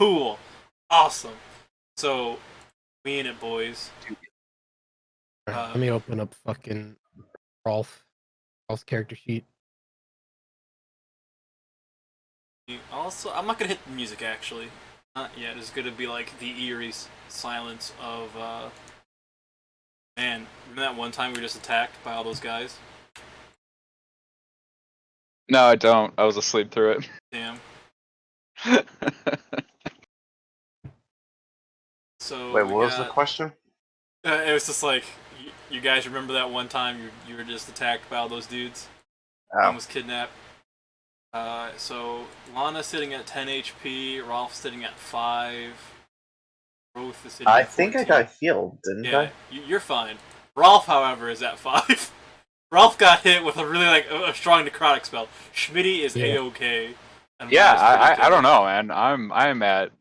Cool. Awesome. So, we in it, boys. Let me open up fucking Rolf's character sheet. Also, I'm not gonna hit the music actually. Not yet. It's gonna be like the eerie silence of, man, remember that one time we were just attacked by all those guys? No, I don't. I was asleep through it. Damn. So, Wait, what was the question? It was just like, you guys remember that one time you were just attacked by all those dudes? Oh. Almost kidnapped. So Lana's sitting at 10 HP, Rolf's sitting at 5. Roth is sitting I at 14. think I got healed, didn't Yeah, I? you're fine. Rolf, however, is at 5. Rolf got hit with a really a strong necrotic spell. Schmitty is A-OK. Yeah, I don't know, man. I'm at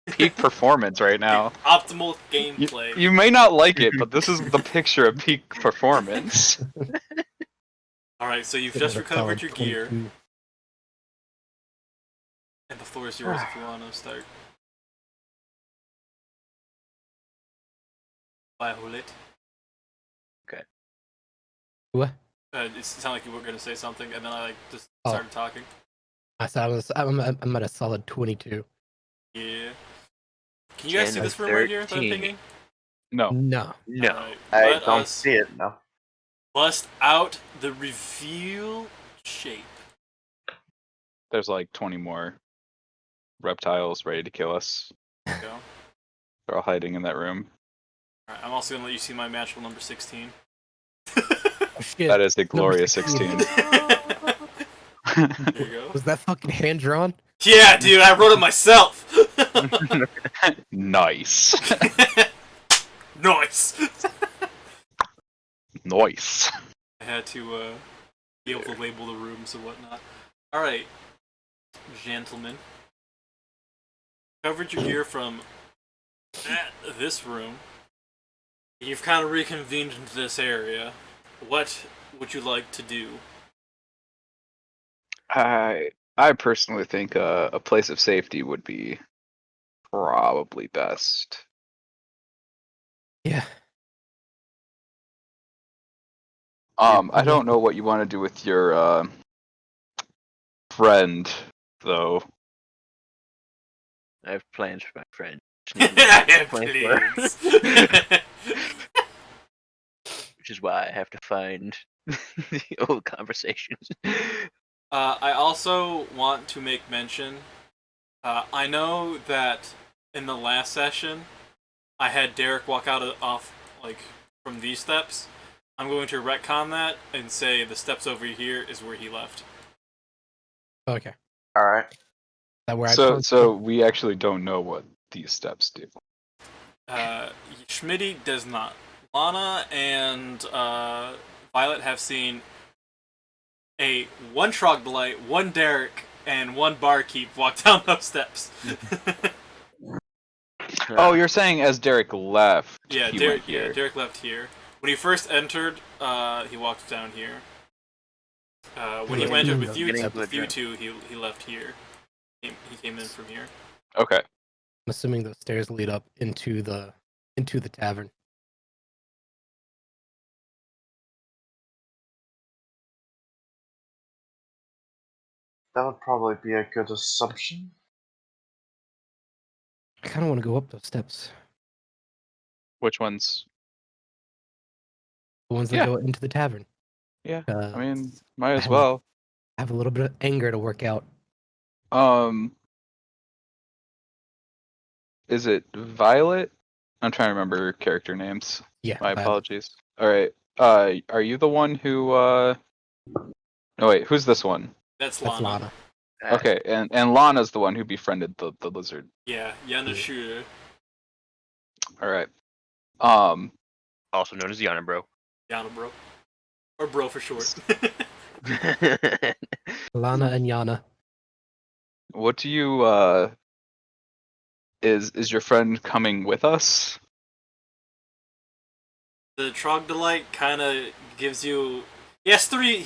peak performance right now. Optimal gameplay. You may not like it, but this is the picture of peak performance. Alright, so you've Give it just a recovered your solid gear. 22. And the floor is yours if you want to start. Violet. What? It sounded like you were going to say something, and then I just Oh. started talking. I said I'm at a solid 22. Yeah. Can you guys see 10 this room right here that I'm 13. pinging? No. No. No. Alright, I let don't us see it, no. bust out the reveal shape. There's like 20 more reptiles ready to kill us. There you go. They're all hiding in that room. Alright, I'm also going to let you see my magical number 16. Oh, shit. That is a glorious 16. 16. There you go. Was that fucking hand drawn? Yeah, dude, I wrote it myself! Nice. Nice! Nice. I had to be able to label the rooms and whatnot. Alright, gentlemen. Covered your gear from this room. You've kind of reconvened into this area. What would you like to do? I personally think a place of safety would be probably best. Yeah. I don't know what you want to do with your friend, though. I have plans for my friend. Please. Which is why I have to find the old conversations. I also want to make mention. I know that in the last session, I had Derek walk off from these steps. I'm going to retcon that and say the steps over here is where he left. Okay. Alright. That where So we actually don't know what these steps do. Schmitty does not. Lana and Violet have seen one Trogdolite, one Derek, and one Barkeep walk down those steps. Oh, you're saying as Derek left, Yeah, he Derek. went here. Yeah, Derek left here. When he first entered, he walked down here. When he Yeah, entered yeah, with you two, he left here. He came in from here. Okay. I'm assuming those stairs lead up into the tavern. That would probably be a good assumption. I kind of want to go up those steps. Which ones? The ones that Yeah. go into the tavern. Yeah. Uh, I mean, might as I well. have a little bit of anger to work out. Is it Violet? I'm trying to remember character names. Yeah. My Violet. apologies. All right. Are you the one who? No wait. Who's this one? That's That's Lana. Lana. Okay, and Lana's the one who befriended the lizard. Yeah, Yana Shure. All right. Also known as Yana Bro. Yana Bro. Or Bro for short. Lana and Yana. What do you is your friend coming with us? The Trogdolite kind of gives you. He has three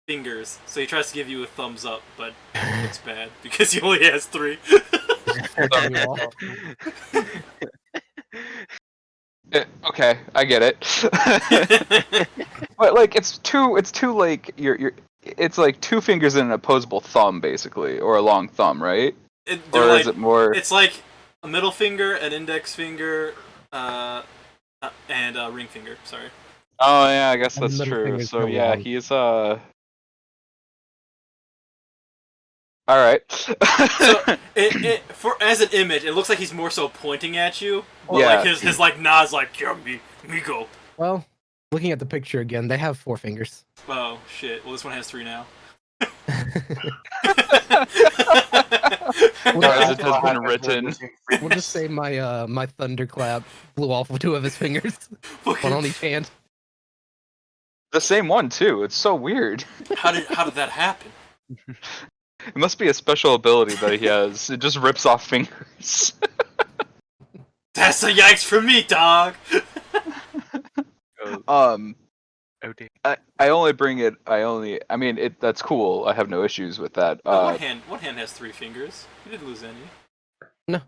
fingers, so he tries to give you a thumbs up, but it's bad because he only has 3. flipping you off. Okay, I get it. But like it's two like it's like two fingers and an opposable thumb basically, or a long thumb, right? They're Or like, is it more? it's like a middle finger, an index finger, and a ring finger. Sorry. Oh yeah, I guess And the that's middle true. finger's So real yeah, long. he's All right. So for as an image, it looks like he's more so pointing at you, but Yeah. like his like nod's like, yeah, me go. Well, looking at the picture again, they have 4 fingers. Oh shit! Well, this one has 3 now. As it has What been happens when written. missing We'll fingers? just say my thunderclap blew off with 2 of his fingers, one on each hand. The same one too. It's so weird. How did that happen? It must be a special ability that he has. It just rips off fingers. That's a yikes for me, dog. Oh dear. I only bring it. I mean, that's cool. I have no issues with that. One hand has 3 fingers. You didn't lose any.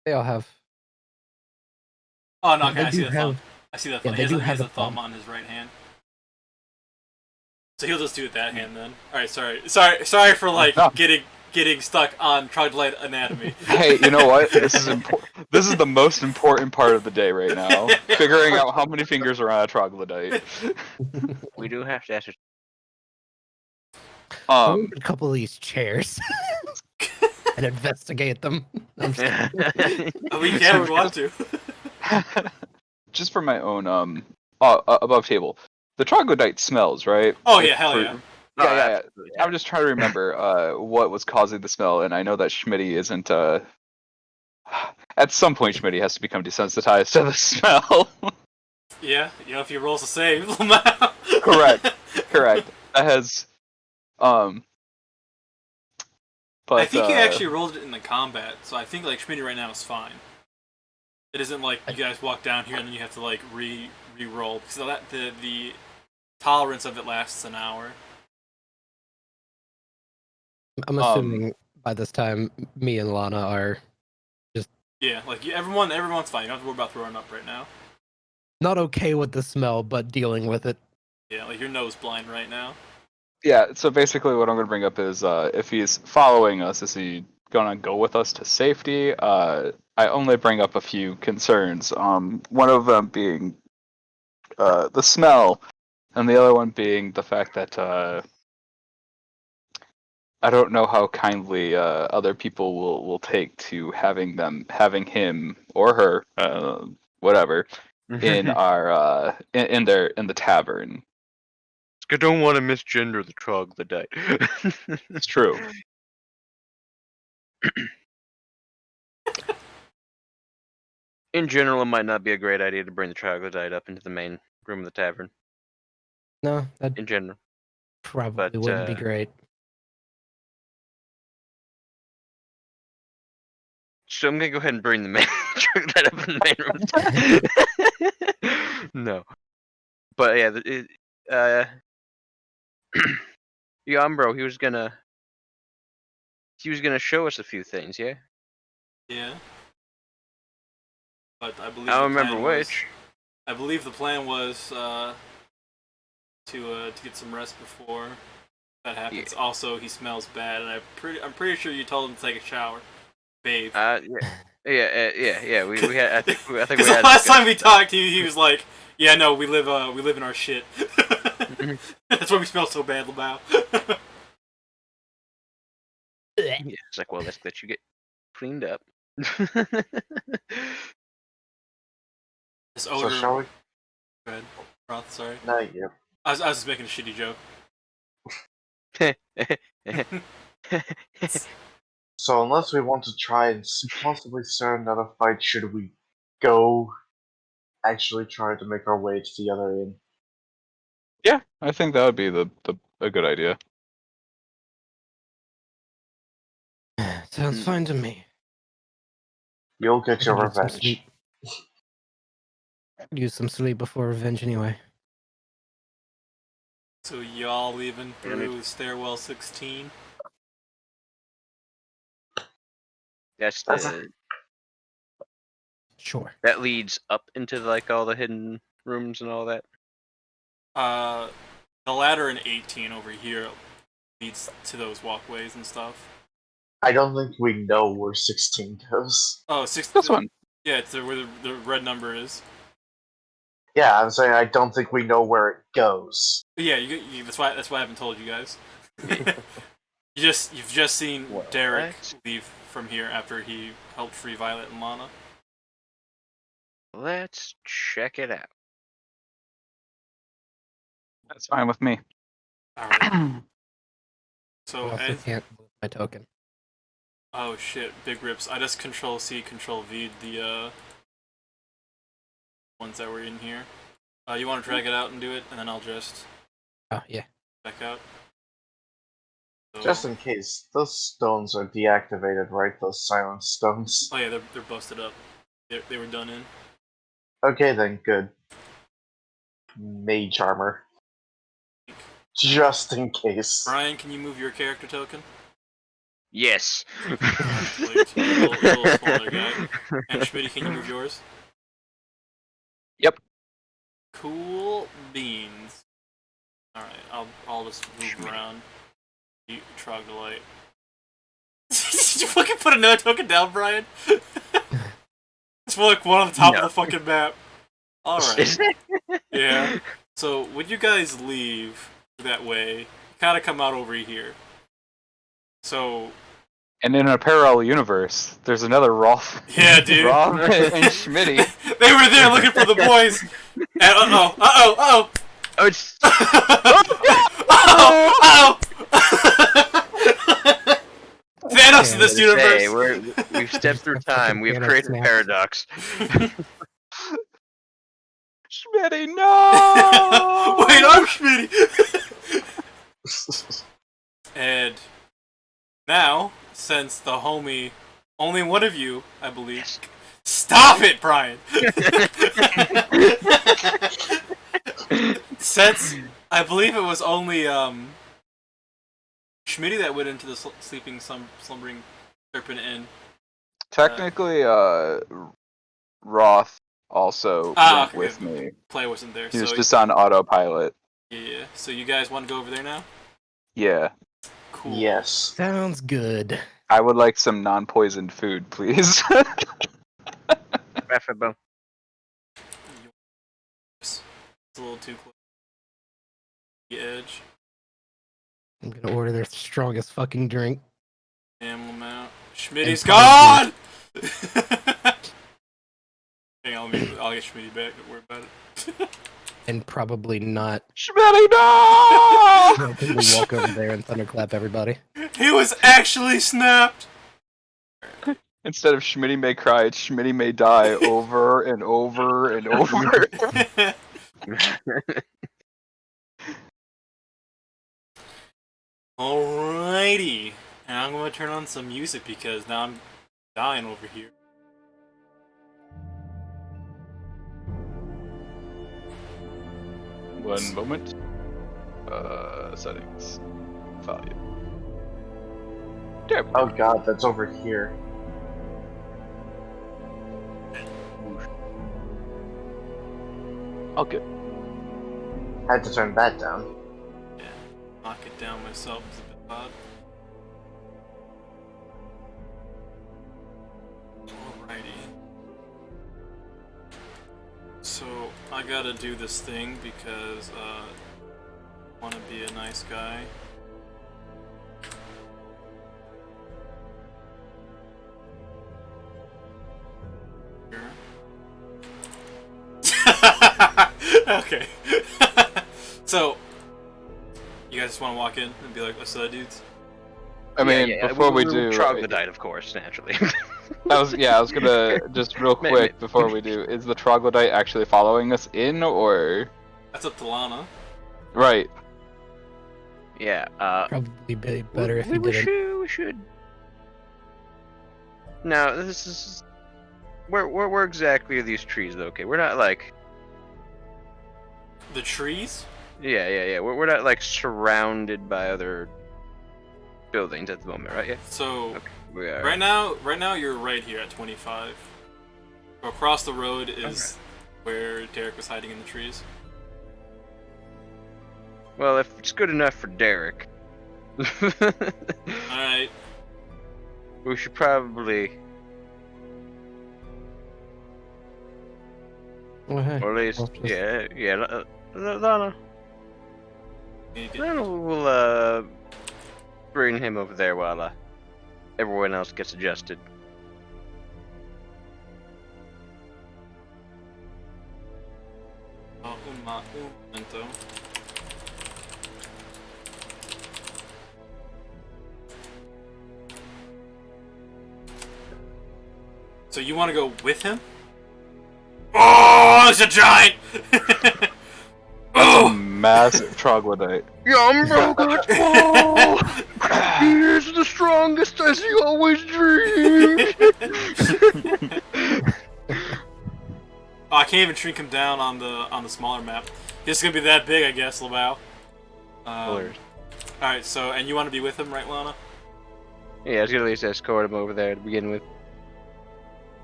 They all have. Oh no, okay, They I see do the have- thumb. I see that yeah, thumb. they He do has have a the thumb thumb. on his right hand. So he'll just do it that hand then. Alright, sorry for like No. getting stuck on troglodyte anatomy. Hey, you know what? This is important. This is the most important part of the day right now. Figuring out how many fingers are on a troglodyte. We do have to ascertain. Move a couple of these chairs and investigate them. I'm just kidding. We can if we want to. Just for my own above table. The troglodyte smells, right? Oh yeah, hell yeah. No, Yeah. absolutely, yeah. I'm just trying to remember what was causing the smell, and I know that Schmitty isn't. At some point, Schmitty has to become desensitized to the smell. Yeah, you know if he rolls a save. Correct. That has. But I think you actually rolled it in the combat, so I think like Schmitty right now is fine. It isn't like you guys walk down here and then you have to like re-roll because the tolerance of it lasts an hour. I'm assuming by this time, me and Lana are Yeah, like everyone's fine. You don't have to worry about throwing up right now. not okay with the smell, but dealing with it. Yeah, like you're nose blind right now. yeah, so basically, what I'm going to bring up is if he's following us, is he going to go with us to safety? I only bring up a few concerns. One of them being the smell, and the other one being the fact that I don't know how kindly other people will take to having him or her, whatever, in our in the tavern. I don't want to misgender the troglodyte. It's true. In general, it might not be a great idea to bring the troglodyte up into the main room of the tavern. No, that In general. probably wouldn't be great. So I'm gonna go ahead and bring the main troglodyte up in the main room. No. But yeah, Yambro, he was gonna show us a few things, yeah? Yeah. But I believe I don't the plan remember was- which. I believe the plan was to get some rest before that happens. Also, he smells bad, and I'm pretty sure you told him to take a shower, bathe. Yeah. We had. I think we Because had. the last time we talked, he was like, "Yeah, no, we live in our shit. That's why we smell so bad, Lamau." Yeah, it's like, well, let's let you get cleaned up. This So odor. shall we? Go ahead, Roth. Sorry, No, yeah. I was just making a shitty joke. So unless we want to try and possibly start another fight, should we go actually try to make our way to the other inn? Yeah, I think that would be a good idea. Sounds fine to me. You'll get your I could use some revenge. sleep. Could use some sleep before revenge anyway. So y'all leaving Yeah, me through stairwell 16? That's That's the Sure. that leads up into like all the hidden rooms and all that. The ladder in 18 over here leads to those walkways and stuff. I don't think we know where 16 goes. Oh, 6. This one. Yeah, it's where the red number is. Yeah, I'm saying I don't think we know where it goes. But yeah, that's why I haven't told you guys. You've just seen What? Derek leave from here after he helped free Violet and Lana. Let's check it out. That's fine with me. Alright. I So also as, can't move my token. oh shit, big rips. I just Control C, Control V the ones that were in here. You want to drag it out and do it, and then I'll just Oh yeah. back out. So, Just in case, those stones are deactivated, right? Those silent stones. oh yeah, they're busted up. They were done in. Okay then, good. Mage armor. Just in case. Brian, can you move your character token? Yes. Like, little smaller guy. And Schmitty, can you move yours? Yep. Cool beans. Alright, I'll just move around. You troglodyte. Did you fucking put another token down, Brian? It's for like one on the top No. of the fucking map. Alright. Is it? Yeah. So when you guys leave that way, you kinda come out over here. So And in a parallel universe, there's another Rolf. yeah, dude. Rolf and Schmitty. They were there looking for the boys. And uh-oh. Oh, it's Oh! Thanos in this Hey, universe. we've stepped through time. We've Thanos created a snaps. paradox. Schmitty, no! Wait, I'm Schmitty. And now, since the homie, only one of you, I believe. Stop it, Brian. Since I believe it was only Schmitty that went into the sleeping slumbering serpent inn. Technically, Roth also went okay. with me. Play wasn't there, He was so just on autopilot. yeah. So you guys want to go over there now? Yeah. Cool. Yes. Sounds good. I would like some non-poisoned food, please. Affable. It's a little too close. The edge. I'm gonna order their strongest fucking drink. Animal amount. Schmitty's And gone! Hang on, I'll get Schmitty back. Don't worry about it. And probably not Schmitty, no! openly walk over there and thunderclap everybody. He was actually snapped! Instead of Schmitty may cry, it's Schmitty may die over and over and over. Alrighty. And I'm gonna turn on some music because now I'm dying over here. One moment. Settings. Volume. There we go. Oh god, that's over here. All good. Had to turn that down. Yeah. Knock it down myself is a bit odd. Alrighty. So, I gotta do this thing because, I wanna be a nice guy. Okay. So, you guys just want to walk in and be like, "What's up, dudes?" I mean, before we do, troglodyte, of course, naturally. I was gonna just real quick before we do. Is the troglodyte actually following us in, or That's up to Lana. right? Yeah. Probably be better if you we didn't. We should. No, this is. Where exactly are these trees? Though? Okay, we're not like. The trees? Yeah. We're not like surrounded by other buildings at the moment, right? Yeah. So, Okay. We are. Right now you're right here at 25. Across the road is where Derek was hiding in the trees. Well, if it's good enough for Derek, Alright. we should probably, Well, hey, or at least, I'll just- Lana. You get- Lana will bring him over there while everyone else gets adjusted. Oh, un momento. So you want to go with him? Oh, it's a giant! That's a Oh! massive troglodyte. Yum, He is the strongest as he always dreamed. Oh, I can't even shrink him down on the smaller map. He's gonna be that big, I guess, Labao. Alright, so, and you want to be with him, right, Lana? Yeah, I was gonna at least escort him over there to begin with.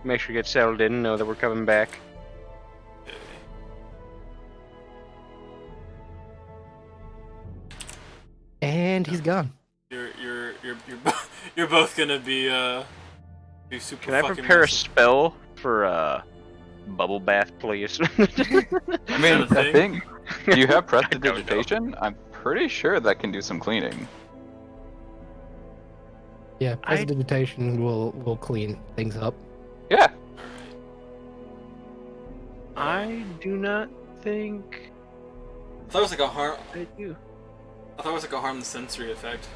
Make sure he gets settled in, know that we're coming back. And he's gone. You're both gonna be super Can I fucking prepare a massive. spell for bubble bath, please? I mean, that a I thing? think you have I don't know. prestidigitation. I'm pretty sure that can do some cleaning. Yeah, I- prestidigitation will clean things up. Yeah. I do not think I thought it was like a harm. I do. I thought it was like a harm the sensory effect.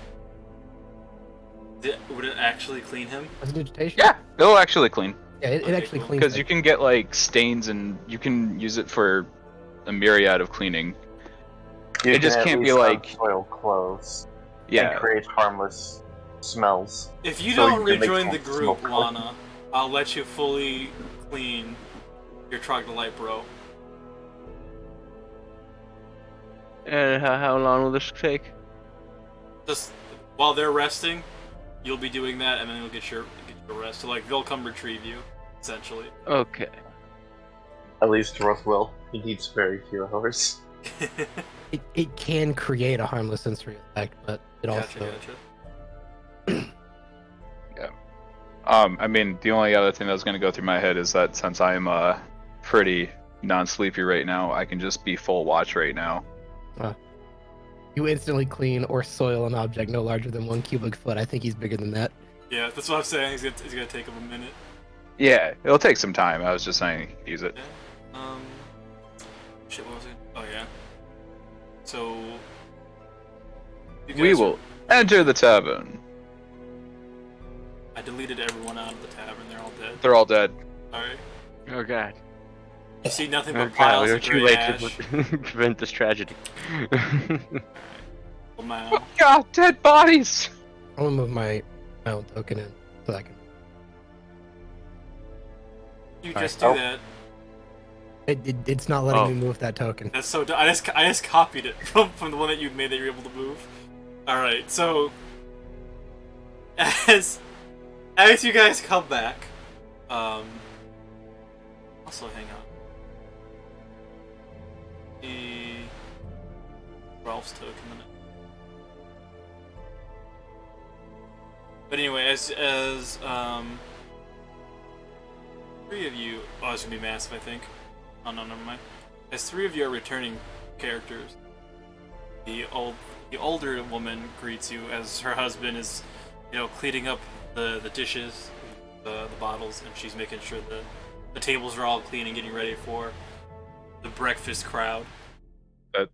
Would it actually clean him? Prestidigitation? Yeah, it'll actually clean. Yeah, it Okay, actually cool. cleans Because things. you can get like stains and you can use it for a myriad of cleaning. You It just can at can't be least have like- soil clothes and Yeah. create harmless smells. If you So don't you can make rejoin the things group, smell clean. Lana, I'll let you fully clean your troglodyte, bro. And how long will this take? Just while they're resting, you'll be doing that, and then you'll get your rest. So like they'll come retrieve you, essentially. Okay. At least Roth will. He needs very few hours. It can create a harmless sensory effect, but it Gotcha, also gotcha. I mean, the only other thing that was going to go through my head is that since I'm pretty non-sleepy right now, I can just be full watch right now. you instantly clean or soil an object no larger than 1 cubic foot. I think he's bigger than that. Yeah, that's what I'm saying. It's gonna take him a minute. Yeah, it'll take some time. I was just saying, use it. Yeah. Shit. What was it? Oh yeah. So. you We guys will enter the tavern. I deleted everyone out of the tavern. They're all dead. They're all dead. Alright. Oh god. You see nothing but Okay, piles we are of too gray late ash. to prevent this tragedy. Now. Oh god, dead bodies! I'm gonna move my own token in so I can. You Alright. just do Oh. that. It's not letting Oh. me move that token. That's so. I just copied it from the one that you made that you're able to move. All right, so as you guys come back, also hang on. The Ralph's token. But anyway, as three of you, oh, it's gonna be massive, I think. Oh no, never mind. As three of you are returning characters, the older woman greets you as her husband is, cleaning up the dishes, the bottles, and she's making sure the tables are all clean and getting ready for the breakfast crowd.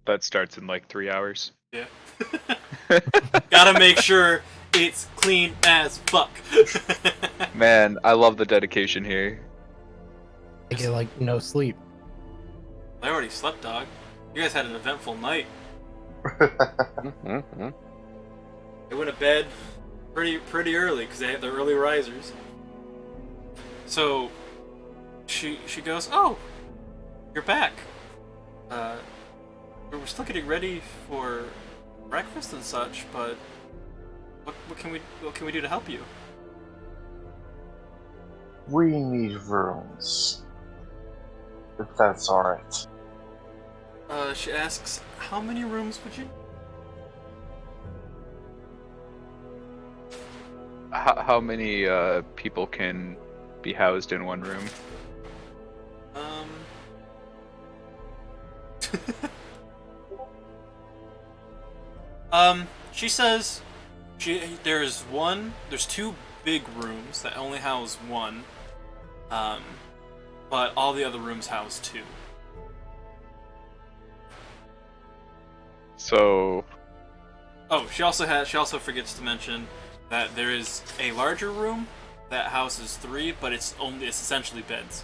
That starts in like 3 hours. Yeah. Gotta make sure it's clean as fuck. Man, I love the dedication here. I get like no sleep. I already slept, dog. You guys had an eventful night. Mhm. They went to bed pretty early because they had their early risers. So she goes, "Oh, you're back. We're still getting ready for breakfast and such, but what can we do to help you?" we need rooms. If that's alright. She asks, how many rooms would you? How many people can be housed in one room? She says there's two big rooms that only house one, but all the other rooms house two. So, Oh, she also forgets to mention that there is a larger room that houses three, but it's essentially beds.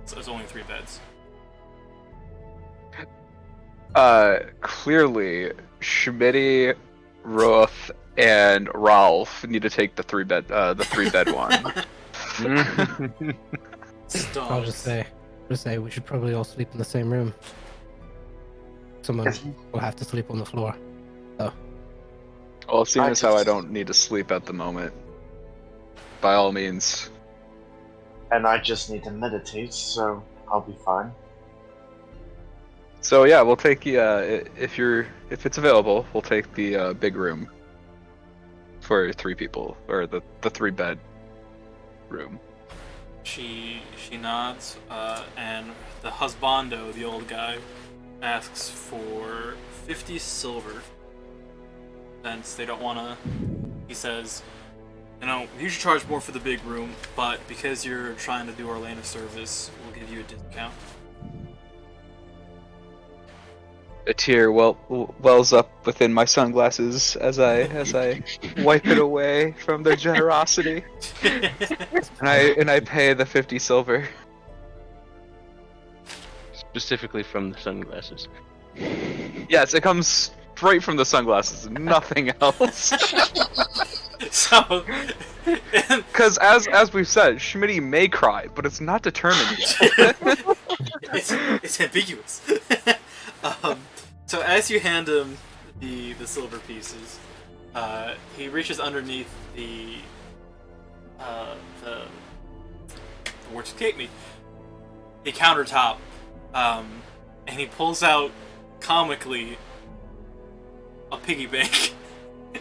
So it's only 3 beds. clearly, Schmitty, Ruth, and Ralph need to take the 3-bed one. I'll just say we should probably all sleep in the same room. Someone will have to sleep on the floor. Well, seeing as how I don't need to sleep at the moment, by all means. And I just need to meditate, so I'll be fine. So yeah, we'll take the if it's available, we'll take the big room for 3 people, or the 3-bed room. She nods, and the husbando, the old guy, asks for 50 silver. Since they don't want to, he says, you should charge more for the big room, but because you're trying to do Orlana service, we'll give you a discount. A tear wells up within my sunglasses as I wipe it away from their generosity, and I pay the 50 silver. Specifically from the sunglasses. Yes, it comes straight from the sunglasses, nothing else. So, Because as we've said, Schmitty may cry, but it's not determined yet. it's ambiguous. So as you hand him the silver pieces, he reaches underneath the words escape me, the countertop, and he pulls out comically a piggy bank,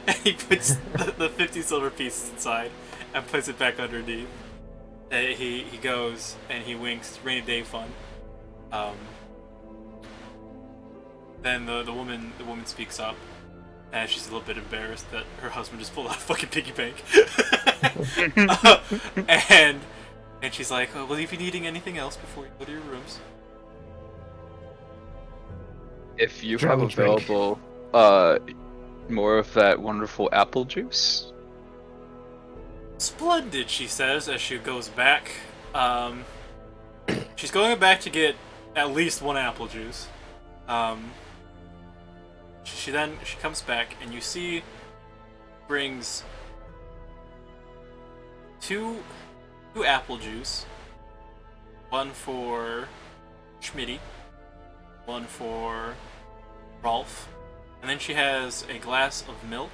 and he puts the 50 silver pieces inside and puts it back underneath. He goes and he winks, rainy day fun. Then the woman speaks up, and she's a little bit embarrassed that her husband just pulled out a fucking piggy bank. And she's like, oh, will you be needing anything else before you go to your rooms? If you Grab have a drink. available, more of that wonderful apple juice. Splendid, she says as she goes back. She's going back to get at least 1 apple juice. She comes back, and you see brings two apple juice, 1 for Schmitty, 1 for Rolf, and then she has a glass of milk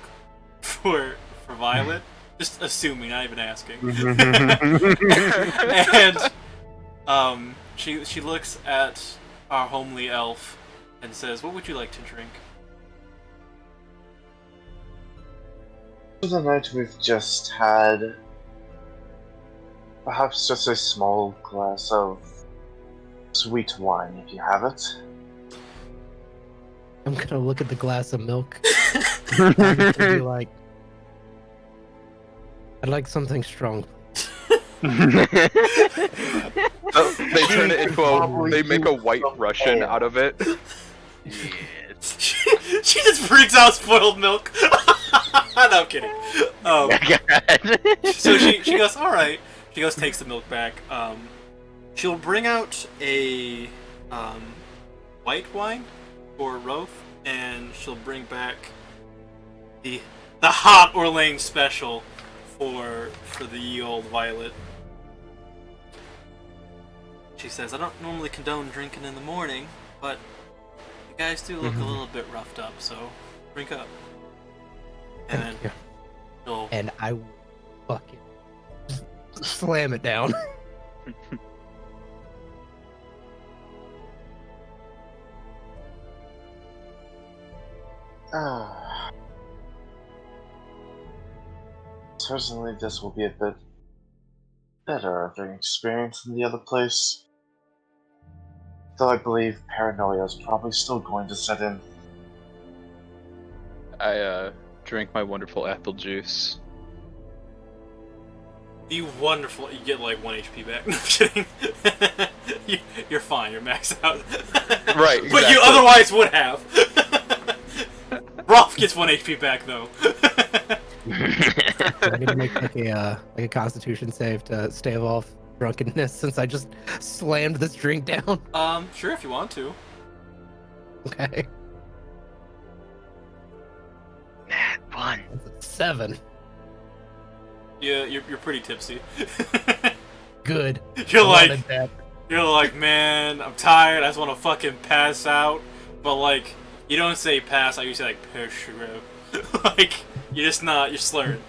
for Violet. Just assuming, not even asking. And she looks at our homely elf and says, "What would you like to drink?" For the night we've just had, perhaps just a small glass of sweet wine, if you have it. I'm gonna look at the glass of milk. And be like, I'd like something strong. They turn it into Probably they make a do white some Russian ale. out of it. Yes. She just brings out spoiled milk. No, I'm kidding. So she goes, all right. She goes, takes the milk back. She'll bring out a white wine for Roth, and she'll bring back the hot Orlane special for the ye old Violet. She says, I don't normally condone drinking in the morning, but you guys do look a little bit roughed up, so drink up. And then Thank you. she'll And I will fucking Slam it down. Certainly, this will be a bit better of an experience than the other place. Though I believe paranoia is probably still going to set in. I drink my wonderful apple juice. You wonderful. You get like 1 HP back. No, I'm kidding. You're fine. You're maxed out. Right, But you exactly. otherwise would have. Rolf gets 1 HP back though. I'm gonna make like a Constitution save to stave off drunkenness since I just slammed this drink down. Sure if you want to. Okay, Nat 1. that's a 7. Yeah, you're pretty tipsy. Good. You're I like, wanted that. you're like, man, I'm tired. I just want to fucking pass out. But like, you don't say pass out. You say like push, like you're just not. You're slurring.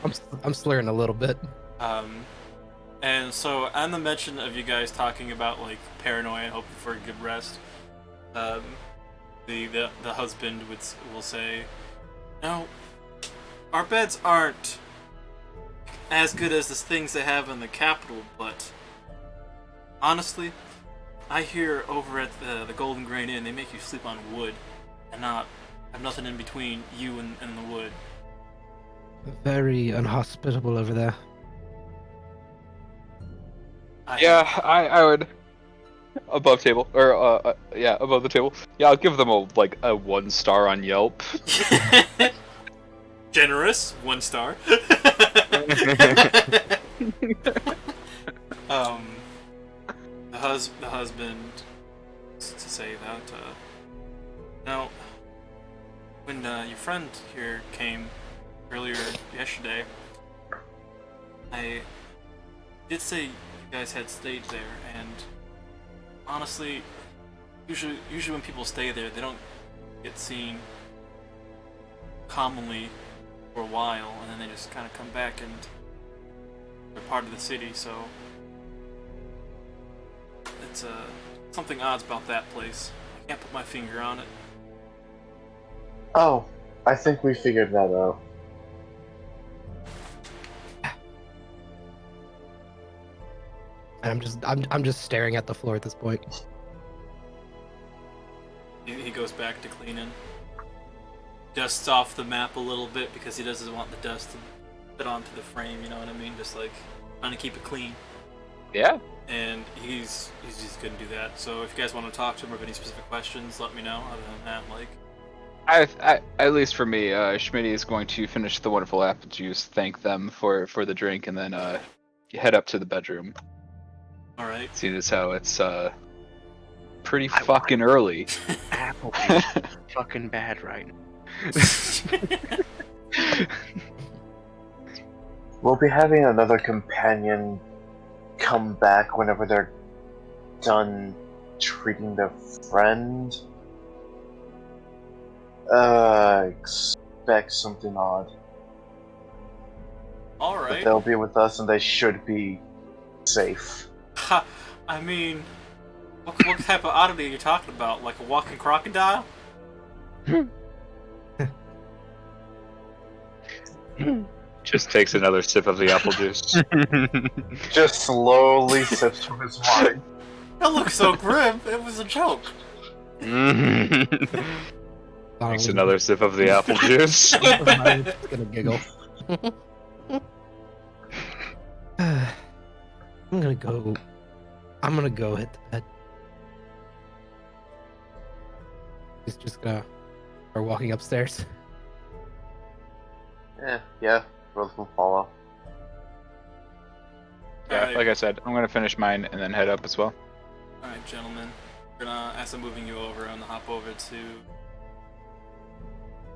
I'm slurring a little bit. And so on the mention of you guys talking about like paranoia and hoping for a good rest, the husband will say, no, our beds aren't as good as the things they have in the capital, but honestly, I hear over at the Golden Grain Inn they make you sleep on wood and not have nothing in between you and the wood. Very unhospitable over there. Yeah, I would. Above table, or yeah, above the table. Yeah, I'll give them a 1 star on Yelp. Generous, 1 star. The husband to say that now when your friend here came earlier yesterday, I did say you guys had stayed there, and honestly, usually when people stay there, they don't get seen commonly for a while, and then they just kind of come back and they're part of the city. So it's something odd about that place. I can't put my finger on it. Oh, I think we figured that out. I'm just staring at the floor at this point. He goes back to cleaning. Dusts off the map a little bit because he doesn't want the dust to fit onto the frame, you know what I mean? Just like trying to keep it clean. Yeah. And he's just gonna do that. So if you guys want to talk to him or have any specific questions, let me know. Other than that, like, I at least for me, Schmitty is going to finish the wonderful apple juice, thank them for the drink, and then head up to the bedroom. all right. Seeing as how it's pretty fucking early. Applebee's fucking bad right now. We'll be having another companion come back whenever they're done treating their friend. Expect something odd. All But right. they'll be with us and they should be safe. Ha, I mean, what type of oddity are you talking about? Like a walking crocodile? Just takes another sip of the apple juice. Just slowly sips from his wine. That looks so grim. It was a joke. Takes another sip of the apple juice. I'm just gonna giggle. I'm gonna go hit the bed. He's just gonna start walking upstairs. Yeah, Rose will follow. Yeah, Alright. like I said, I'm gonna finish mine and then head up as well. Alright, gentlemen. We're gonna, as I'm moving you over, I'm gonna hop over to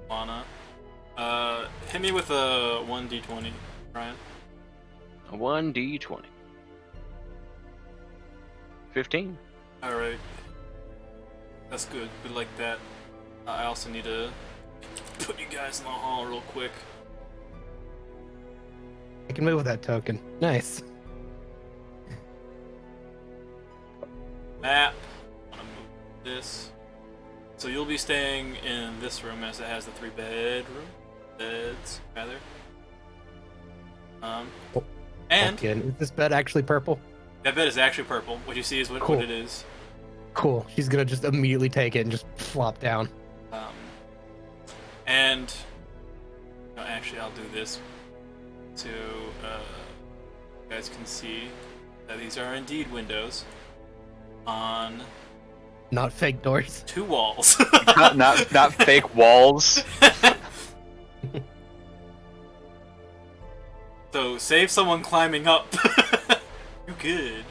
Lana. Hit me with a 1d20, Brian. A 1d20. 15. Alright. That's good. We like that. I also need to put you guys in the hall real quick. I can move with that token. Nice. map. I'm gonna move this. So you'll be staying in this room as it has the 3 beds, rather. And Again, is this bed actually purple? that bed is actually purple. What you see is what Cool. it is. Cool. She's gonna just immediately take it and just flop down. And no, actually, I'll do this so you guys can see that these are indeed windows on Not fake doors. 2 walls. not fake walls. So save someone climbing up. You could.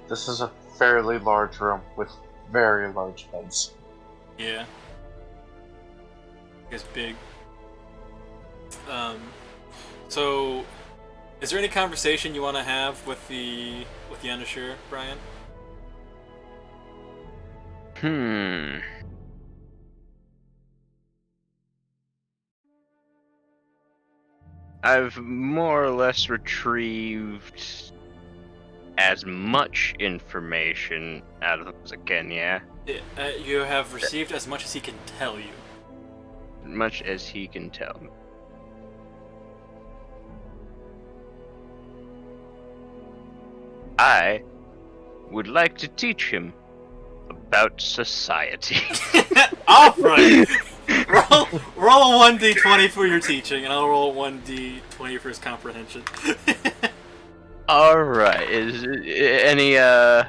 This is a fairly large room with very large beds. Yeah. It's big. So is there any conversation you want to have with the Undersure, Brian? I've more or less retrieved as much information out of him as I can, yeah? You have received as much as he can tell you. Much as he can tell me. I would like to teach him about society. Alright! roll a 1d20 for your teaching, and I'll roll 1d20 for his comprehension. Alright, is any, is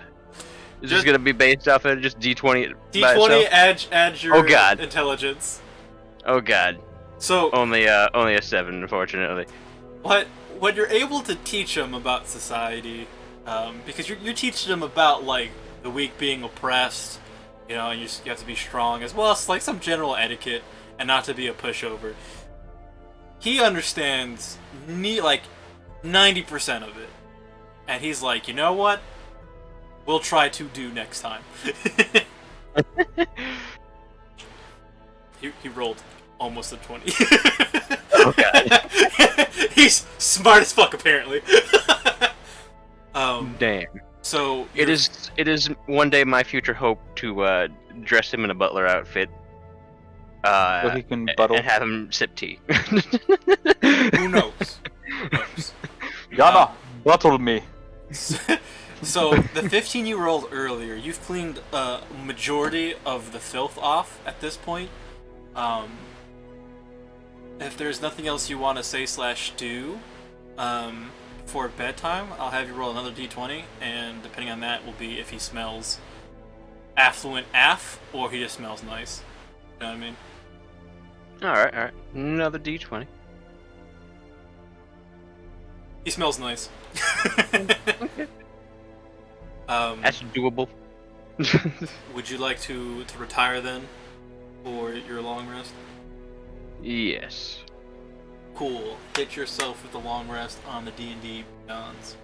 this Just- gonna be based off of just D20 by D20 itself? adds your Oh, God. intelligence. Oh god. So, Only a 7, unfortunately. what you're able to teach him about society, because you're teaching him about, like, the weak being oppressed, you know, and you have to be strong, as well as, like, some general etiquette, and not to be a pushover. He understands, like, 90% of it. And he's like, you know what? We'll try to do next time. He rolled almost a 20. Oh god. He's smart as fuck, apparently. Damn. So It is one day my future hope to dress him in a butler outfit. So he can buttle. And have him sip tea. Who knows? Who knows? Yana, buttle me. So the 15 you rolled earlier, you've cleaned a majority of the filth off at this point. If there's nothing else you want to say / do, for bedtime, I'll have you roll another d20, and depending on that will be if he smells affluent or he just smells nice. You know what I mean? Alright. Another D20. He smells nice. That's doable. Would you like to retire then, for your long rest? Yes. Cool. Hit yourself with the long rest on the D&D Beyonds.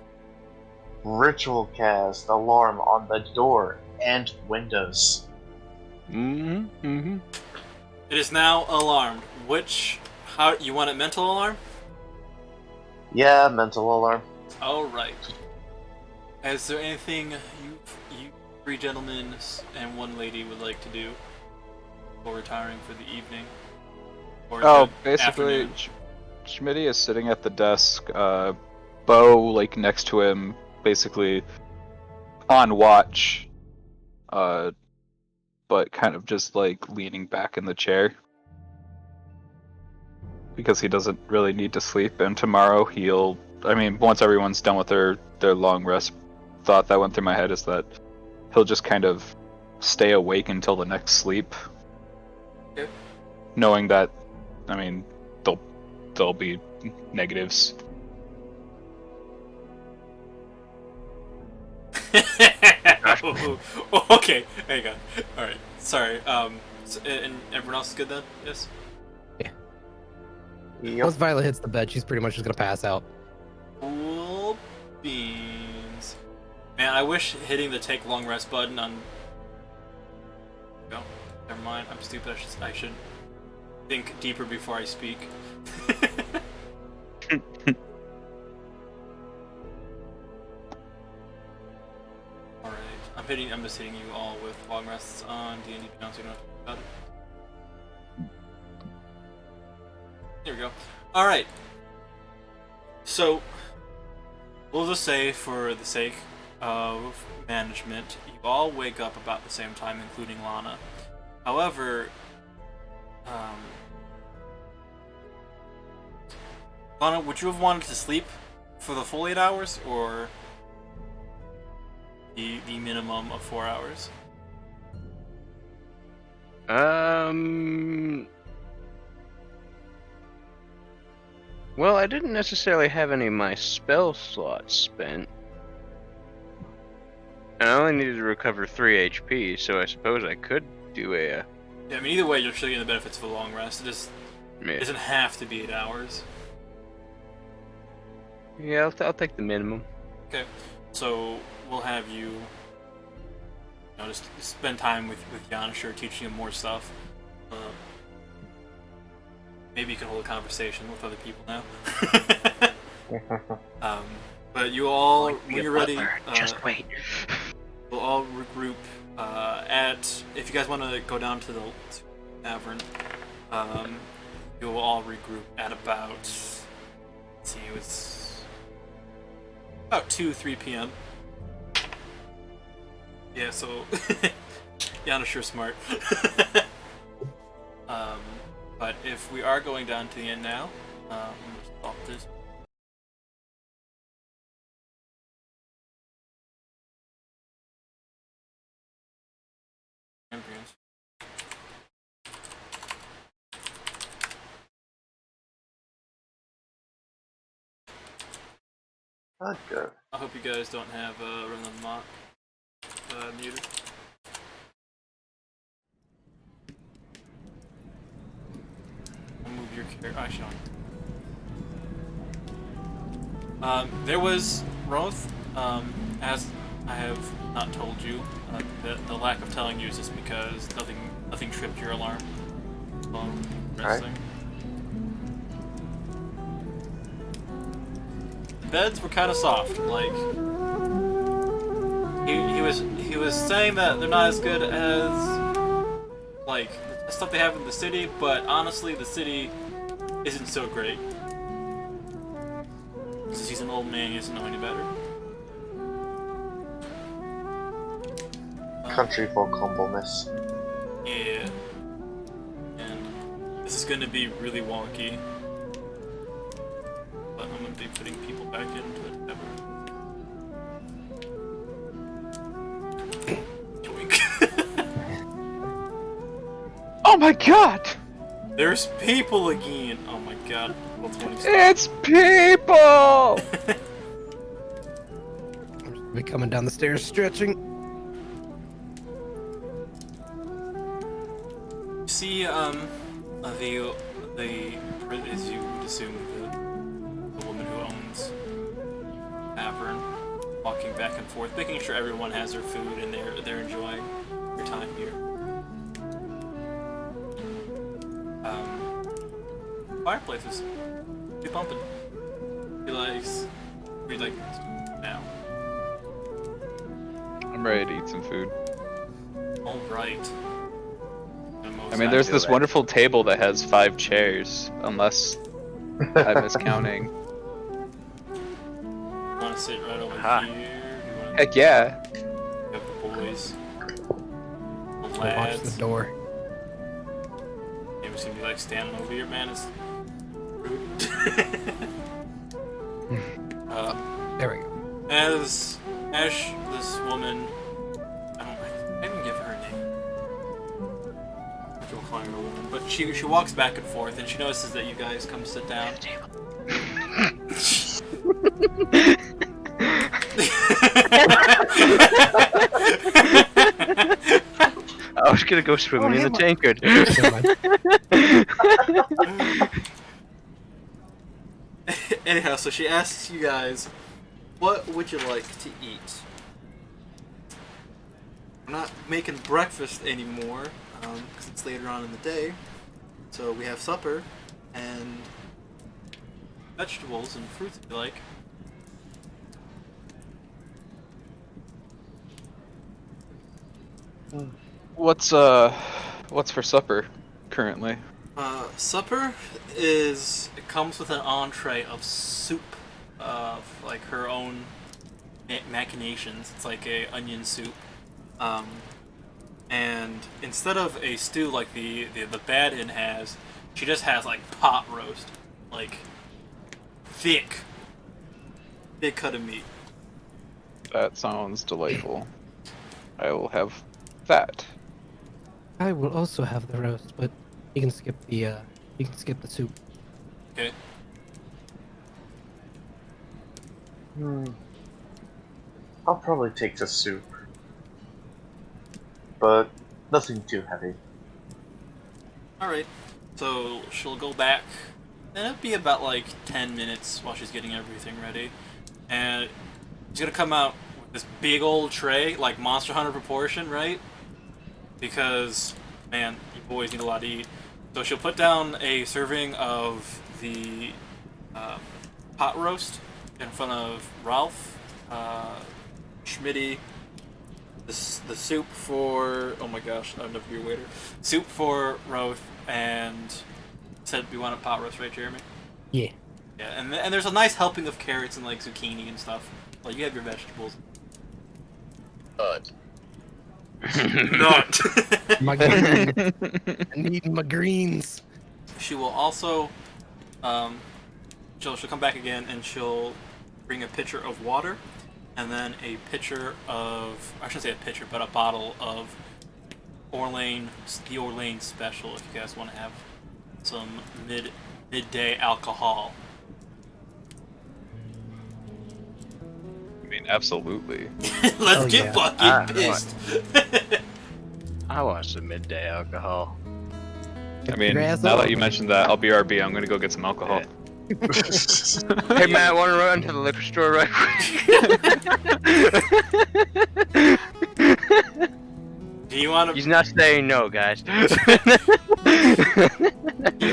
Ritual cast alarm on the door and windows. Mm-hmm. It is now alarmed. How you want it mental alarm? Yeah, mental alarm. All right. Is there anything you 3 gentlemen and 1 lady would like to do before retiring for the evening? Or Oh, the basically, afternoon? Schmitty is sitting at the desk. Bo, like next to him, basically on watch. But kind of just like leaning back in the chair because he doesn't really need to sleep. And tomorrow once everyone's done with their long rest, thought that went through my head is that he'll just kind of stay awake until the next sleep. Okay. Knowing that, there'll be negatives. Okay, hang on. Alright, sorry. And everyone else is good then? Yes? Yep. Once Violet hits the bed, she's pretty much just gonna pass out. Cool beans. Man, I wish hitting the take long rest button on... No, never mind. I'm stupid. I should think deeper before I speak. Alright. I'm just hitting you all with long rests on D&D Beyond, so you don't have to worry about it. There we go. Alright. So, we'll just say, for the sake of management, you all wake up about the same time, including Lana. However, Lana, would you have wanted to sleep for the full 8 hours, or the minimum of 4 hours? Well, I didn't necessarily have any of my spell slots spent. And I only needed to recover 3 HP, so I suppose I could do a... Yeah, I mean, either way, you're still getting the benefits of a long rest. It just Yeah, doesn't have to be 8 hours. yeah, I'll take the minimum. Okay, so we'll have you, just spend time with Yanashir, teaching him more stuff. Maybe you can hold a conversation with other people now. But you all, when you're ready, Just wait. we'll all regroup if you guys want to go down to the tavern, you will all regroup at about, let's see, it's about 2-3 p.m. Yeah, so Yanashir's smart. But if we are going down to the end now, I'm gonna stop this. Champions. Okay. I hope you guys don't have Rhythm Mock muted. I'll move your character. There was Roth. As I have not told you, the lack of telling you is just because nothing tripped your alarm while resting. The beds were kind of soft. Like he was saying that they're not as good as like the stuff they have in the city, but honestly, the city isn't so great. Since he's an old man, he doesn't know any better. Country folk humbleness. Yeah. And this is gonna be really wonky. But I'm gonna be putting people back into the tavern. Yoink. Oh my god! There's people again! Oh my god. Well, 20 It's people! We coming down the stairs stretching. See, as you would assume, the woman who owns Tavern, walking back and forth, making sure everyone has their food and they're enjoying their time here. Fireplaces. Be bumping. He likes. We'd like now. I'm ready to eat some food. All right. I mean, there's this wonderful table that has 5 chairs, unless I'm miscounting. You want to sit right over Aha. here? Do you want Heck yeah. to have the boys? The Watch lads? the door. You ever seen me like standing over here, man? It's rude. There we go. As this woman, I didn't give her a name. We'll call her a woman, but she walks back and forth, and she notices that you guys come sit down. I was gonna go swimming in the tankard. Anyhow, so she asks you guys, what would you like to eat? We're not making breakfast anymore, because it's later on in the day. So we have supper, and vegetables and fruits if you like. What's for supper currently? Supper it comes with an entree of soup, of like her own machinations. It's like a onion soup, and instead of a stew like the bad inn has, she just has like pot roast, like thick cut of meat. That sounds delightful. I will have that. I will also have the roast, but you can skip the soup. Okay. I'll probably take the soup, but nothing too heavy. All right. So she'll go back, and it'll be about like 10 minutes while she's getting everything ready, and she's gonna come out with this big old tray, like Monster Hunter proportion, right? Because man, you boys need a lot to eat. So she'll put down a serving of the pot roast in front of Ralph, Schmitty, the soup for, oh my gosh, I'd never be a waiter. Soup for Roth, and said we want a pot roast, right, Jeremy? Yeah. Yeah, and there's a nice helping of carrots and like zucchini and stuff. Like you have your vegetables. Not. My greens. I need my greens. She will also, she'll come back again and she'll bring a pitcher of water, and then a pitcher of, I shouldn't say a pitcher, but a bottle of the Orlane Special, if you guys want to have some midday alcohol. I mean, absolutely. Let's Oh, get yeah. fucking pissed. I want some midday alcohol. I mean, Your ass now up. that you mentioned that, I'll BRB. I'm gonna go get some alcohol. Hey Matt, want to run to the liquor store right quick? Do you want to? He's not saying no, guys. Do you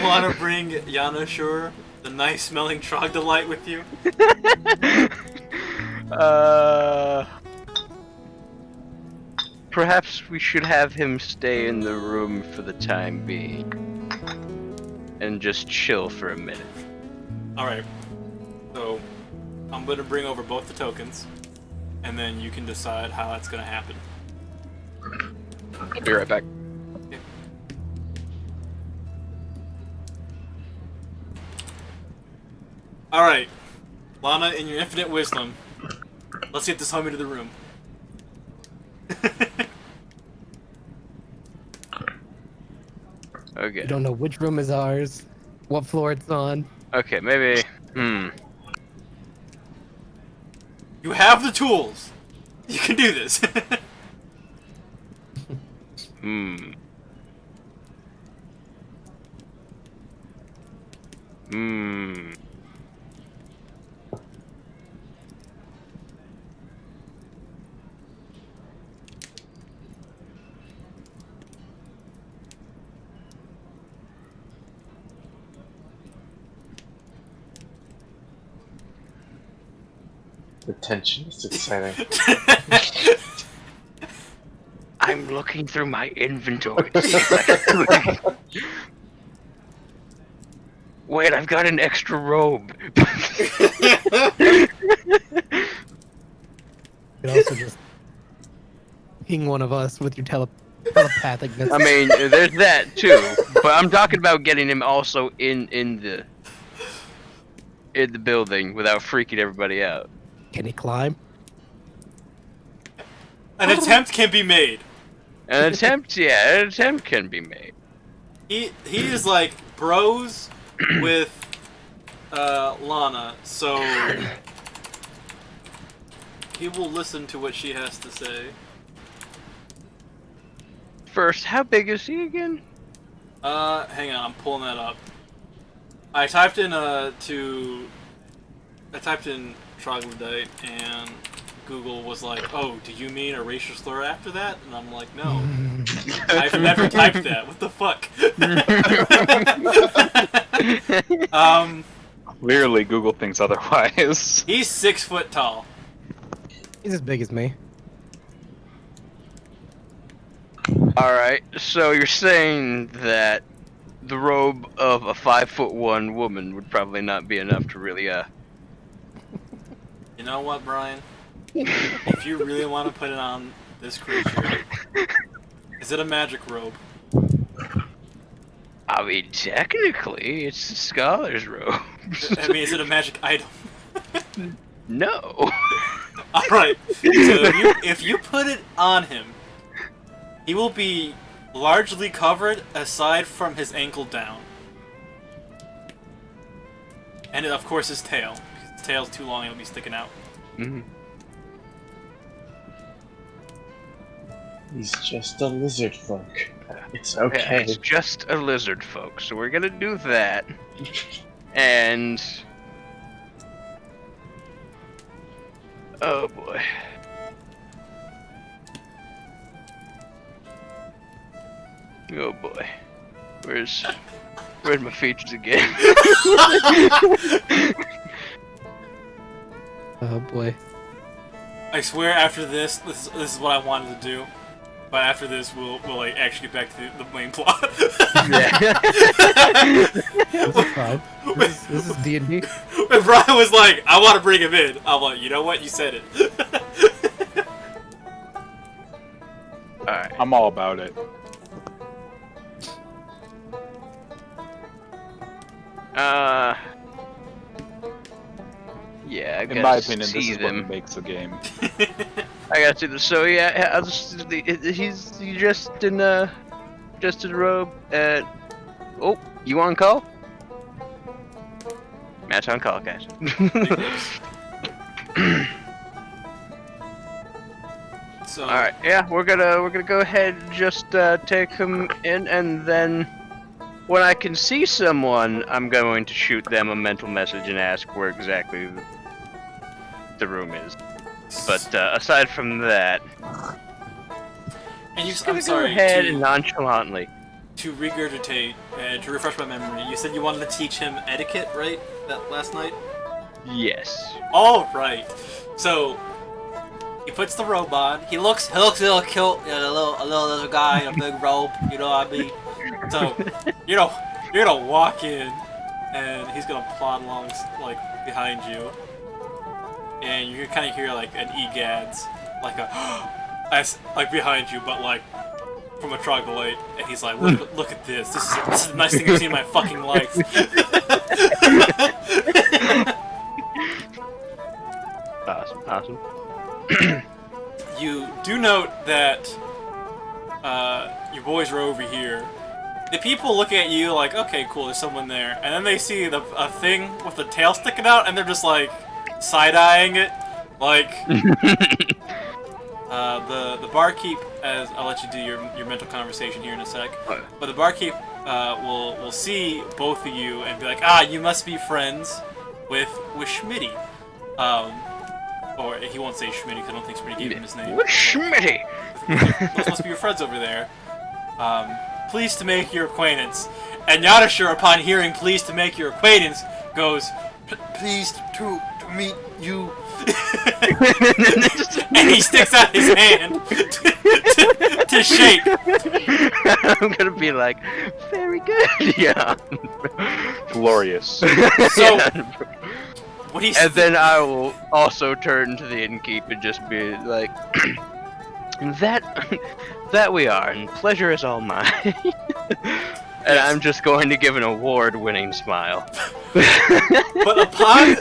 want to bring Yana Shore, the nice smelling troglodyte, with you? Perhaps we should have him stay in the room for the time being. And just chill for a minute. Alright. So, I'm going to bring over both the tokens, and then you can decide how that's going to happen. I'll be right back. Alright. Lana, in your infinite wisdom, let's get this homie to the room. Okay. You don't know which room is ours, what floor it's on. Okay, maybe. You have the tools! You can do this! The tension is exciting. I'm looking through my inventory to see if I can do it. Wait, I've got an extra robe. You could also just ping one of us with your telepathicness. I mean, there's that too. But I'm talking about getting him also in the building without freaking everybody out. Can he climb? An attempt can be made. An attempt, yeah, an attempt can be made. He is like bros with Lana, so he will listen to what she has to say. First, how big is he again? Hang on, I'm pulling that up. I typed in troglodyte, and Google was like, "Oh, do you mean a racial slur after that?" And I'm like, "No, I've never typed that. What the fuck?" Clearly, Google thinks otherwise. He's 6 foot tall. He's as big as me. Alright, so you're saying that the robe of a 5'1" woman would probably not be enough to really, You know what, Brian? If you really want to put it on this creature, is it a magic robe? I mean, technically, it's the scholar's robe. I mean, is it a magic item? No. Alright, so if you put it on him, he will be largely covered aside from his ankle down. And of course his tail. Because his tail's too long, it'll be sticking out. Mhm. He's just a lizard folk. It's Yeah, okay. it's just a lizard folk, so we're gonna do that. And... oh boy. Oh boy. Where's my features again? Oh boy. I swear after this is what I wanted to do. But after this, we'll like actually get back to the main plot. This is fine. This is D&D. When Brian was like, I want to bring him in, I'm like, you know what? You said it. Alright. I'm all about it. Yeah, I gotta In my opinion, see this is them. what makes a game. I gotta see this. So yeah, I'll just, he's just in a robe. Oh, you on call? Matt's on call, guys. So, All right, yeah, we're gonna go ahead and just take him in, and then when I can see someone, I'm going to shoot them a mental message and ask where exactly the room is. But aside from that, and you, just I'm gonna sorry, go ahead to, and nonchalantly. to regurgitate, to refresh my memory, you said you wanted to teach him etiquette, right? That last night? Yes. All right. So he puts the robe on. He looks a little cute, you know, a little guy in a big robe. You know what I mean? So you're gonna walk in, and he's gonna plod along like behind you, and you can kind of hear like an egads, like a as like behind you, but like from a troglodyte, and he's like, look at this. This is the nice thing I've seen in my fucking life. Awesome. You do note that your boys are over here. The people look at you like, okay, cool, there's someone there, and then they see a thing with the tail sticking out, and they're just like side-eyeing it, like the barkeep. As I'll let you do your mental conversation here in a sec, but the barkeep will see both of you and be like, you must be friends with Schmitty. Or he won't say Schmitty because I don't think Schmitty gave him his name. Schmitty. Those must be your friends over there. Pleased to make your acquaintance. And Yadashir, upon hearing pleased to make your acquaintance, goes, pleased to meet you. And he sticks out his hand to shake. I'm gonna be like, very good. Yeah. Glorious. So, what he's And then I will also turn to the innkeep and just be like, that we are, and pleasure is all mine. And I'm just going to give an award-winning smile. But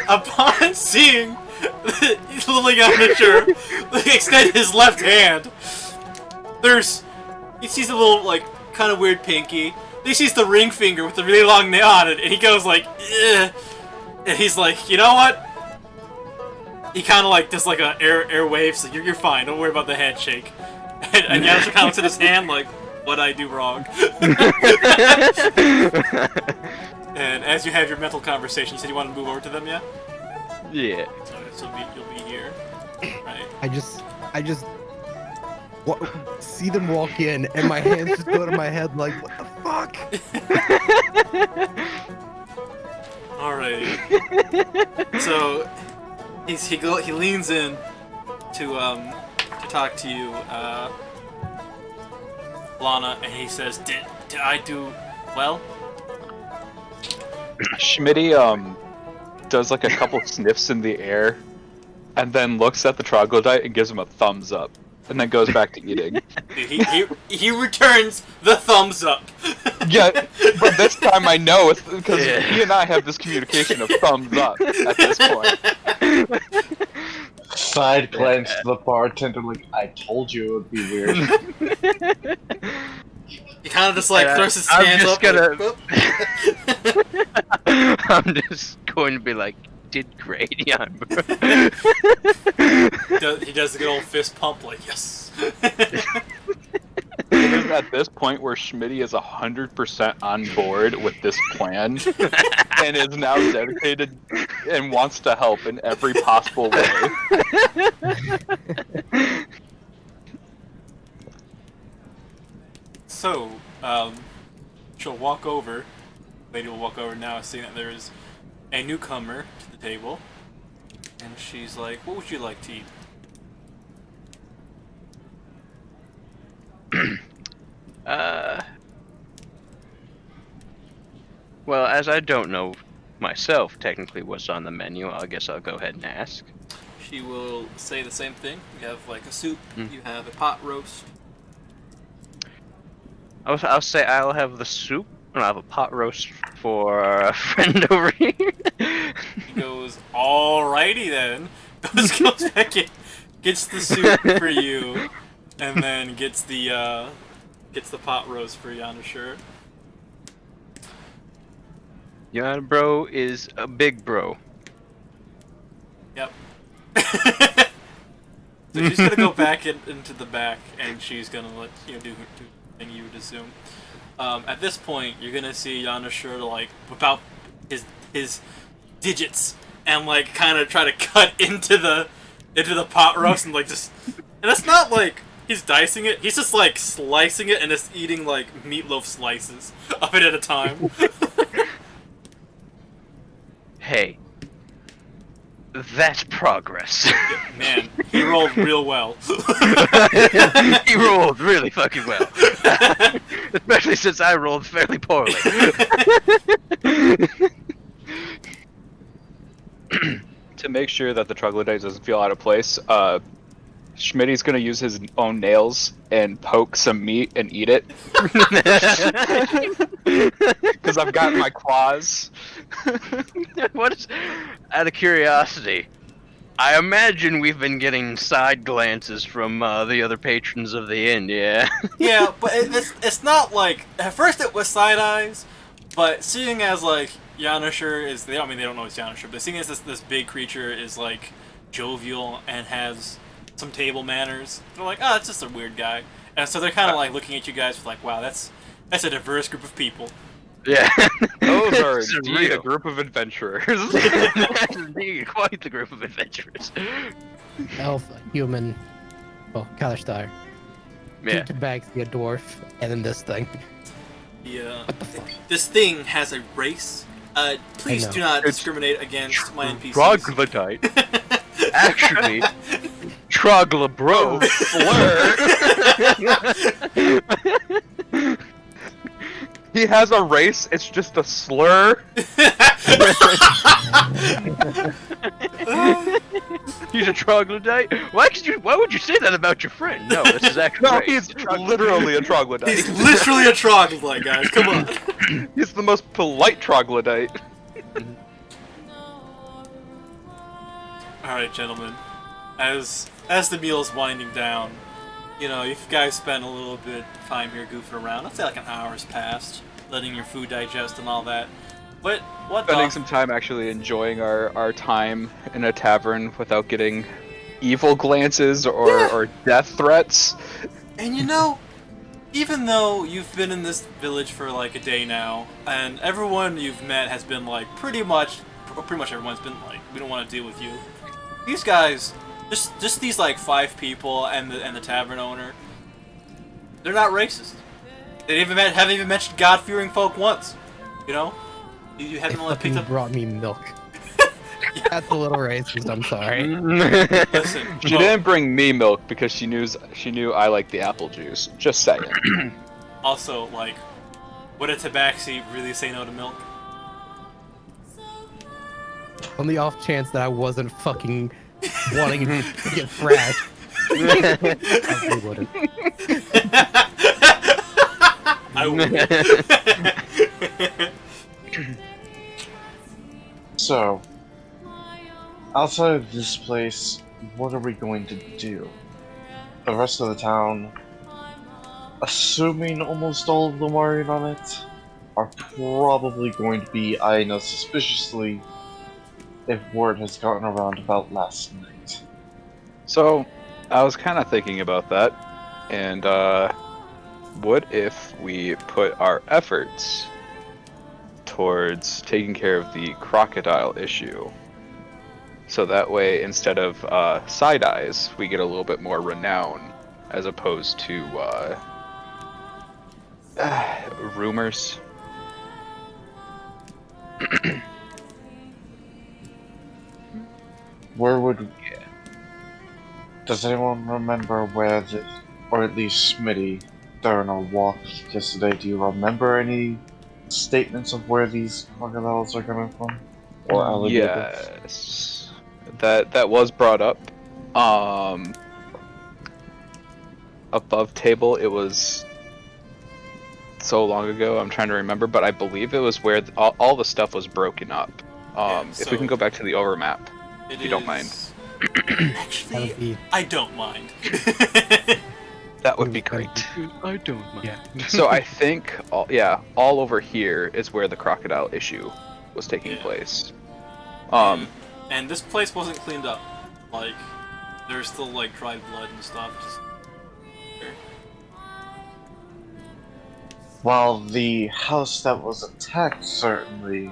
upon seeing Little Yamashir extend his left hand, he sees a little like kind of weird pinky. He sees the ring finger with the really long nail on it, and he goes like, ugh. And he's like, you know what? He kind of like does like an air wave, so you're fine. Don't worry about the handshake. And Yamashir kind of looks at his hand like, what'd I do wrong? And as you have your mental conversation, you said you want to move over to them, yeah? Yeah. Okay, so you'll be here, right? I just see them walk in, and my hands just go to my head like, what the fuck? Alrighty. So he leans in to talk to you. Lana, and he says, "Did I do well?" Schmitty does like a couple sniffs in the air, and then looks at the troglodyte and gives him a thumbs up, and then goes back to eating. He returns the thumbs up. Yeah, but this time I know it's because he and I have this communication of thumbs up at this point. Side glance to the bartender, like, I told you it would be weird. He kind of just like throws his I'm hands just up. gonna- Like, I'm just going to be like, did great, yeah. he does the good old fist pump, like, yes. It is at this point where Schmitty is 100% on board with this plan, and is now dedicated and wants to help in every possible way. So, she'll walk over. Lady will walk over now, seeing that there is a newcomer to the table, and she's like, "What would you like to eat?" Well, as I don't know myself technically what's on the menu, I guess I'll go ahead and ask. She will say the same thing. You have like a soup. Mm. You have a pot roast. I'll say I'll have the soup, and I'll have a pot roast for a friend over here. He goes, "Alrighty then." Goes back in, gets the soup for you, and then gets the pot roast for Yanashur. Your bro is a big bro. Yep. So she's gonna go back into the back, and she's gonna let do the thing you would assume. At this point, you're gonna see Yanashur like whip out his digits and like kind of try to cut into the pot roast and like just, and it's not like he's dicing it. He's just like slicing it and just eating like meatloaf slices of it at a time. Hey, that's progress. Man, he rolled real well. He rolled really fucking well. Especially since I rolled fairly poorly. To make sure that the troglodyte doesn't feel out of place, Schmitty's gonna use his own nails and poke some meat and eat it. Because I've got my claws. What is, out of curiosity, I imagine we've been getting side glances from the other patrons of the inn, yeah? Yeah, but it's not like, at first it was side eyes, but seeing as like Yanashur is, I mean they don't know it's Yanashur, but seeing as this big creature is like jovial and has some table manners, they're like, oh, it's just a weird guy, and so they're kind of like looking at you guys with like, wow, that's a diverse group of people. Yeah. Those are It's indeed a real. group of adventurers. That's indeed quite the group of adventurers. Elf, human, well, Kalishtar. Yeah. Two bags, a dwarf, and then this thing. Yeah. What the fuck? This thing has a race. Please know. do not It's discriminate against my NPCs. Troglodyte. Actually, Troglabro. Fleur. He has a race, it's just a slur. He's a troglodyte. Why would you say that about your friend? No, this is actually. No, right. he's literally a troglodyte. He's literally a troglodyte, guys. Come on. He's the most polite troglodyte. All right, gentlemen. As the meal's winding down, you guys spent a little bit of time here goofing around. Let's say like an hour's passed, letting your food digest and all that. But what Spending the? some time actually enjoying our time in a tavern without getting evil glances or death threats. And even though you've been in this village for like a day now, and everyone you've met has been like pretty much everyone's been like, we don't want to deal with you. These guys, just these like 5 people and the tavern owner, they're not racist. They haven't even mentioned God-fearing folk once. You They haven't only fucking picked up. brought me milk. That's a little racist, I'm sorry. Listen, She didn't bring me milk because she knew I like the apple juice. Just saying. Also, like, would a tabaxi really say no to milk? On the off chance that I wasn't fucking wanting to get thrashed, I really wouldn't. I would. So, outside of this place, what are we going to do? The rest of the town, assuming almost all of them are in on it, are probably going to be eyeing us suspiciously if word has gotten around about last night. So, I was kind of thinking about that, and what if we put our efforts towards taking care of the crocodile issue? So that way, instead of side eyes, we get a little bit more renown, as opposed to rumors. Where would... Does anyone remember where the... or at least Smitty, during our walk yesterday, do you remember any statements of where these crocodiles are coming from? Or alligators? Yes, that was brought up. Above table, it was so long ago. I'm trying to remember, but I believe it was where all the stuff was broken up. If we can go back to the overmap, if you don't mind. That Actually, would be, I don't mind. That would be great. I don't mind. yeah. So I think, all over here is where the crocodile issue was taking Yeah. place. And this place wasn't cleaned up. Like, there's still like dried blood and stuff. Just While the house that was attacked certainly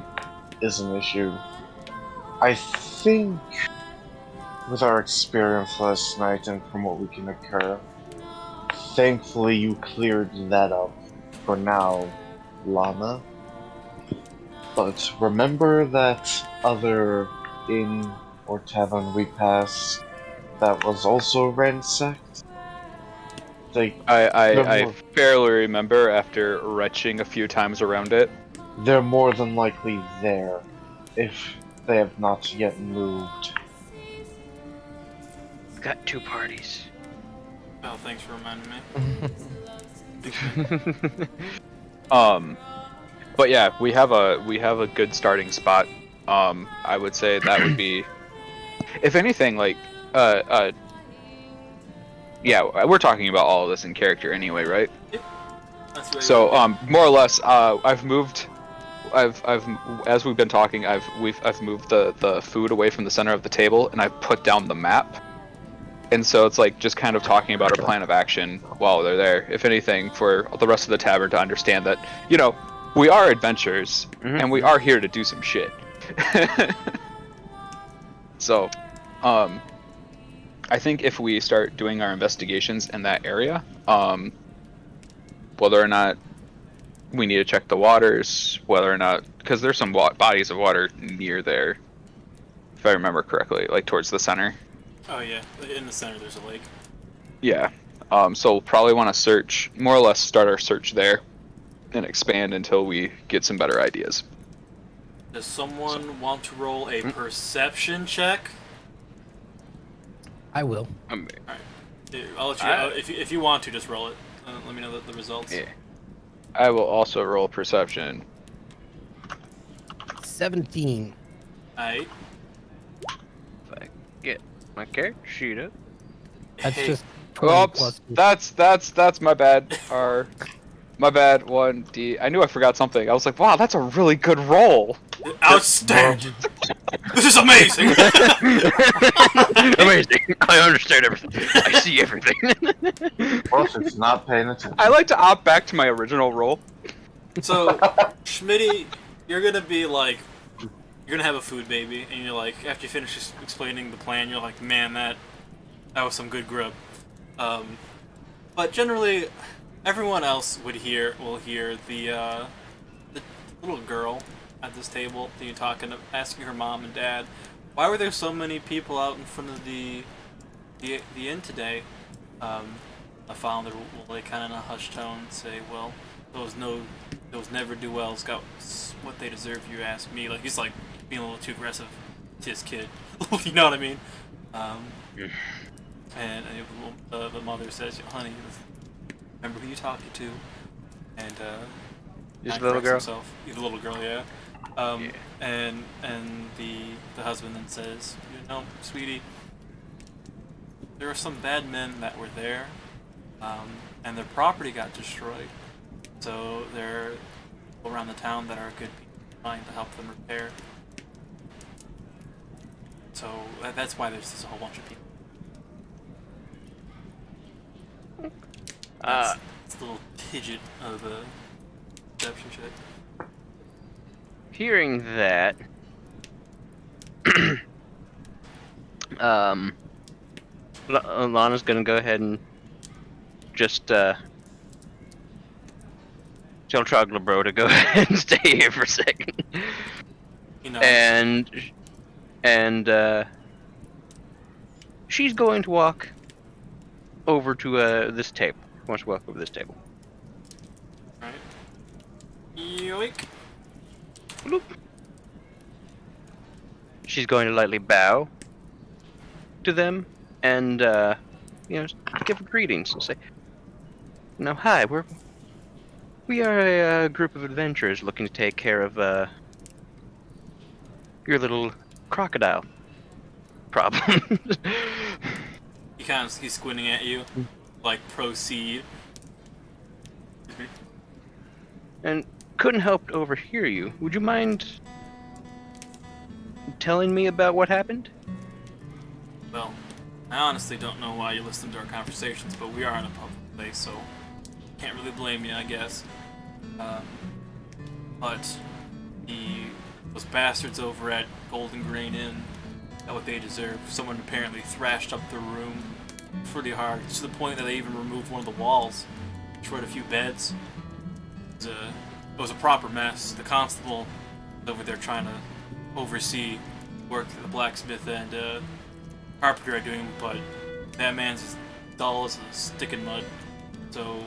is an issue, I think with our experience last night and from what we can occur, thankfully you cleared that up for now, Lana. But remember that other inn or tavern we passed that was also ransacked? I fairly remember after retching a few times around it. They're more than likely there, if they have not yet moved. Got two parties. oh, thanks for reminding me. But yeah, we have a good starting spot. I would say that would be, if anything, like yeah, we're talking about all of this in character anyway, right? That's what So more or less, I've moved. As we've been talking, I've moved the food away from the center of the table, and I've put down the map. And so it's like just kind of talking about our plan of action while they're there. If anything, for the rest of the tavern to understand that, we are adventurers, and we are here to do some shit. So, I think if we start doing our investigations in that area, whether or not we need to check the waters, whether or not, because there's some bodies of water near there, if I remember correctly, like towards the center. Oh yeah, in the center there's a lake. Yeah. So we'll probably want to search, more or less start our search there, and expand until we get some better ideas. Does someone want to roll a perception check? I will. I'll let you. If you want to, just roll it. Let me know the results. Yeah. I will also roll perception. 17. Alright. Get my character sheet up. That's Hey. just 20 Oops, plus. that's my bad. My bad. 1D. I knew I forgot something. I was like, wow, that's a really good roll. Outstanding! This is amazing! Amazing. I understand everything. I see everything. Plus, it's not paying attention. I like to opt back to my original roll. So, Schmitty, you're gonna be like, you're gonna have a food baby, and you're like, after you finish explaining the plan, you're like, man, that was some good grub. But generally, everyone else will hear the little girl at this table that you're talking to, asking her mom and dad, why were there so many people out in front of the inn today? My father will, like, kind of in a hushed tone, say, "Well, those never do wells got what they deserve. You ask me." Like, he's like being a little too aggressive to his kid. You know what I mean? And the mother says, "Honey, remember who you're talking to." And Is Matt the little corrects girl? himself. The little girl, yeah. Yeah. And the husband then says, "You know, sweetie, there are some bad men that were there, and their property got destroyed. So there are people around the town that are good people trying to help them repair. So that's why there's just a whole bunch of people." It's a little tidget of a deception check. Hearing that, Lana's gonna go ahead and just tell Troglabro to go ahead and stay here for a second, You know, and she's going to walk over to this table. Wants to walk over this table. right? Yoink. Bloop. She's going to lightly bow to them and, give greetings and say, "Now, hi, we are a group of adventurers looking to take care of your little crocodile problem." He's squinting at you, like, proceed. And couldn't help but overhear you. Would you mind telling me about what happened? Well, I honestly don't know why you listen to our conversations, but we are in a public place, so can't really blame you, I guess. But those bastards over at Golden Grain Inn got what they deserve. Someone apparently thrashed up the room pretty hard, to the point that they even removed one of the walls, destroyed a few beds. It was a proper mess. The constable was over there trying to oversee work that the blacksmith and carpenter are doing, but that man's as dull as a stick in mud, so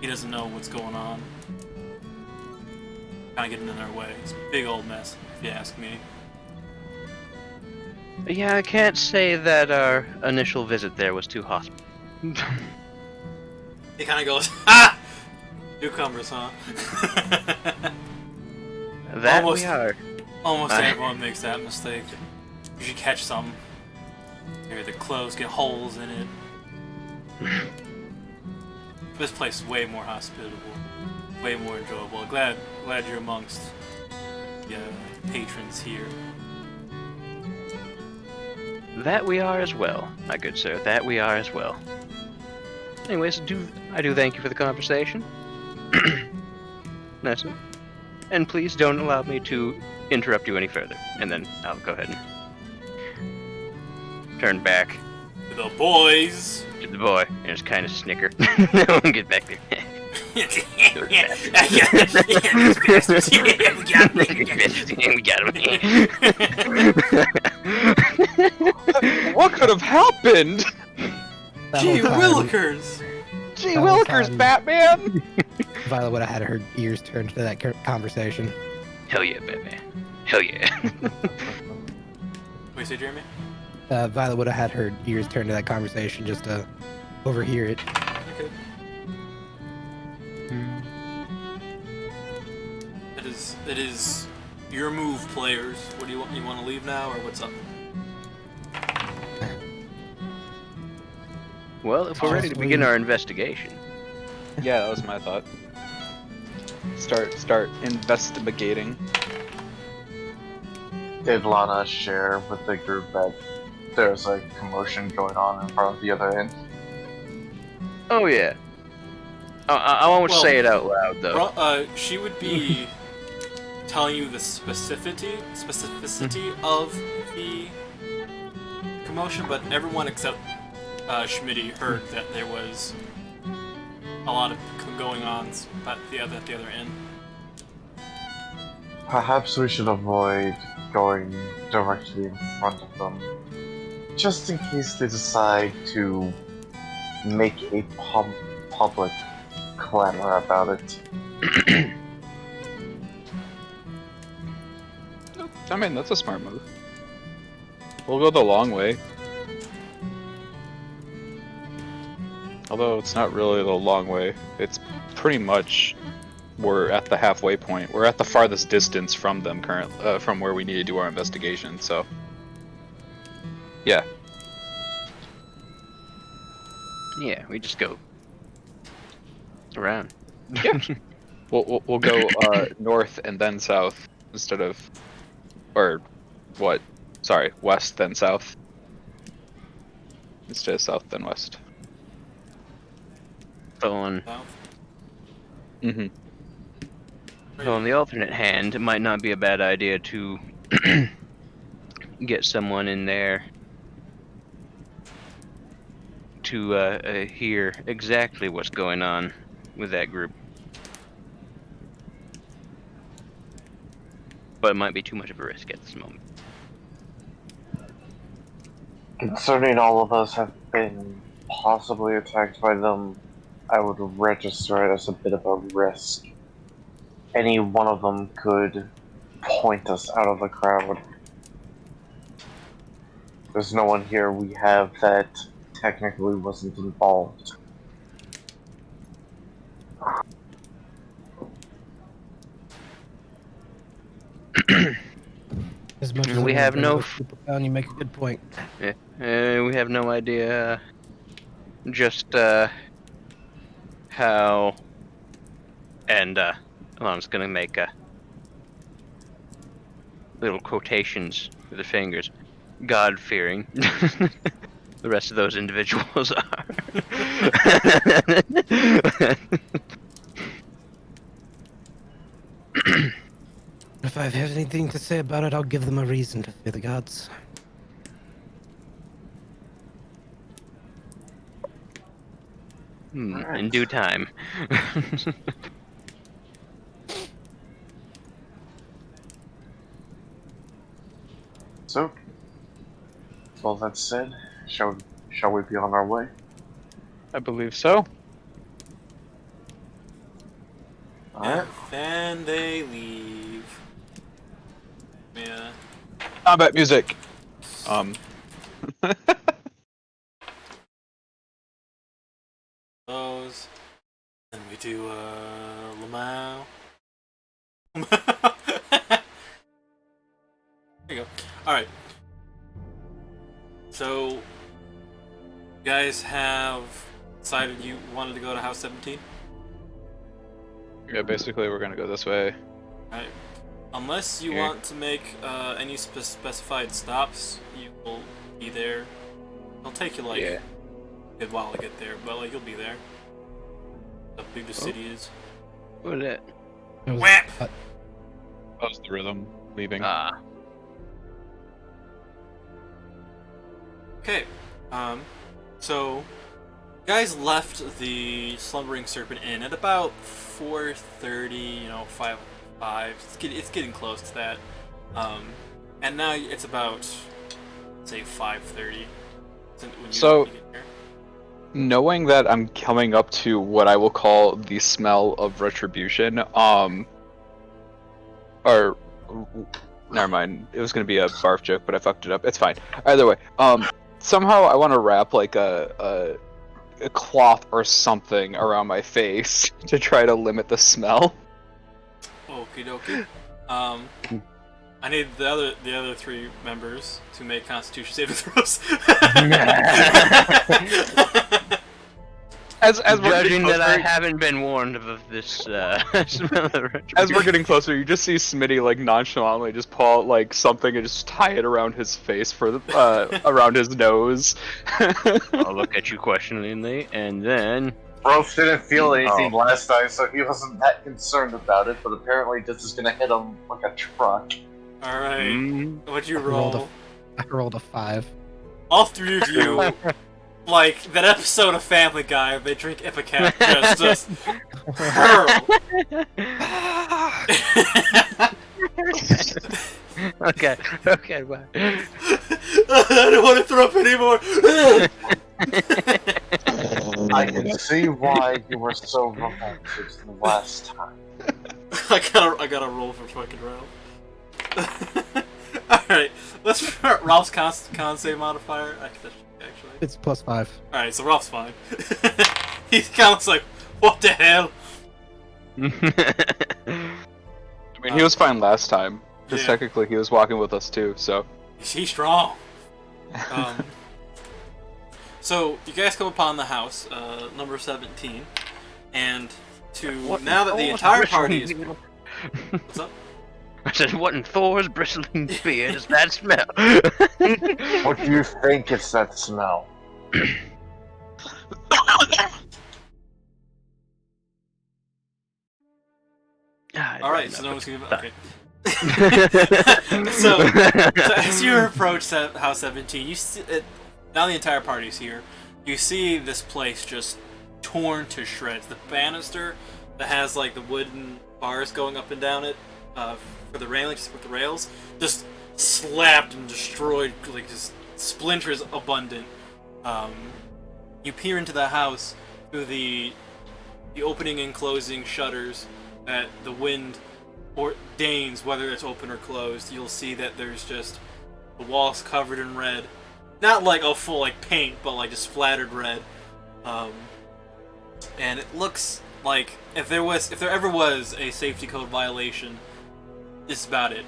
he doesn't know what's going on. Kind of getting in their way. It's a big old mess, if you ask me. Yeah, I can't say that our initial visit there was too hospitable. He kind of goes, "Ah! Newcomers, huh?" That Almost. we are. Almost everyone makes that mistake. You should catch some. Maybe the clothes get holes in it. This place is way more hospitable, way more enjoyable. Glad you're amongst the patrons here. That we are as well, my good sir. That we are as well. Anyways, I do thank you for the conversation. Nice. And please don't allow me to interrupt you any further. And then I'll go ahead and turn back The boys. to the boy and just kind of snicker. No one get back there. We got him. What could have happened? That Gee whole time, willikers! Gee That was willikers, fun. Batman! Violet would have had her ears turned to that conversation. Hell yeah, Batman. Hell yeah. Wait, say Jeremy? Violet would have had her ears turned to that conversation just to overhear it. Okay. It is your move, players. What do you want? You want to leave now, or what's up? Well, if we're ready to begin our investigation. Yeah, that was my thought. Start investigating. Did Lana share with the group that there's a commotion going on in front of the other end? Oh yeah. I won't Well, say it out loud though. She would be telling you the specificity of the commotion, but everyone except Schmitty heard that there was a lot of going on at the other end. Perhaps we should avoid going directly in front of them, just in case they decide to make a public clamor about it. I mean, that's a smart move. We'll go the long way. Although it's not really the long way. It's pretty much we're at the halfway point. We're at the farthest distance from them from where we need to do our investigation. So, yeah. Yeah, we just go around. Yeah. We'll go north and then south instead of, or what? Sorry, west then south instead of south then west. So on the alternate hand, it might not be a bad idea to get someone in there to hear exactly what's going on with that group. But it might be too much of a risk at this moment. Concerning all of us have been possibly attacked by them, I would register it as a bit of a risk. Any one of them could point us out of the crowd. There's no one here we have that technically wasn't involved. As much And as we I have wanna no bring those people down, you make a good point. We have no idea just how, and well, I'm just gonna make little quotations with the fingers. God-fearing. The rest of those individuals are. If I have anything to say about it, I'll give them a reason to fear the gods. In due time. So, with all that said, shall we be on our way? I believe so. Alright. And then they leave. Yeah. Combat music. Those. Then we do Lamau. There you go. Alright. So, you guys have decided you wanted to go to House 17? Yeah, basically we're gonna go this way. Right. Unless you Yeah. want to make any specified stops, you will be there. It'll take you like a good while to get there, but like you'll be there. How big the city is. What is it? It was- Whap! That was the rhythm leaving. Okay. So you guys left the Slumbering Serpent Inn at about 4:30. 5. It's getting close to that. And now it's about say 5:30. So- when you get there. Knowing that I'm coming up to what I will call the smell of retribution, or never mind, it was gonna be a barf joke, but I fucked it up. It's fine. Either way, somehow I want to wrap like a cloth or something around my face to try to limit the smell. Okie dokie. I need the other 3 members to make Constitution saving throws. As we're Judging getting that I closer, haven't been warned of this smell of retribution. as we're getting closer, you just see Smitty like nonchalantly just pull out like something and just tie it around his face for the around his nose. I'll look at you questioningly, and then Bros didn't feel anything last time, so he wasn't that concerned about it, but apparently this is gonna hit him like a truck. Alright. What'd you I rolled roll? I rolled a 5. All 3 of you, like that episode of Family Guy, they drink Ipecac, just hurl. okay, bye. I don't want to throw up anymore. I can see why you were so romantic the last time. I gotta roll for fucking Ralph. Alright, let's start Ralph's con save modifier. Actually. It's +5. Alright, so Ralph's fine. He's kind of like, what the hell? I mean, he was fine last time. Because Yeah. technically he was walking with us too, so. He's strong. So you guys come upon the house, number 17, and now that the entire party is. What's up? I said, what in Thor's bristling beard is that smell? What do you think it's that smell? All right, so no one's gonna. Okay. so as you approach House 17, you see now the entire party's here. You see this place just torn to shreds. The banister that has like the wooden bars going up and down it for the railing, just with the rails, just slapped and destroyed, like just splinters abundant. You peer into the house through the opening and closing shutters that the wind ordains, whether it's open or closed. You'll see that there's just the walls covered in red, not like a full like paint, but like just splattered red. And it looks like if there ever was a safety code violation, this is about it.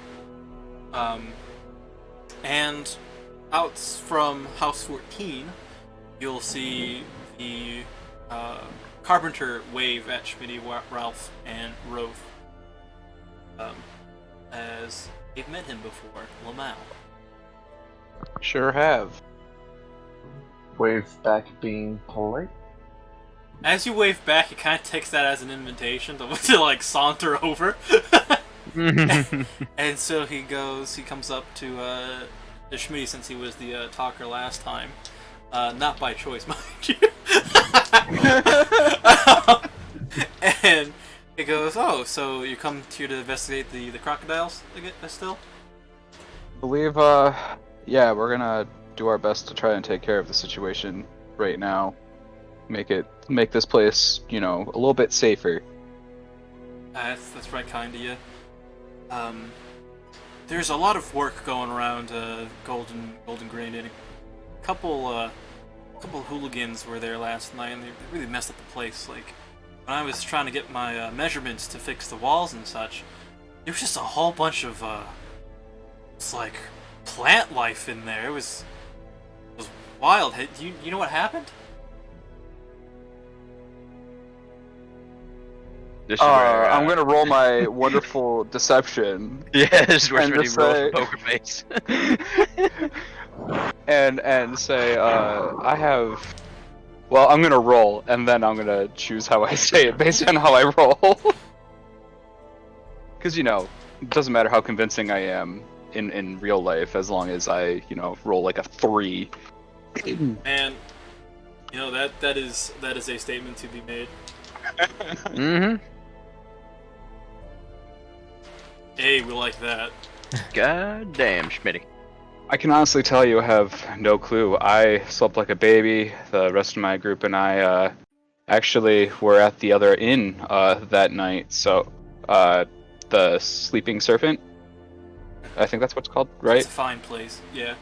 And out from House 14, you'll see the Carpenter wave at Schmitty, Ralph, and Roth. As they've met him before, Lamau. Sure have. Wave back being polite? As you wave back, it kind of takes that as an invitation to like saunter over. And so he comes up to Schmitty, since he was the talker last time. Not by choice, mind you. And he goes, "Oh, so you come here to investigate the crocodiles again, still?" Believe, yeah, we're gonna do our best to try and take care of the situation right now. Make this place, a little bit safer. That's right, kind of you. There's a lot of work going around Golden Grain, and a couple hooligans were there last night, and they really messed up the place. Like, when I was trying to get my measurements to fix the walls and such, there was just a whole bunch of it's like plant life in there. It was wild. Hey, you know what happened? This is where, I'm gonna roll my wonderful deception. Yeah, this is where And Schmitty to rolls say- the poker face. and say, I have. Well, I'm gonna roll, and then I'm gonna choose how I say it based on how I roll. Because it doesn't matter how convincing I am in real life, as long as I roll like a 3. And that is a statement to be made. Mm-hmm. Hey, we like that. God damn, Schmitty. I can honestly tell you, I have no clue. I slept like a baby. The rest of my group and I actually were at the other inn that night. So, the Sleeping Serpent, I think that's what it's called, right? It's a fine place. Yeah.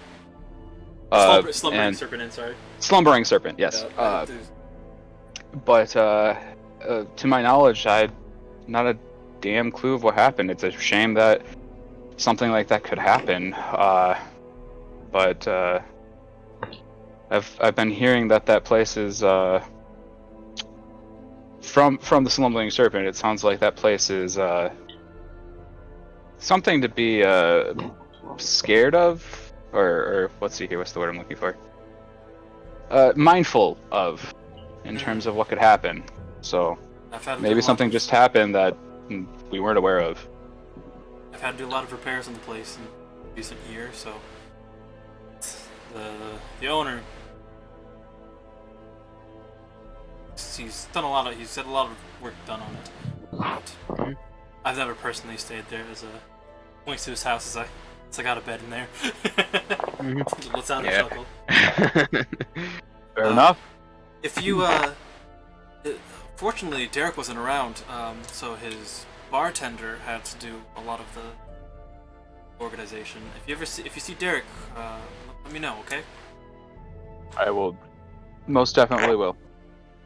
Slumbering and Serpent Inn, sorry. Slumbering Serpent, yes. But to my knowledge, I had not a damn clue of what happened. It's a shame that something like that could happen. But I've been hearing that place is from the Slumbering Serpent. It sounds like that place is something to be scared of, or let's see here. What's the word I'm looking for? Mindful of, in terms of what could happen. So maybe something just happened that we weren't aware of. I've had to do a lot of repairs on the place in recent years, so the owner, he's had a lot of work done on it. But I've never personally stayed there. As points to his house as I got a bed in there. Let's sound a chuckle. Fair enough. If you Fortunately, Derek wasn't around, so his bartender had to do a lot of the organization. If you see Derek, let me know, okay? I will, most definitely will.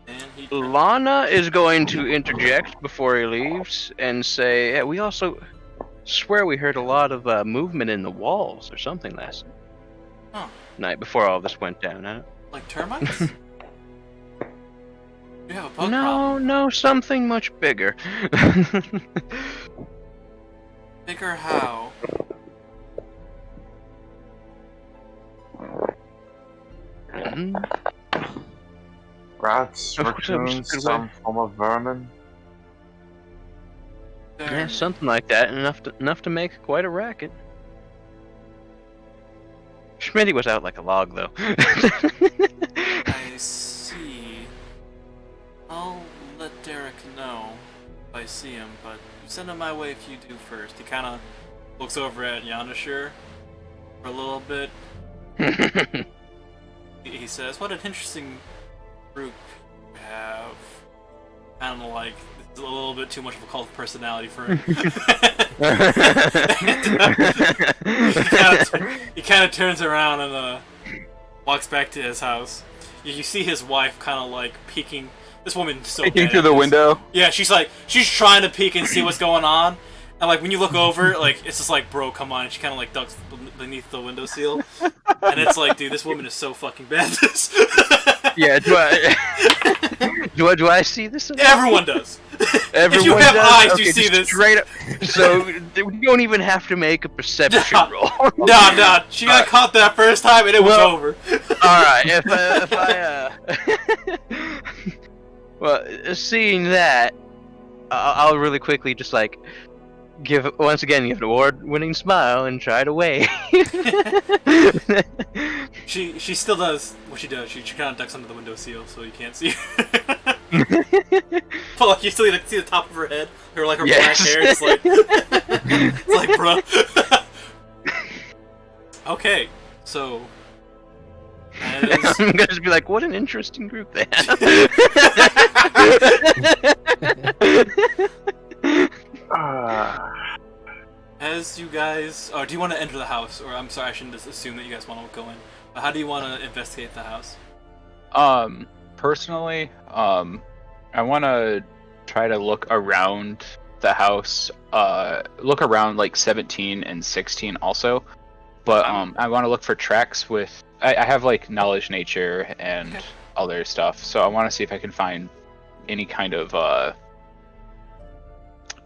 And he Lana is going to interject before he leaves and say, "Yeah, we also swear we heard a lot of movement in the walls or something last night before all this went down." like termites. You have a bug No, problem. no, something much bigger. Bigger how? Hmm? Rats, Of course, that was a raccoons, good some form of vermin. Yeah, something like that. Enough to make quite a racket. Schmitty was out like a log, though. I see. I'll let Derek know if I see him, but you send him my way if you do first. He kind of looks over at Yanashir for a little bit. He says, "What an interesting group you have." Kind of like, it's a little bit too much of a cult of personality for him. He kind of turns around and walks back to his house. You see his wife kind of like peeking. This woman's so Peeking bad through at the this. window. Yeah, she's trying to peek and see what's going on. And like when you look over, like it's just like, bro, come on. And she kind of like ducks beneath the windowsill. And it's like, dude, this woman is so fucking bad at this. Yeah, do I see this? Everyone does. Everyone if you have does? eyes, Okay, you see just this. straight up. So we don't even have to make a perception roll. Nah, she got caught that first time and it was over. All right, if I well, seeing that, I'll really quickly just like give an award-winning smile and try to wave. She still does what she does. She kind of ducks under the windowsill so you can't see her. But like you still see the top of her head, her like her Yes. black hair. It's like, it's like, bruh. Okay, so. As, I'm gonna just be like, what an interesting group they have. as you guys, do you want to enter the house, or I'm sorry, I shouldn't just assume that you guys want to go in. But how do you want to investigate the house? Personally, I want to try to look around the house, look around like 17 and 16 also, but I want to look for tracks with. I have like knowledge nature and other stuff, so I want to see if I can find any kind of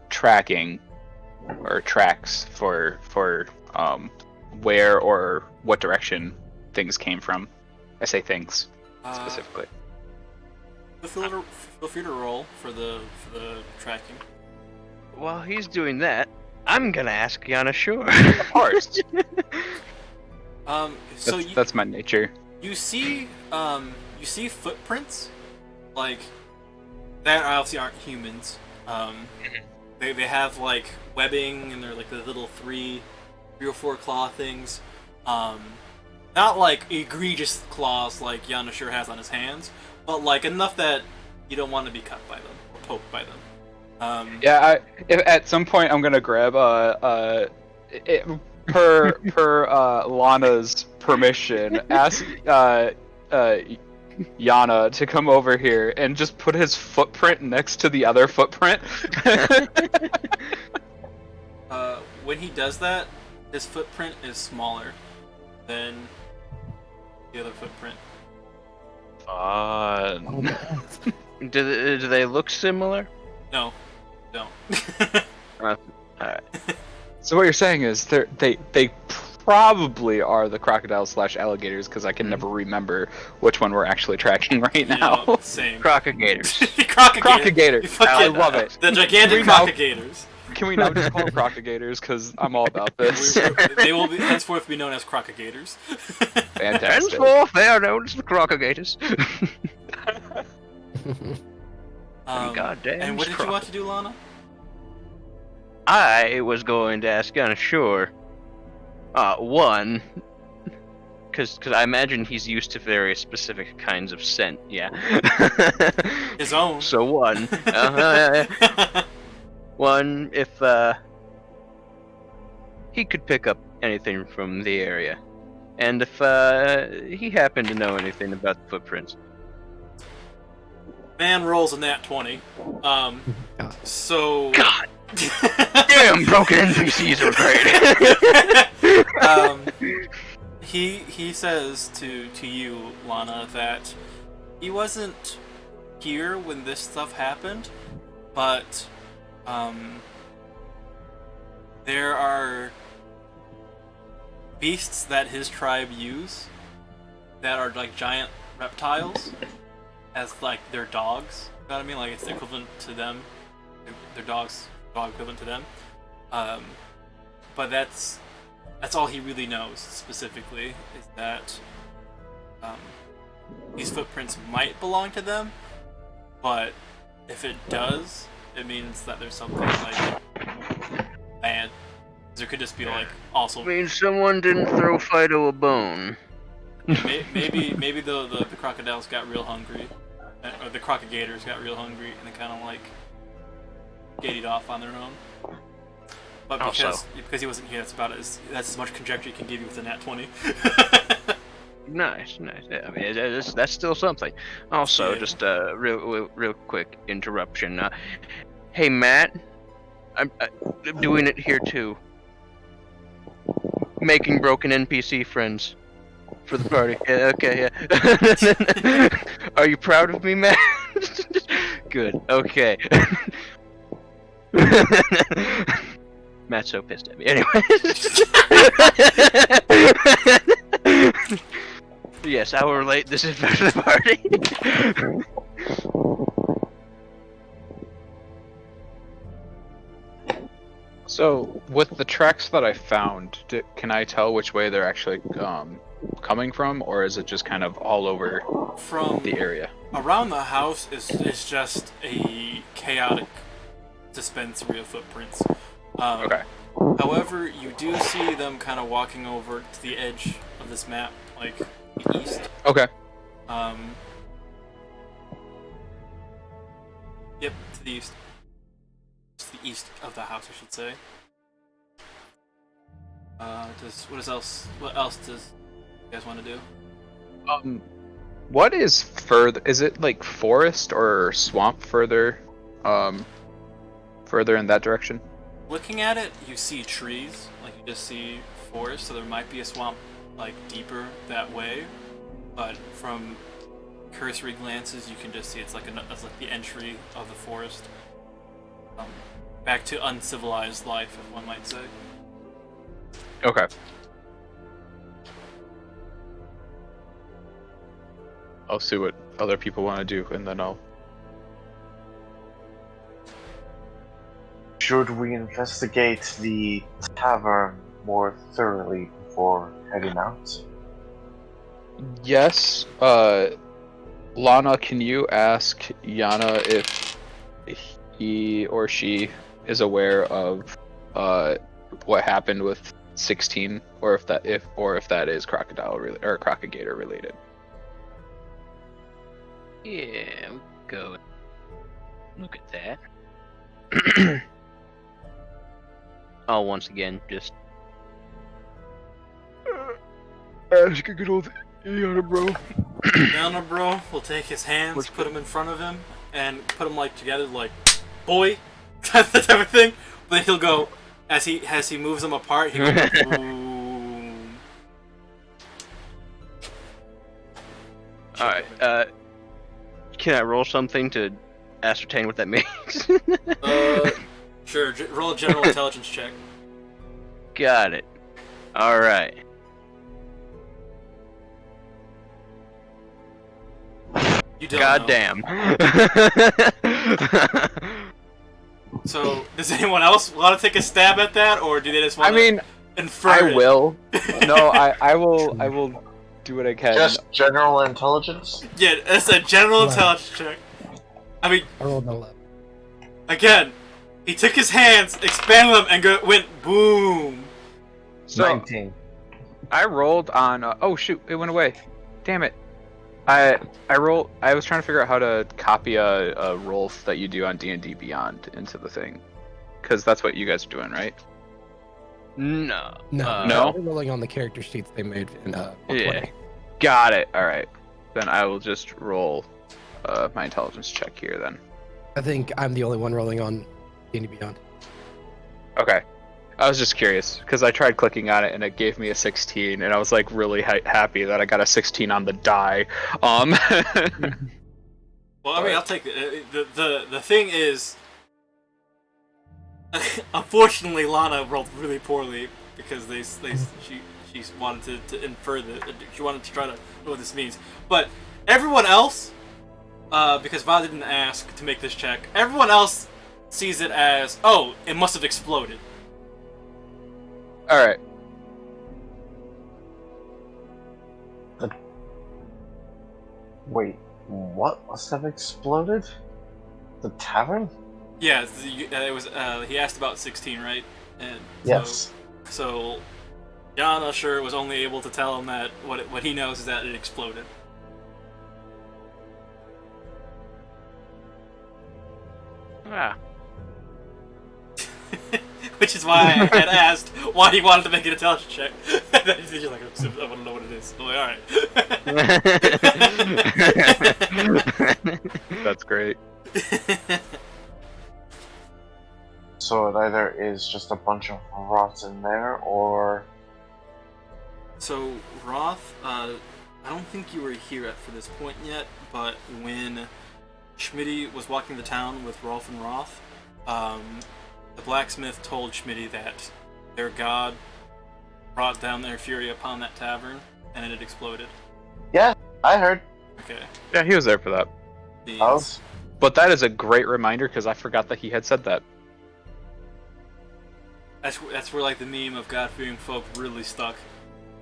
tracking or tracks for where or what direction things came from. I say things specifically. Feel free to roll for the tracking. While he's doing that, I'm gonna ask Yana Shore. Of course. So That's my nature. you see footprints, like that obviously aren't humans. They have like webbing and they're like the little three or four claw things. Not like egregious claws like Yanashir has on his hands, but like enough that you don't want to be cut by them or poked by them. If at some point I'm gonna grab per Lana's permission, ask Yana to come over here and just put his footprint next to the other footprint. When he does that, his footprint is smaller than the other footprint. Fun. Do they look similar? No, don't. Alright. So what you're saying is they probably are the crocodiles / alligators, because I can never remember which one we're actually tracking right now. Yeah, same. Crocodigators. Crocodigators. Crocodigators. I love it. The gigantic We know. crocodigators. Can we now just call them crocodigators? Because I'm all about this. They will be henceforth be known as crocodigators. Fantastic. Henceforth, they are known as the crocodigators. Goddamn. And what did you want to do, Lana? I was going to ask Yana Shore, one, because I imagine he's used to very specific kinds of scent. Yeah. His own. So one, one if he could pick up anything from the area, and if he happened to know anything about the footprints. Man rolls a nat 20. So. God. Damn, broken NPCs are great. He says to you, Lana, that he wasn't here when this stuff happened, but there are beasts that his tribe use that are like giant reptiles as like their dogs. You know what I mean? Like it's equivalent to them. Their dogs, dog equivalent to them. But that's all he really knows specifically is that these footprints might belong to them, but if it does, it means that there's something like bad. There could just be like also. I mean, someone didn't throw Fido a bone. Maybe the crocodiles got real hungry, or the crocodigators got real hungry, and they kind of like gated off on their own. But because he wasn't here, that's as much conjecture you can give you with a nat 20. Nice. Yeah, I mean, that's still something. Also, Yeah. just a real quick interruption. Hey, Matt, I'm doing it here too. Making broken NPC friends for the party. Yeah, okay, yeah. Are you proud of me, Matt? Good. Okay. Matt's so pissed at me. Anyway. Yes, I will relate this is back to the party. So, with the tracks that I found, can I tell which way they're actually coming from, or is it just kind of all over From the area? around the house is just a chaotic dispensary of footprints. Okay. However, you do see them kind of walking over to the edge of this map, like the east. Okay. Yep, to the east. To the east of the house, I should say. What else does you guys want to do? What is further? Is it like forest or swamp further in that direction? Looking at it, you see trees, like you just see forest, so there might be a swamp like deeper that way, but from cursory glances you can just see it's like the entry of the forest. Back to uncivilized life, if one might say. Okay. I'll see what other people want to do, and then I'll. Should we investigate the tavern more thoroughly before heading out? Yes. Lana, can you ask Yana if he or she is aware of what happened with 16, or if that is crocodigator related? Yeah, we go. Look at that. I'll once again just ask a good old Yana, bro. Yana, bro, will take his hands, put them in front of him, and put them like together, like boy, that type of thing. Then he'll go as he moves them apart. He'll go boom. All right. Can I roll something to ascertain what that means? Sure. Roll a general intelligence check. Got it. All right. You don't know. Goddamn. So, does anyone else want to take a stab at that, or do they just want to infer I it? will. No, I will do what I can. Just general intelligence? Yeah, it's a general Wow. intelligence check. I mean, I rolled an 11. again, he took his hands, expanded them, and went boom. So, 19. I rolled on. Oh shoot! It went away. Damn it! I was trying to figure out how to copy a roll that you do on D&D Beyond into the thing, because that's what you guys are doing, right? No. No? We're rolling on the character sheets they made in Yeah. 120. Got it. All right. Then I will just roll my intelligence check here. Then. I think I'm the only one rolling on D&D Beyond. Okay. I was just curious because I tried clicking on it and it gave me a 16, and I was like really happy that I got a 16 on the die. Well, I mean, I'll take it. The thing is, unfortunately, Lana rolled really poorly because she wanted to infer that she wanted to try to know what this means. But everyone else, because Va didn't ask to make this check, everyone else sees it as, oh, it must have exploded. All right. Wait, what must have exploded? The tavern? Yeah, it was. He asked about 16, right? And Yes. So Jan Usher was only able to tell him that what he knows is that it exploded. Ah. Which is why I had asked why he wanted to make an intelligence check. He's just like, I want to know what it is. I'm like, alright. That's great. So it either is just a bunch of rots in there, or... So, Roth, I don't think you were here for this point yet, but when Schmitty was walking the town with Rolf and Roth, the blacksmith told Schmitty that their god brought down their fury upon that tavern, and it had exploded. Yeah, I heard. Okay. Yeah, he was there for that. These- I was... But that is a great reminder because I forgot that he had said that. That's where like the meme of God-fearing folk really stuck,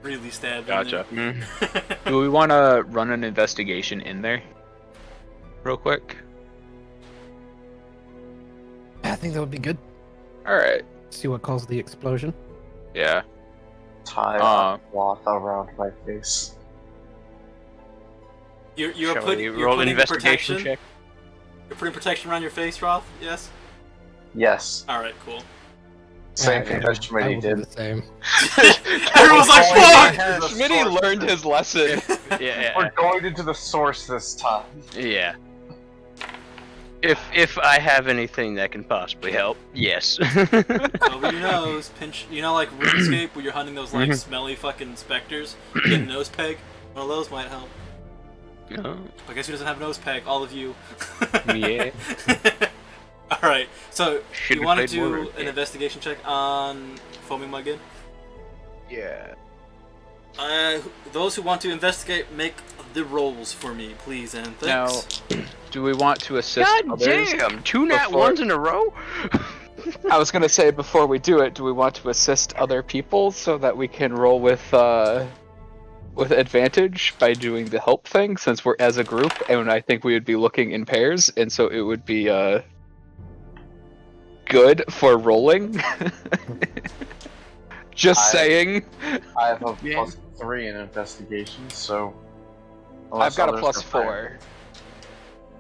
really stabbed. Gotcha. In there. Do we want to run an investigation in there, real quick? I think that would be good. All right. See what caused the explosion. Yeah. tie a cloth around my face. You're Shall putting we you're roll an putting investigation protection. check? You're putting protection around your face, Roth. Yes. Yes. All right. Cool. Same Yeah, thing I as Schmitty will do did. the same. Everyone's like, "Fuck!" Schmitty learned his lesson. Yeah. We're going into the source this time. Yeah. If I have anything that can possibly help, yes. Over your nose, pinch. You know, like RuneScape, where you're hunting those like smelly fucking specters. Get a nose peg. One of those might help. Oh, I guess who doesn't have a nose peg? All of you. yeah. All right. So Should've you want to played more do RuneScape. an investigation check on Foaming Muggin? Yeah. Those who want to investigate, make the rolls for me, please, and Now, thanks. do we want to assist God others? damn! 2 nat before- ones in a row? I was gonna say before we do it, do we want to assist other people so that we can roll with advantage by doing the help thing, since we're as a group, and I think we would be looking in pairs, and so it would be good for rolling. Just saying. I have a Yeah. +3 in investigation, so. I've got a unless others are +4,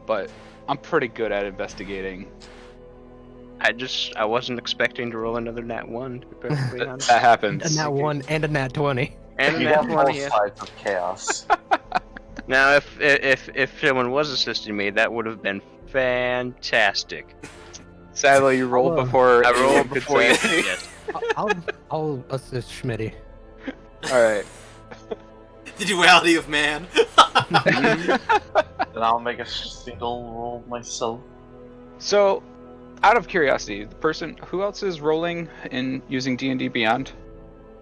but I'm pretty good at investigating. I wasn't expecting to roll another nat 1, to be perfectly honest. That happens. A nat 1 and a nat 20. And a You nat have 20, both yeah. sides of chaos. Now, if someone was assisting me, that would have been fantastic. Sadly, you rolled Hello. before. I anyone rolled could before you. say- Yes. I'll assist Schmitty. All right. The duality of man. Then I'll make a single roll myself. So, out of curiosity, the person who else is rolling in using D&D Beyond,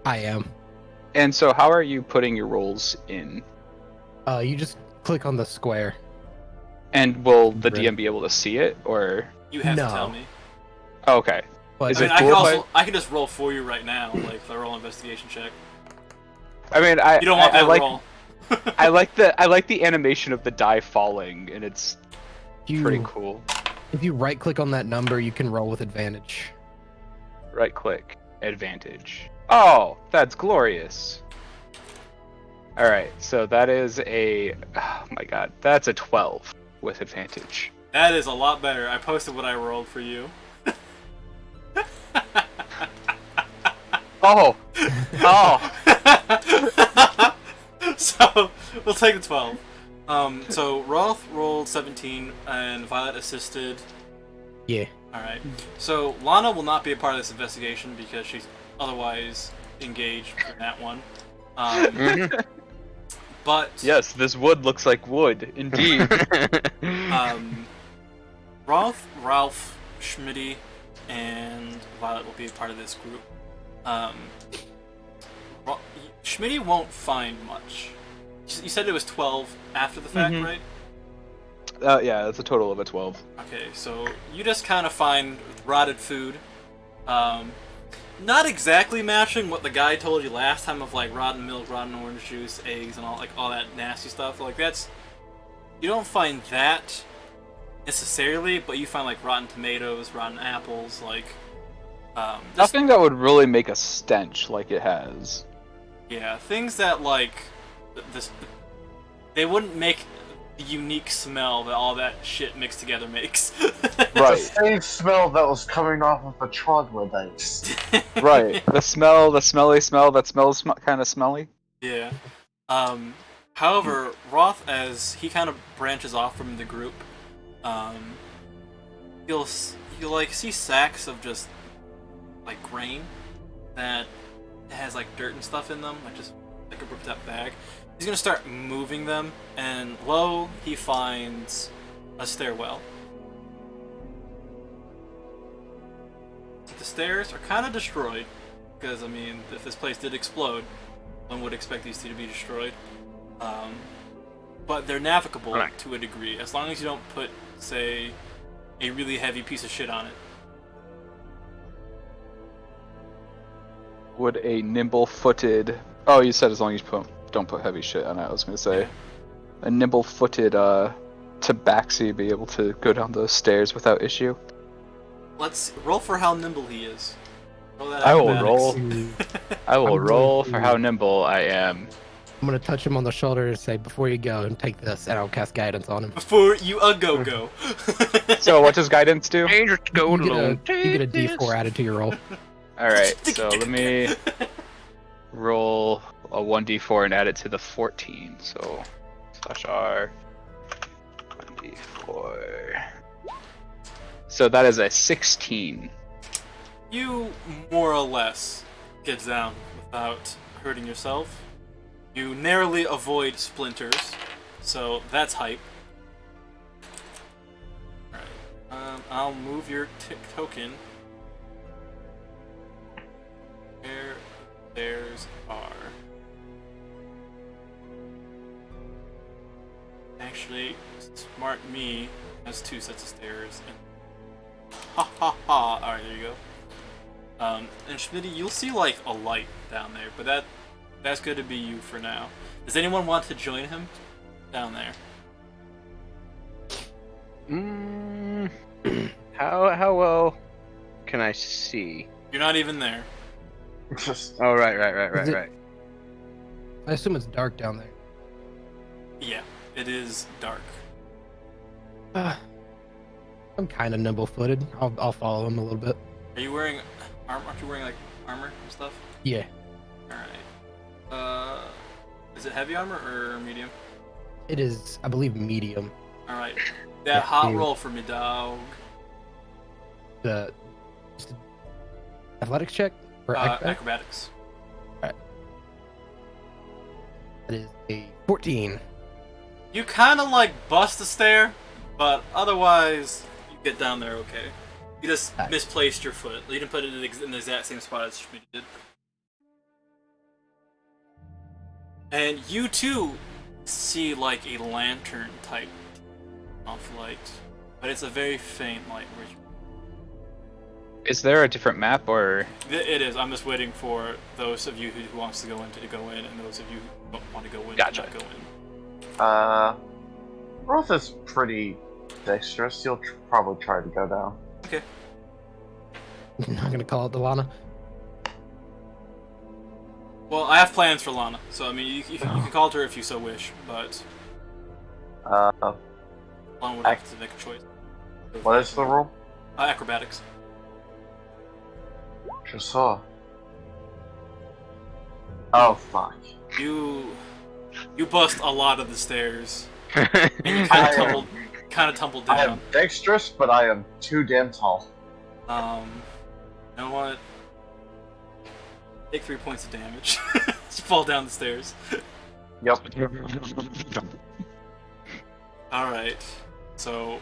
I am. and so how are you putting your rolls in? You just click on the square. And will the Right. DM be able to see it, or? You have No. to tell me. Oh, okay. But Is I mean, it I can cool if also I can just roll for you right now, like if I roll an investigation check. I mean, I You don't want I that like roll. I like the animation of the die falling, and it's pretty cool. if you right click on that number, you can roll with advantage. Right click, advantage. Oh, that's glorious. All right, so that is a. Oh my god, that's a 12 with advantage. That is a lot better. I posted what I rolled for you. Oh, oh. So we'll take the 12. So Roth rolled 17 and Violet assisted. Yeah. Alright. So Lana will not be a part of this investigation because she's otherwise engaged in that one. But Yes, this wood looks like wood, indeed. Roth, Ralph, Schmitty, and Violet will be a part of this group. Schmitty won't find much. You said it was 12 after the fact, right? Yeah, it's a total of a 12. Okay, so you just kind of find rotted food. Not exactly matching what the guy told you last time of like rotten milk, rotten orange juice, eggs, and all that nasty stuff. Like that's, you don't find that necessarily, but you find like rotten tomatoes, rotten apples, like Nothing that would really make a stench like it has. yeah, things that like this, they wouldn't make the unique smell that all that shit mixed together makes. The Right, same smell that was coming off of the troglodytes. right. The smelly smell that smells kind of smelly. Yeah. However, Roth, as he kind of branches off from the group, you'll like see sacks of just like grain that has like dirt and stuff in them, like just like a ripped up bag. He's gonna start moving them, and lo, he finds a stairwell. The stairs are kind of destroyed, because I mean, if this place did explode, one would expect these two to be destroyed. But they're navigable Right. to a degree, as long as you don't put, say, a really heavy piece of shit on it. Would a nimble-footed... Oh, you said as long as you don't put heavy shit on it, I was going to say. Yeah. A nimble-footed tabaxi be able to go down those stairs without issue? Let's roll for how nimble he is. Roll that I will acrobatics. I will I'm roll going for to- how nimble I am. I'm gonna touch him on the shoulder and say, "Before you go, and take this," and I'll cast guidance on him. Before you go. So what does guidance do? Dangerous to go You get alone. a D4 added to your roll. Alright, so let me roll a 1d4 and add it to the 14. So, /r, 1d4. So that is a 16. You more or less get down without hurting yourself. You narrowly avoid splinters, so that's hype. Alright, I'll move your token. Where stairs are. Actually, smart me has 2 sets of stairs. And ha ha ha! Alright, there you go. And Schmitty, you'll see like a light down there, but that's good to be you for now. Does anyone want to join him down there? How well can I see? You're not even there. Oh, right. Is it- I assume it's dark down there. Yeah, it is dark. I'm kind of nimble-footed. I'll follow him a little bit. Are you wearing armor? Aren't you wearing like armor and stuff? Yeah, Alright. Is it heavy armor or medium? it is. I believe medium. Alright. Yeah, That hot you- roll for me, dog. The just a athletics check or acrobat? Acrobatics. That is a 14. You kind of like bust a stair, but otherwise you get down there okay. You just Nice. misplaced your foot. You didn't put it in the exact same spot as Schmidt did. And you too see like a lantern type off light, but it's a very faint light. Is there a different map or... It is. I'm just waiting for those of you who wants to go in to go in, and those of you who don't want to go in Gotcha. to not go in. Roth is pretty dexterous. He'll probably try to go down. Okay. I'm not gonna call it the Lana. Well, I have plans for Lana, so I mean, you can call to her if you so wish, but Lana would have to make a choice. What is the roll? Acrobatics. Just saw. Oh fuck. You bust a lot of the stairs, and you I kind of tumbled I down. am dexterous, but I am too damn tall. You know what? Take 3 points of damage. Just fall down the stairs. Yep. Alright. So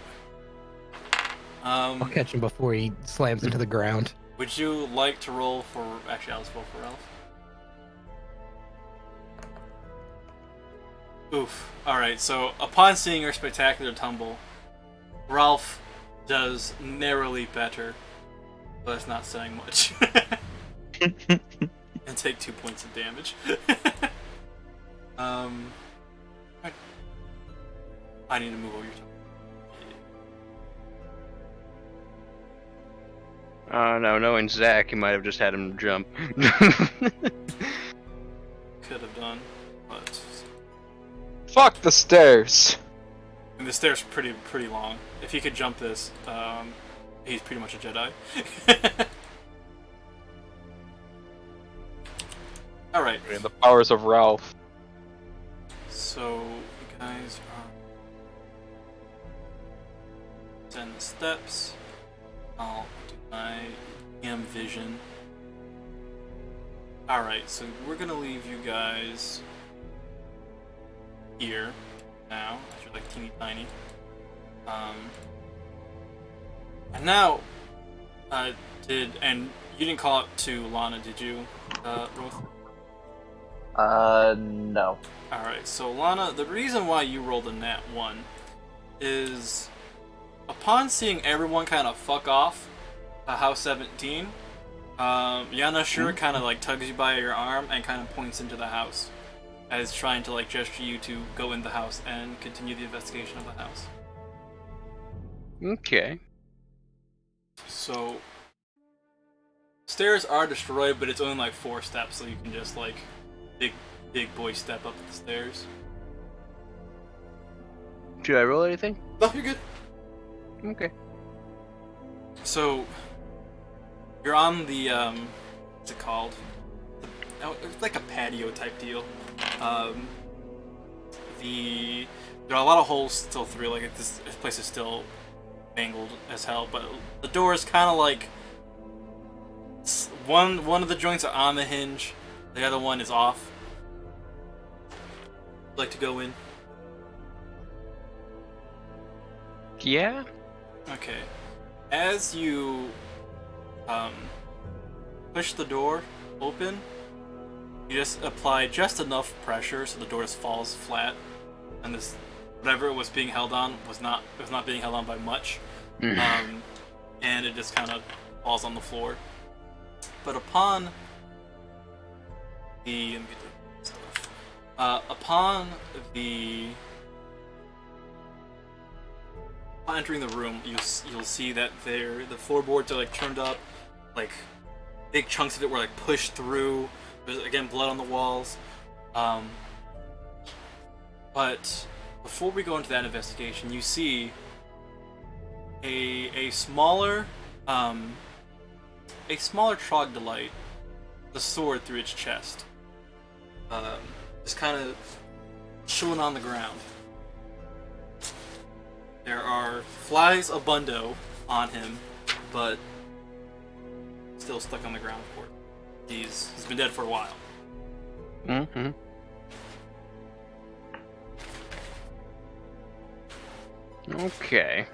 I'll catch him before he slams into the ground. would you like to roll for actually I'll just roll for Ralph. Oof. Alright, so upon seeing your spectacular tumble, Ralph does narrowly better. But it's not saying much. And take 2 points of damage. I need to move over your time. No, knowing Zach, he might have just had him jump. Could have done, but Fuck the stairs. and the stairs are pretty long. If he could jump this, he's pretty much a Jedi. Alright, And the powers of Ralph. so you guys are 10 steps. I'll do my EM vision. Alright, so we're gonna leave you guys here now, as you're like teeny tiny. And now, and you didn't call out to Lana, did you, Roth? No. Alright, so Lana, the reason why you rolled a nat 1 is upon seeing everyone kind of fuck off House 17, Yana Shura kind of like tugs you by your arm and kind of points into the house as trying to like gesture you to go in the house and continue the investigation of the house. Okay. So, stairs are destroyed, but it's only like 4 steps, so you can just like big boy step up the stairs. Should I roll anything? No, you're good. Okay. So, you're on the, what's it called? It's like a patio type deal. There are a lot of holes still through, like this place is still mangled as hell, but the door is kind of like, one of the joints are on the hinge, the other one is off. Like to go in? Yeah? Okay. As you push the door open, you just apply just enough pressure so the door just falls flat, and this whatever it was being held on was not being held on by much, and it just kind of falls on the floor. But upon the upon entering the room, you'll see that the floorboards are like turned up, like big chunks of it were like pushed through. There's again blood on the walls. But before we go into that investigation, you see a smaller troglodyte, the sword through its chest, just kind of chilling on the ground. There are flies abundo on him, but still stuck on the ground, of course. He's been dead for a while. Mm-hmm. Okay.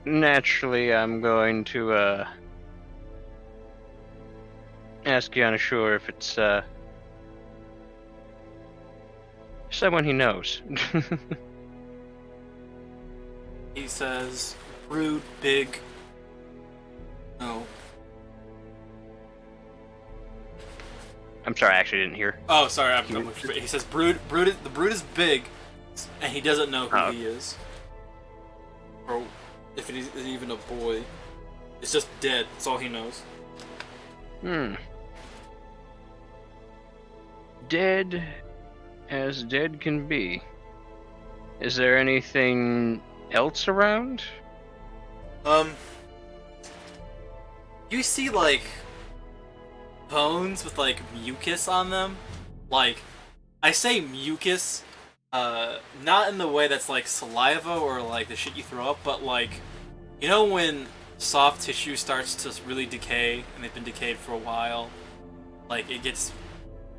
Naturally, I'm going to ask Yana Shore if it's someone he knows. He says, "Brood, big." No. I'm sorry, I actually didn't hear. Oh, sorry. He says, "Brood. The brood is big," and he doesn't know who he is, or if it is even a boy. It's just dead. That's all he knows. Hmm. Dead as dead can be. Is there anything else around? You see like bones with like mucus on them. Like, I say mucus, not in the way that's like saliva or like the shit you throw up, but like, you know when soft tissue starts to really decay and they've been decayed for a while, like it gets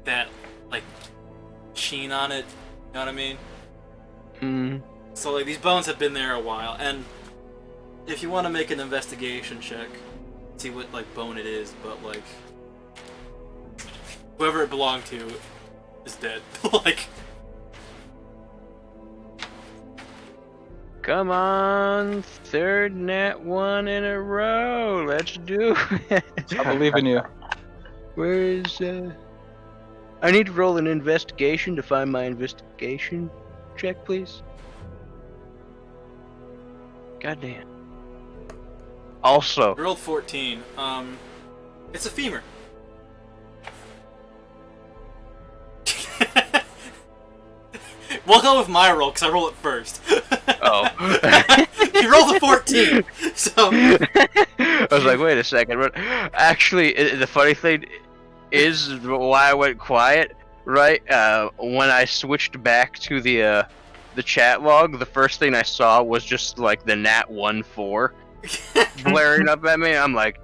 that like sheen on it. You know what I mean? Hmm. So like these bones have been there a while, and if you want to make an investigation check, see what like bone it is, but like whoever it belonged to is dead. Like, Come on, third nat 1 in a row. Let's do it. I believe in you. Where is I need to roll an investigation to find my investigation check, please. Goddamn. Also, I rolled 14. It's a femur. We'll go with my roll because I roll it first. oh. You rolled a 14, so I was like, wait a second. But actually, the funny thing is why I went quiet. Right when I switched back to the chat log, the first thing I saw was just like the nat 1-4 blaring up at me. I'm like,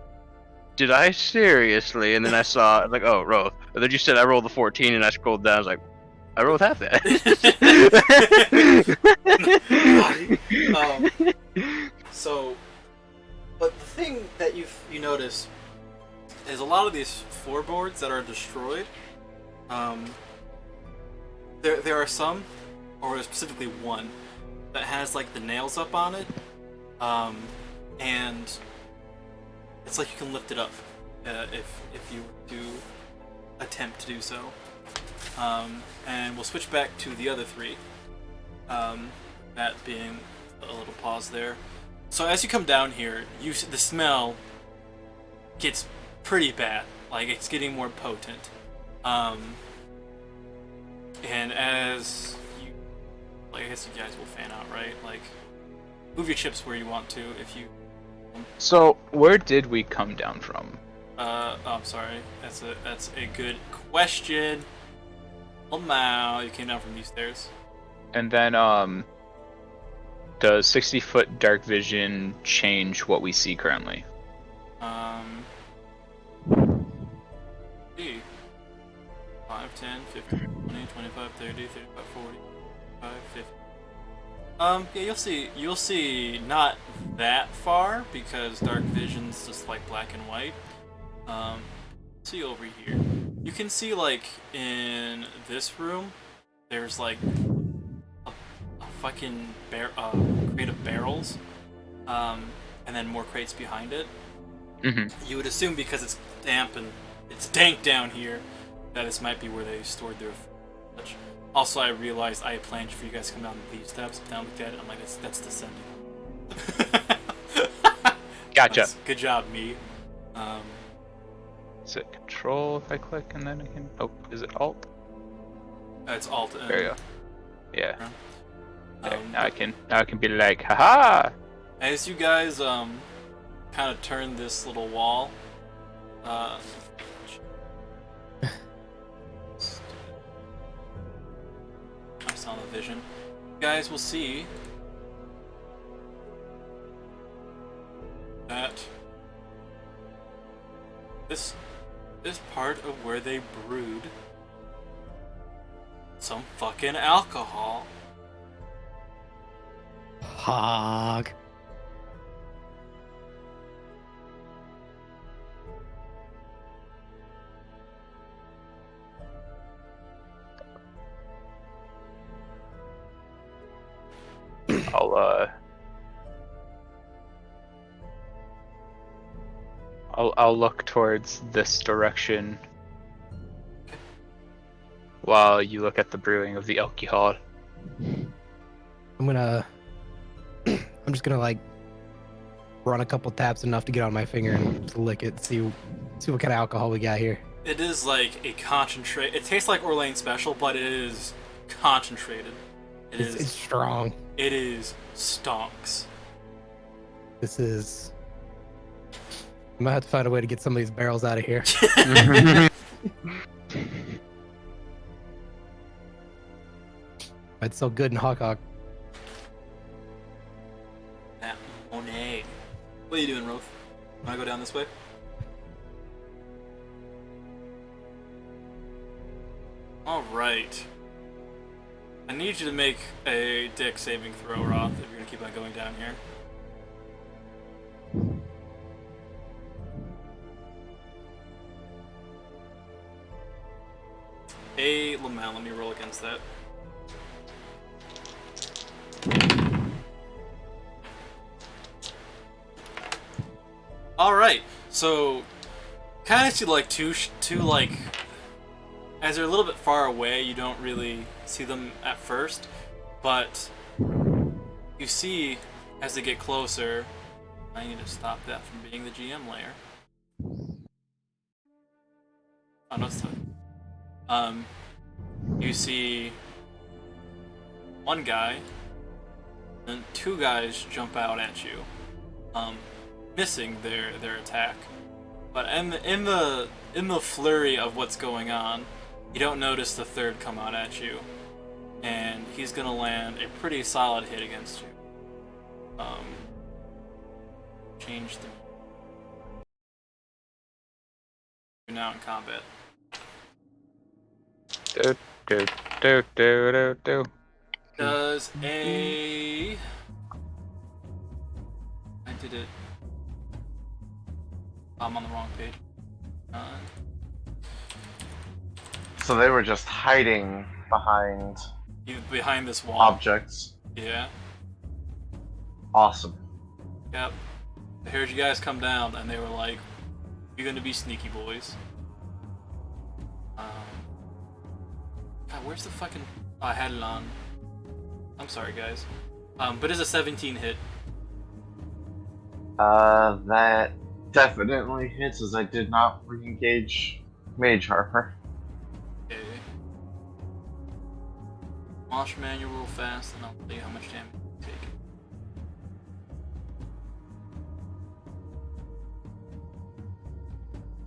did I seriously? And then I saw like, oh, Roth. And then you said I rolled the 14, and I scrolled down. I was like, I rolled half that. So, but the thing that you notice is a lot of these floorboards that are destroyed. There are some, or specifically one, that has like the nails up on it, and it's like you can lift it up if you were to attempt to do so. And we'll switch back to the other three. That being a little pause there. So as you come down here, the smell gets pretty bad. Like it's getting more potent. And as you, like, I guess you guys will fan out, right? Like, move your chips where you want to if you. So, where did we come down from? I'm sorry. That's a good question. Lamau, you came down from these stairs. And then, does 60-foot dark vision change what we see currently? See. 5, 10, 15, 20, 25, 30, 35, 40, 50. Yeah, you'll see not that far because dark vision's just like black and white. See over here. You can see like in this room there's like a fucking crate of barrels. And then more crates behind it. Mm-hmm. You would assume because it's damp and it's dank down here that this might be where they stored their footage. Also, I realized I had planned for you guys to come down these steps, but now I looked at it, I'm like, that's descending. Gotcha. Nice. Good job, me. Is it control if I click and then I can... Oh, is it alt? It's Alt. There you go. Yeah. There, Um, now I can be like, haha! As you guys kind of turn this little wall, I saw the vision. You guys will see that this part of where they brewed some fucking alcohol. Hog. I'll look towards this direction while you look at the brewing of the alcohol. I'm just gonna like run a couple taps enough to get on my finger and lick it, see See what kind of alcohol we got here. It is like a concentrate. It tastes like Orlane Special, but it is concentrated. It's strong. It is stonks. This is. I might have to find a way to get some of these barrels out of here. It's so good in Hawk. Monet. What are you doing, Roth? Wanna go down this way? Alright. I need you to make a Dex saving throw, Roth, if you're gonna keep on going down here. Hey, Lamel, let me roll against that. Alright, so kind of see like two like as they're a little bit far away, you don't really see them at first, but you see as they get closer. I need to stop that from being the GM layer. Oh no, it's tough. You see one guy, and two guys jump out at you, missing their attack. But in the flurry of what's going on, you don't notice the third come out at you, and he's gonna land a pretty solid hit against you. Change the. You're now in combat. Do. Does a. I did it. I'm on the wrong page. So they were just hiding behind Behind this wall. objects. Yeah. Awesome. Yep. I heard you guys come down, and they were like, "You're gonna be sneaky boys." God, where's the fucking? Oh, I had it on. I'm sorry, guys. But it's a 17 hit. That definitely hits, as I did not re-engage Mage Armor. Okay. Wash manual real fast, and I'll tell you how much damage you take.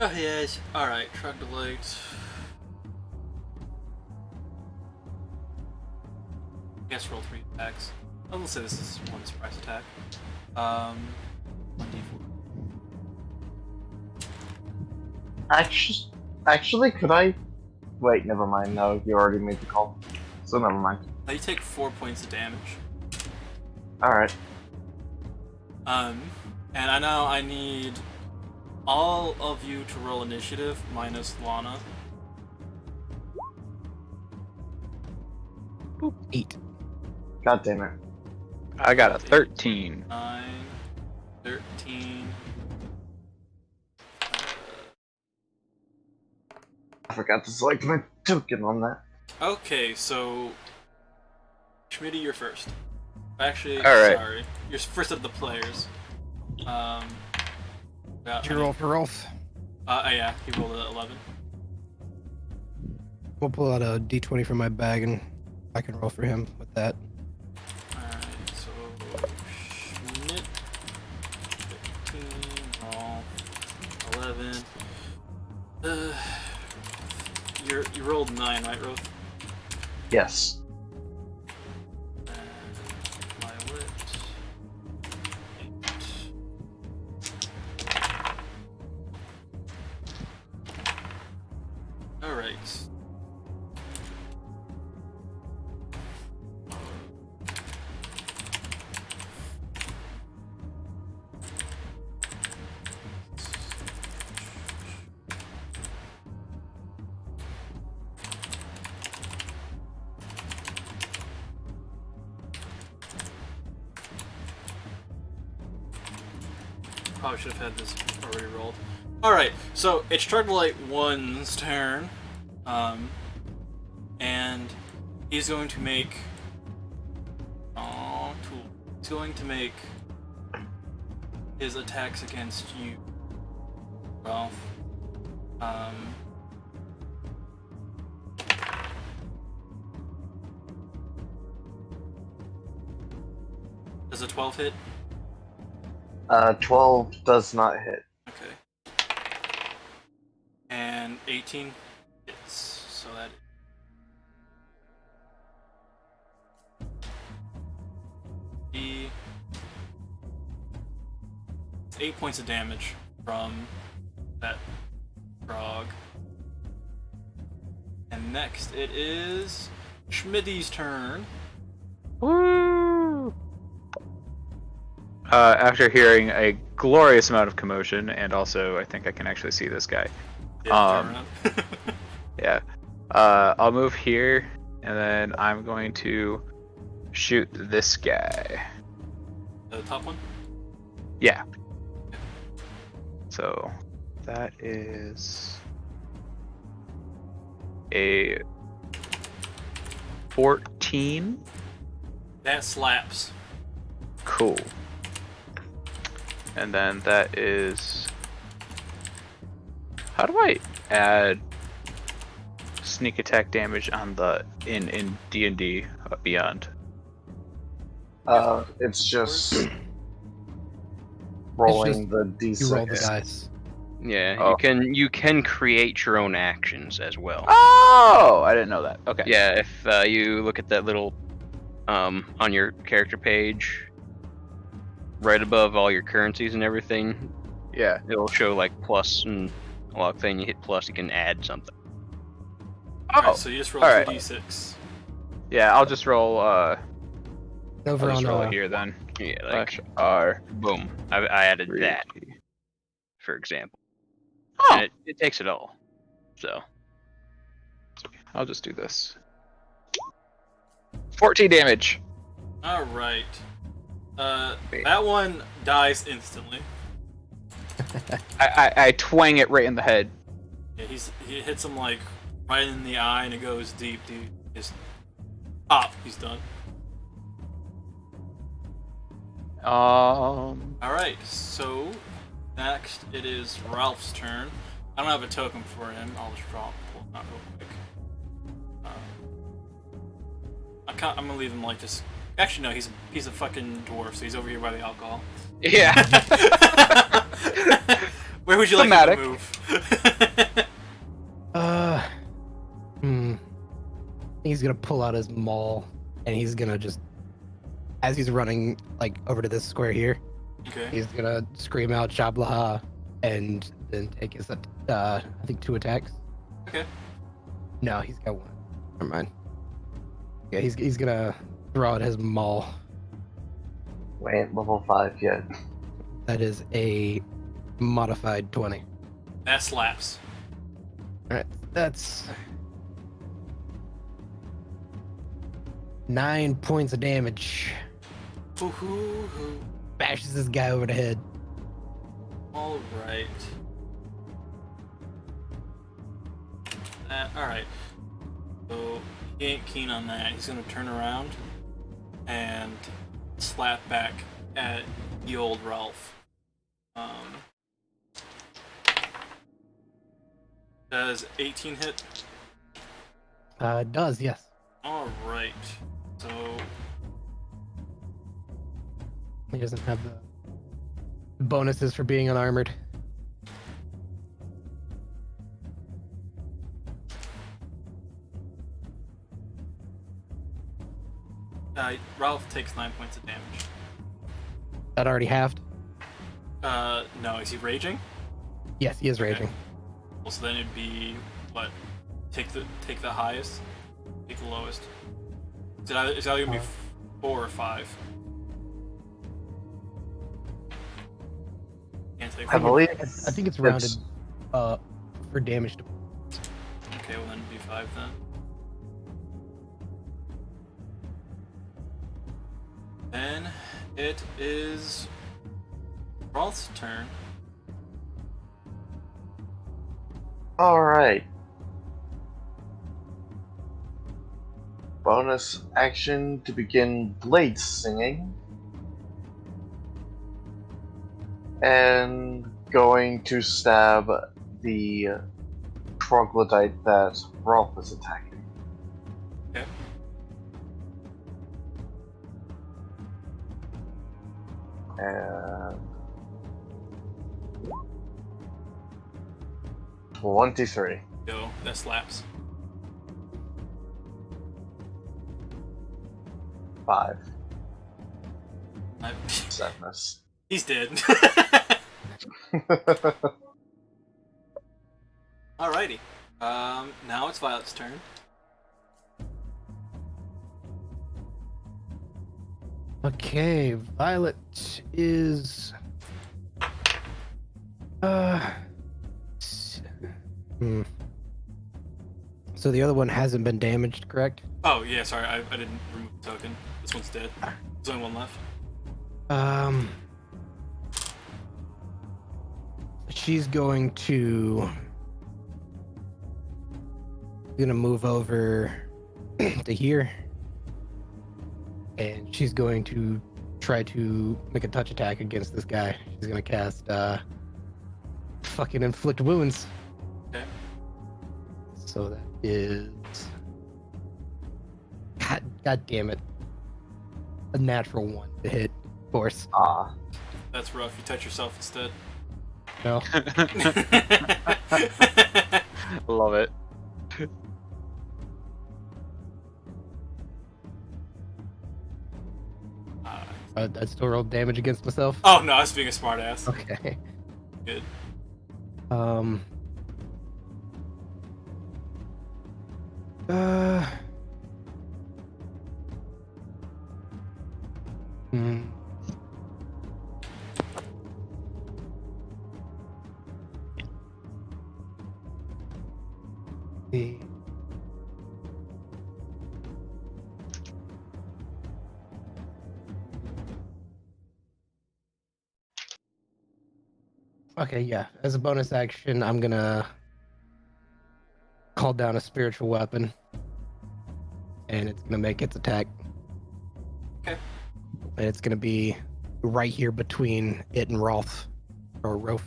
Oh yes. Alright, Trogdolite. I guess roll 3 attacks. I will say this is one surprise attack. 1d4. Actually, could I? Wait, never mind. No, you already made the call, so never mind. Now you take 4 points of damage. All right. And I know I need all of you to roll initiative minus Lana. 8. God damn it. I got a 13. 9, 13. I forgot to select my token on that. Okay, so Schmitty, you're first. Actually, Alright. sorry, you're first of the players. Did you roll for Rolf? Yeah, he rolled a 11. We'll pull out a d20 from my bag and I can roll for him with that. Alright, so Schmidt, 15, roll 11. You rolled 9, right, Roth? Yes. Violet. 8. Alright. Probably should have had this already rolled. Alright, so it's Trogdolite 1's turn. And he's going to make... He's going to make his attacks against you, Ralph. Does a 12 hit? 12 does not hit. Okay. And 18 hits. So that. It's 8 points of damage from that frog. And next it is Schmidty's turn. Woo! After hearing a glorious amount of commotion, and also I think I can actually see this guy. Yeah, turn around. Yeah. I'll move here, and then I'm going to shoot this guy. The top one? Yeah. So that is a 14. That slaps. Cool. And then that is. How do I add sneak attack damage on the in D&D Beyond? It's just rolling the d6. You roll the dice. Yeah, Oh. you can create your own actions as well. Oh, I didn't know that. Okay. Yeah, if you look at that little on your character page, right above all your currencies and everything, Yeah. it'll show like plus, and a lot of thing you hit plus, you can add something. Oh. Alright, so you just roll alright. 2d6. Yeah, I'll just roll. Over I'll just on roll it here then. Yeah, like R. boom. I added 3. that, for example. Oh. And it takes it all. So I'll just do this. 14 damage. Alright. That one dies instantly. I twang it right in the head. Yeah, he hits him like right in the eye and it goes deep. Just pop, he's done. Alright, so next it is Ralph's turn. I don't have a token for him, I'll just pull him out real quick. I'm gonna leave him like this. Actually no, he's a fucking dwarf, so he's over here by the alcohol. Yeah. Where would you like him Thematic. to move? He's gonna pull out his maul, and he's gonna just, as he's running like over to this square here, Okay. he's gonna scream out Shablaha, and then take his, I think 2 attacks. Okay. No, he's got 1. Never mind. Yeah, he's gonna throw out his maul. We ain't level 5 yet. That is a modified 20. That slaps. Alright, that's 9 points of damage. Hoo-hoo-hoo. Bashes this guy over the head. Alright. Alright. So, he ain't keen on that. He's gonna turn around and slap back at the old Ralph. Does 18 hit? Does, yes. Alright. So, He doesn't have the bonuses for being unarmored. Ralph takes 9 points of damage. That already halved? No, is he raging? Yes, he is raging. Well, so then it'd be, what? Take the highest? Take the lowest? It's either gonna be 4 or 5. Can't take I believe I think it's rounded for damage to. Okay, well then it'd be 5 then. Then it is Rolth's turn. Alright. Bonus action to begin blade singing. And going to stab the troglodyte that Rolf is attacking. Okay. And 23. Go. That slaps. 5. I- Sadness. He's dead. Alrighty. Now it's Violet's turn. Okay, Violet is. So the other one hasn't been damaged, correct? Oh, yeah, sorry, I didn't remove the token. This one's dead. There's only one left. She's going to move over to here, and she's going to try to make a touch attack against this guy. She's gonna cast fucking inflict wounds. Okay. So that is God damn it. A natural 1 to hit, of course. Ah. That's rough. You touch yourself instead. No. Love it. I still rolled damage against myself. Oh no, I was being a smartass. Okay. Good. Um. Hmm. The. Okay, yeah. As a bonus action, I'm gonna call down a spiritual weapon, and it's gonna make its attack. Okay. And it's gonna be right here between it and Rolf, or Roth.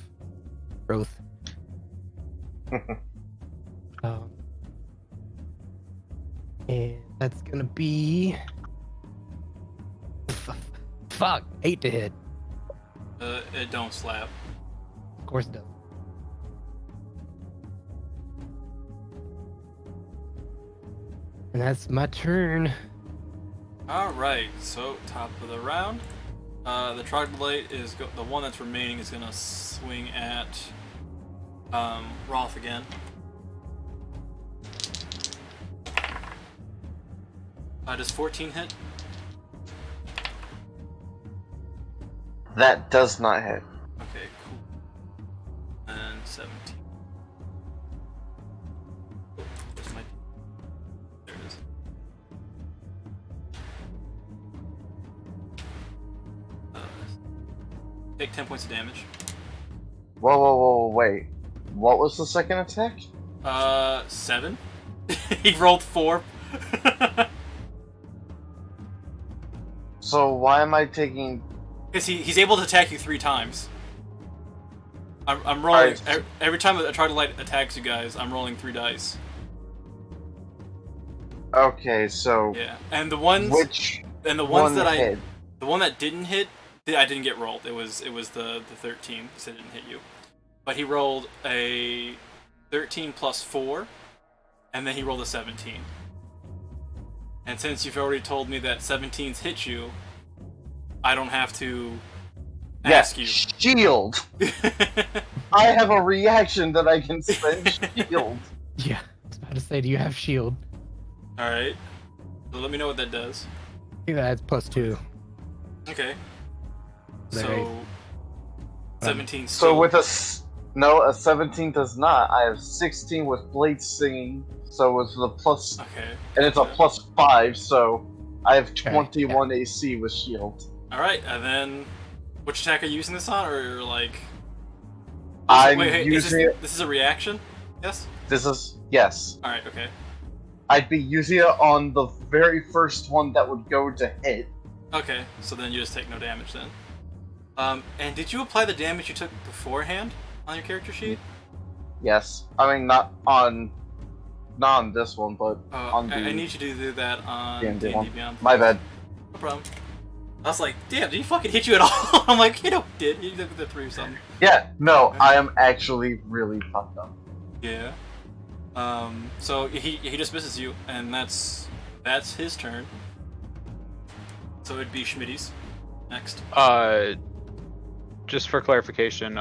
And that's gonna be fuck 8 to hit. It don't slap. Of course it does. And that's my turn. Alright, so top of the round. The troglodyte is the one that's remaining is gonna swing at Rolf again. Does 14 hit? That does not hit. Okay, cool. And 17. Oh, where's my... There it is. Take 10 points of damage. Whoa, wait. What was the second attack? 7. He rolled 4. So why am I taking... Because he's able to attack you 3 times. I'm rolling... Alright. Every time a troglodyte attacks you guys, I'm rolling 3 dice. Okay, so... Yeah. And the ones... Which And the ones one that hit? The one that didn't hit, I didn't get rolled. It was the 13, so it didn't hit you. But he rolled a 13 plus 4, and then he rolled a 17. And since you've already told me that 17's hit you, I don't have to ask you. Shield! I have a reaction that I can spend shield. Yeah, I was about to say, do you have shield? Alright. So let me know what that does. I think that's +2. Okay. Right. So... 17 So still... with a 17 does not. I have 16 with blade singing, so it's the plus, Okay. and it's a gotcha. +5, so I have Okay, 21 AC with shield. Alright, and then... Which attack are you using this on, or like... I'm Wait, hey, using it. this is a reaction? Yes? This is yes. Alright, okay. I'd be using it on the very first one that would go to hit. Okay, so then you just take no damage then. And did you apply the damage you took beforehand on your character sheet? Yes. I mean, not on this one, but on the I need you to do that on D&D D&D one. Beyond. My bad. No problem. I was like, damn, did he fucking hit you at all? I'm like, you know, did you did the 3 or something? Yeah, no, I am actually really fucked up. Yeah. So he just misses you, and that's his turn. So it'd be Schmitty's next. Just for clarification,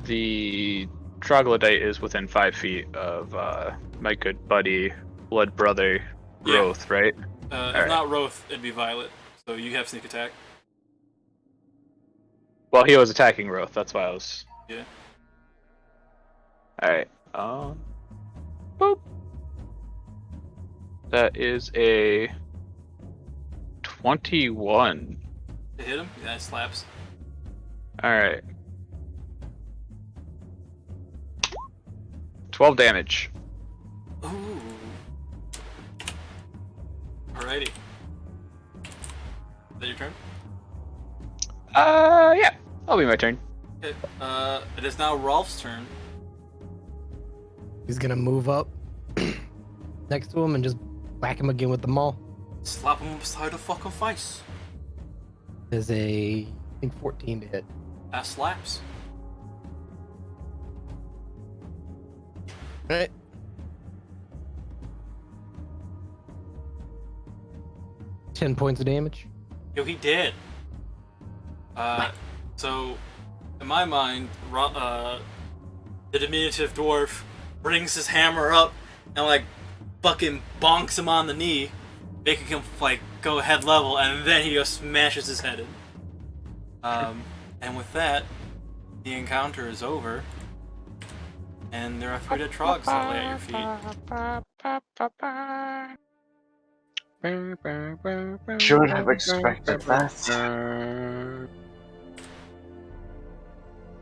the troglodyte is within 5 feet of my good buddy, blood brother, Yeah. Roth, right? If Alright. not Roth, it'd be Violet. So you have sneak attack. Well, he was attacking Roth. That's why I was. Yeah. All right. Boop. That is a 21. To hit him, yeah, it slaps. All right. 12 damage. Ooh. Alrighty. Is that your turn? Yeah. That'll be my turn. Okay. It is now Rolf's turn. He's gonna move up next to him and just whack him again with the maul. Slap him beside the fucking face. There's I think 14 to hit. That slaps. Alright. Ten points of damage. Yo, he did. So, in my mind, the diminutive dwarf brings his hammer up and, like, fucking bonks him on the knee, making him, like, go head level, and then he just smashes his head in. And with that, the encounter is over, and there are 3 dead trogs that lay at your feet. Should have expected that.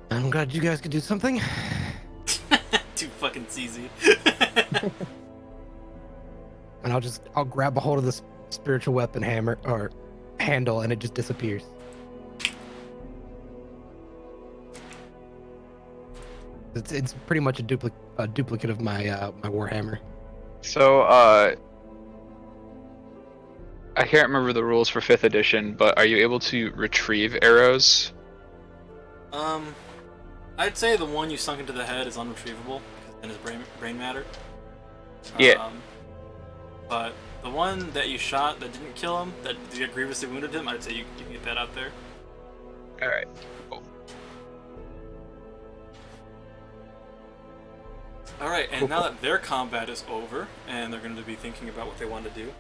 I'm glad you guys could do something. Too fucking cheesy. And I'll grab a hold of this spiritual weapon hammer or handle, and it just disappears. It's pretty much a duplicate of my my warhammer. So, I can't remember the rules for 5th edition, but are you able to retrieve arrows? I'd say the one you sunk into the head is unretrievable, because then his brain matter. Yeah. But the one that you shot that didn't kill him, that grievously wounded him, I'd say you can get that out there. Alright. Cool. Alright, and now that their combat is over, and they're going to be thinking about what they want to do,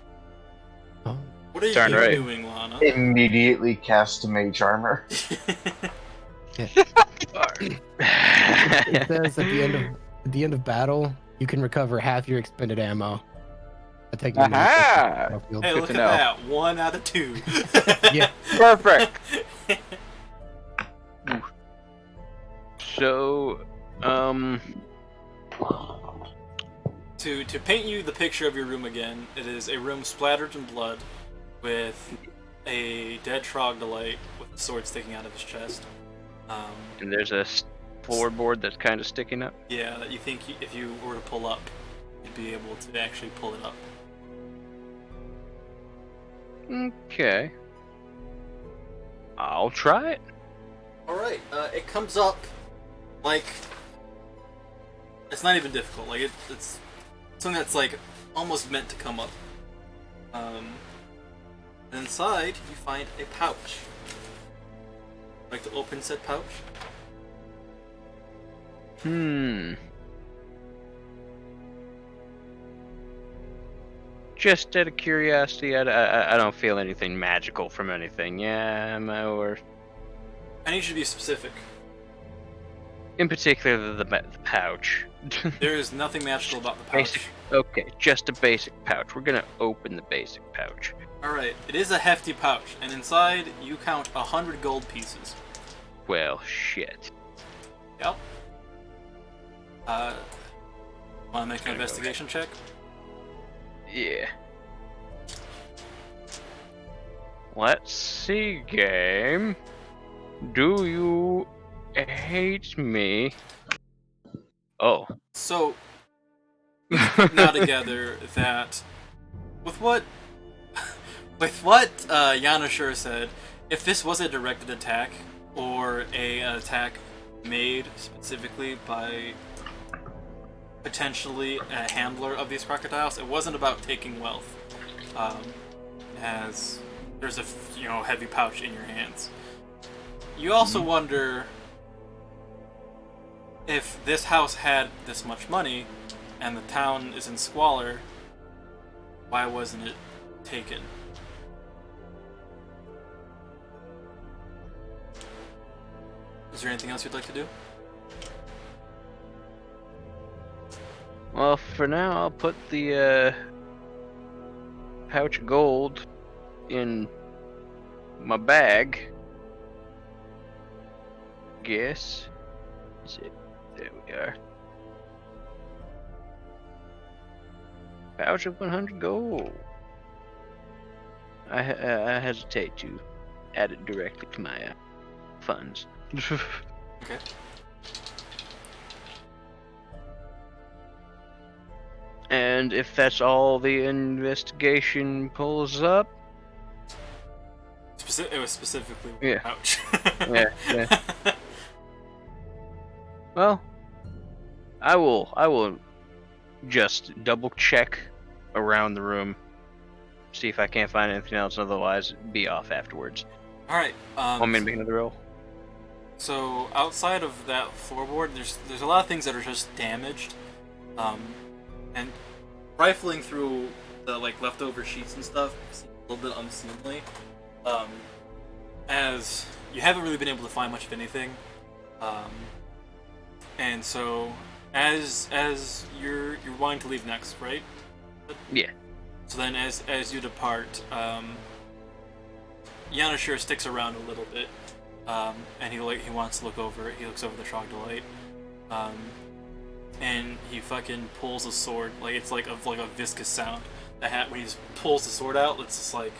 Oh. what are you Darn right. doing, Lana? Immediately cast mage armor. It says at the end of battle, you can recover half your expended ammo. I take it. Aha! Battlefield. Hey, Good look to at know. that. 1 out of 2. Yeah. Perfect! So, To paint you the picture of your room again, it is a room splattered in blood, with a dead troglodyte with a sword sticking out of his chest. and there's a floorboard that's kind of sticking up. Yeah, that you think if you were to pull up, you'd be able to actually pull it up. Okay. I'll try it. Alright, it comes up like... It's not even difficult, like it's something that's like almost meant to come up. Inside, you find a pouch. Like to open said pouch? Just out of curiosity, I don't feel anything magical from anything. Yeah, or I need you to be specific. in particular the pouch. There is nothing magical about the pouch. Basic. Okay, just a basic pouch. We're gonna open the basic pouch. Alright, it is a hefty pouch, and inside you count 100 gold pieces. Well, shit. Yep. Wanna make an investigation check? Yeah. Let's see, game. Do you hate me Oh. So, now together that with what Yanashur said, if this was a directed attack or an attack made specifically by potentially a handler of these crocodiles, it wasn't about taking wealth, as there's a heavy pouch in your hands. You also wonder if this house had this much money and the town is in squalor, why wasn't it taken? Is there anything else you'd like to do? Well, for now, I'll put the pouch of gold in my bag. Guess. Let's see. There we are. Pouch of 100 gold. I hesitate to add it directly to my funds. Okay. And if that's all the investigation pulls up, It was specifically Yeah. pouch. yeah. Well, I will just double check around the room, see if I can't find anything else. Otherwise, be off afterwards. All right. Want me to make another roll? So outside of that floorboard, there's a lot of things that are just damaged, and rifling through the leftover sheets and stuff seems a little bit unseemly, as you haven't really been able to find much of anything, and so as you're wanting to leave next, right? Yeah. So then as you depart, Yanashir sticks around a little bit. And he wants to look over it. He looks over the troglodyte, and he fucking pulls a sword. It's like a viscous sound. When he just pulls the sword out, it's just like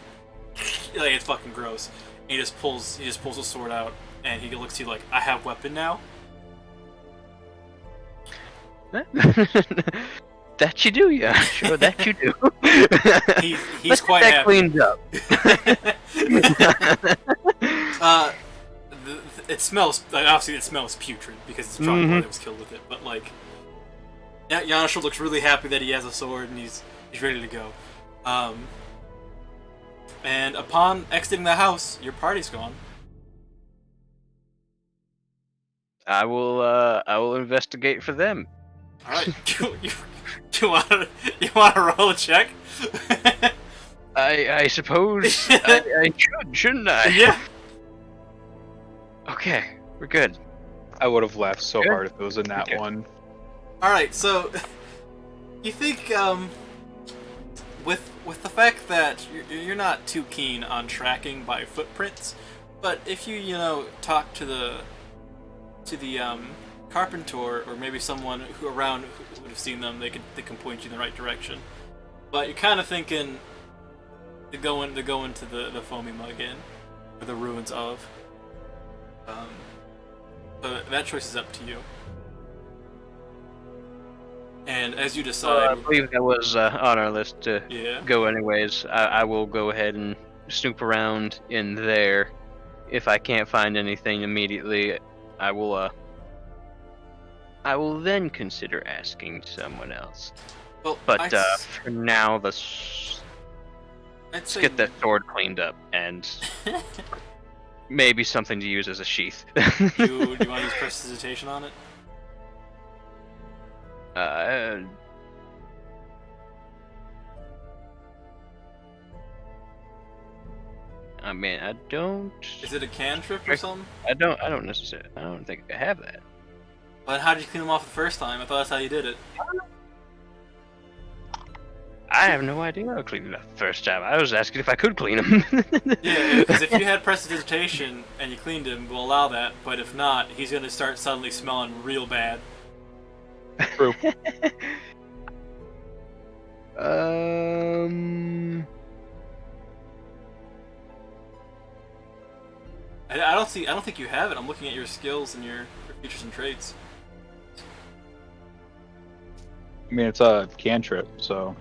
it's fucking gross. And he just pulls the sword out, and he looks at you like, I have weapon now. That you do, yeah. Sure, that you do. He's Let's quite get that happy. cleaned up. It smells. Obviously, it smells putrid because it's a troglodyte that was killed with it. But Yanashir looks really happy that he has a sword and he's ready to go. And upon exiting the house, your party's gone. I will investigate for them. All right, you want to roll a check? I suppose I should, shouldn't I? Yeah. Okay, we're good. I would have laughed so Yeah. hard if it was a nat Okay. one. All right, so you think with the fact that you're not too keen on tracking by footprints, but if you talk to the carpenter or maybe someone who would have seen them, they can point you in the right direction. But you're kind of thinking to go into the foamy mug inn, or the ruins of. So that choice is up to you. And as you I decide, believe that was on our list to yeah. go anyways. I will go ahead and snoop around in there. If I can't find anything immediately, I will then consider asking someone else. Well, But I'd for now, let's say get that sword cleaned up and maybe something to use as a sheath. do you want to use prestidigitation on it? I mean, I don't. Is it a cantrip or something? I don't necessarily. I don't think I have that. But how did you clean them off the first time? I thought that's how you did it. I have no idea how to clean it up the first time. I was asking if I could clean them. Yeah, because if you had prestidigitation and you cleaned him, we'll allow that. But if not, he's gonna start suddenly smelling real bad. True. I don't think you have it. I'm looking at your skills and your features and traits. I mean, it's a cantrip, so.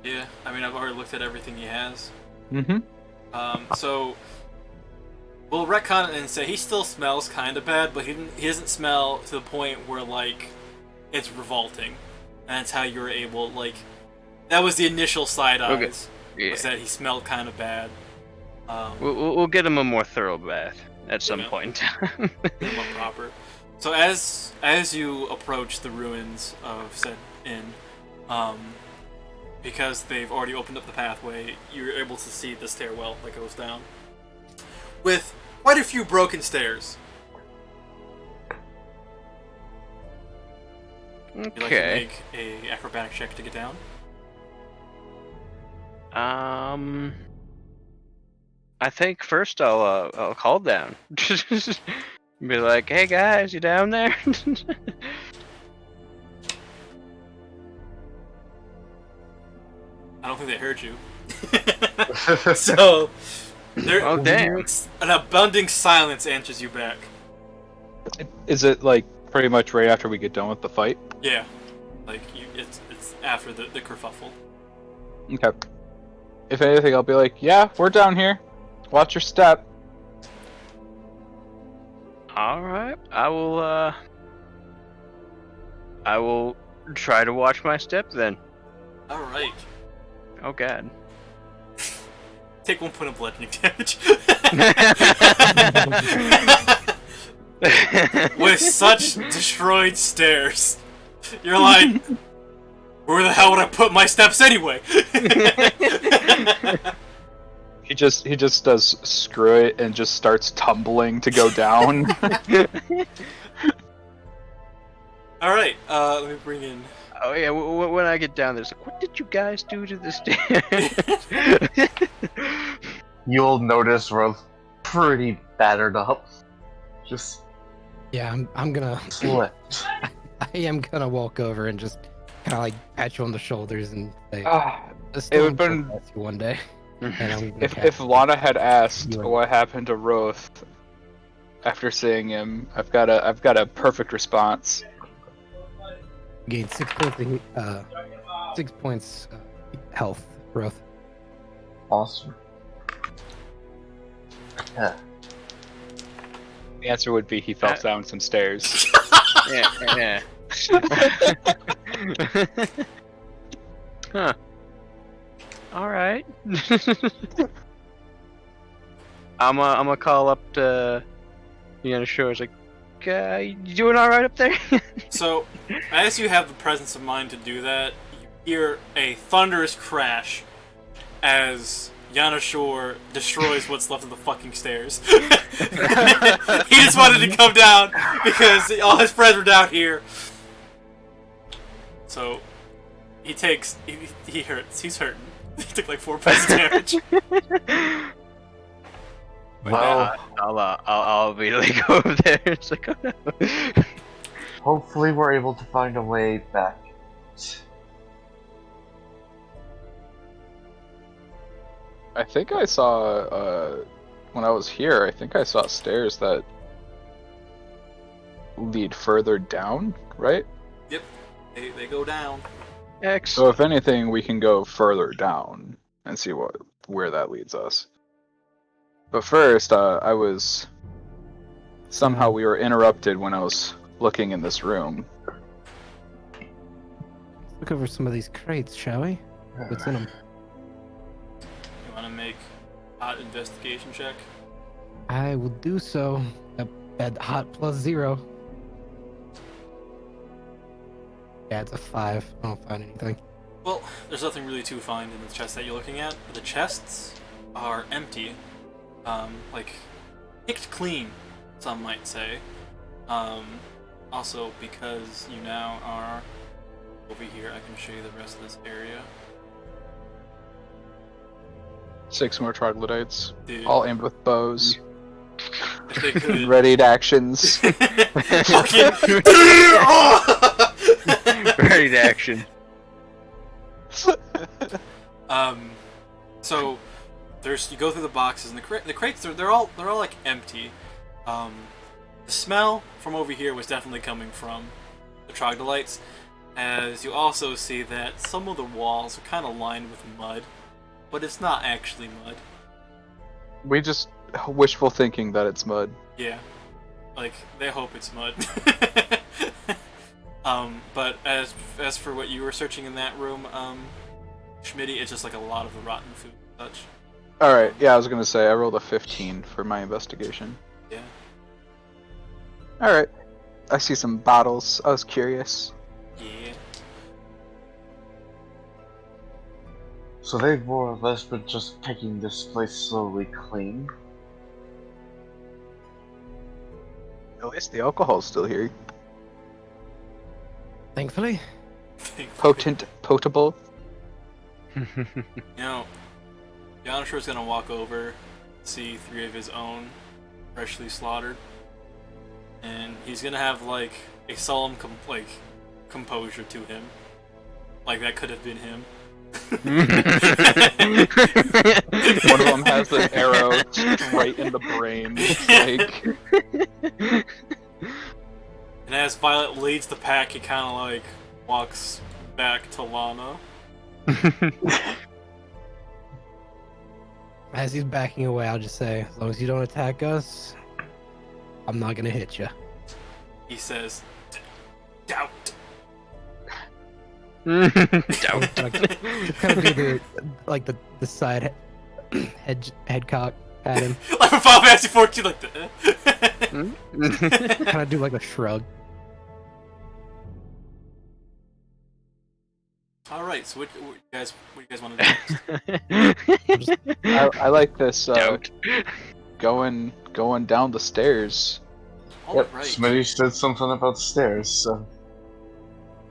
Yeah, I mean, I've already looked at everything he has. Mm-hmm. So we'll retcon it and say he still smells kind of bad, but he doesn't smell to the point where like it's revolting. And that's how you were able that was the initial side eyes. Okay. Yeah. Was that he smelled kind of bad. We'll get him a more thorough bath at some Yeah. point in time. Get him up proper. So as you approach the ruins of said inn, because they've already opened up the pathway, you're able to see the stairwell that goes down, with quite a few broken stairs. You'd like to Okay. make a acrobatic check to get down. I think first I'll call down. Be like, hey guys, you down there? I don't think they heard you. So Oh damn. an abundant silence answers you back. Is it like pretty much right after we get done with the fight? Yeah, it's after the kerfuffle. Okay. If anything, I'll be like, yeah, we're down here. Watch your step. All right, I will try to watch my step then. All right. Oh god. Take 1 point of bludgeoning damage. With such destroyed stairs, you're like, where the hell would I put my steps anyway? He just does screw it and just starts tumbling to go down. All right. Let me bring in. Oh yeah, when I get down there, it's like, what did you guys do to the stairs? You'll notice we're pretty battered up. Just Yeah, I'm gonna. slipped. I am gonna walk over and just kind of like pat you on the shoulders and say, Ah, "This it still would've been- impress you one day." And I'm gonna if cast Lana had asked You are- what happened to Roth after seeing him, I've got a perfect response. gain 6 points. 6 points health growth. Awesome. Yeah. The answer would be he fell Uh, down some stairs. yeah. Huh. All right. I'm gonna call up to Shore. It's like, you doing all right up there? So, as you have the presence of mind to do that, you hear a thunderous crash as Yanashore destroys what's left of the fucking stairs. He just wanted to come down because all his friends were down here. So, he hurts. He's hurting. He took like 4 points of damage. But Well, I'll immediately go over there. It's like, oh no. hopefully we're able to find a way back. I think I saw when I was here. I think I saw stairs that lead further down, right? they go down. X. So if anything, we can go further down and see where that leads us. But first, somehow we were interrupted when I was looking in this room. Let's look over some of these crates, shall we? What's in them? You want to make hot investigation check? I will do so. At hot +0. Yeah, it's a 5. I don't find anything. Well, there's nothing really to find in the chest that you're looking at. The chests are empty. Picked clean, some might say. Also, because you now are over here, I can show you the rest of this area. 6 more troglodytes, Dude, all aimed with bows, if they could... readied actions. Fucking... Ready to action. So you go through the boxes and the crates they're all like empty. The smell from over here was definitely coming from the troglodytes, as you also see that some of the walls are kind of lined with mud, but it's not actually mud. We just wishful thinking that it's mud. Yeah, like they hope it's mud. But as for what you were searching in that room, Schmitty, it's just like a lot of the rotten food and such. Alright, yeah, I was gonna say, I rolled a 15 for my investigation. Yeah. Alright. I see some bottles. I was curious. Yeah. So they've more or less been just taking this place slowly clean. At least the alcohol's still here. Thankfully. Potent, potable. You know, Yanoshure's gonna walk over, see 3 of his own freshly slaughtered, and he's gonna have like a solemn composure to him, like that could have been him. One of them has an arrow straight in the brain. Like, And as Violet leads the pack, he kind of like walks back to Lana. As he's backing away, I'll just say, as long as you don't attack us, I'm not gonna hit you. He says, "Doubt." Doubt. Kind of do the side head cock at him. Like a Final Fantasy 14, like the. Kind of do like a shrug. All right, so what you guys want to do? I like this. Doubt. Going down the stairs. All Yep, right. Smitty said something about the stairs, so...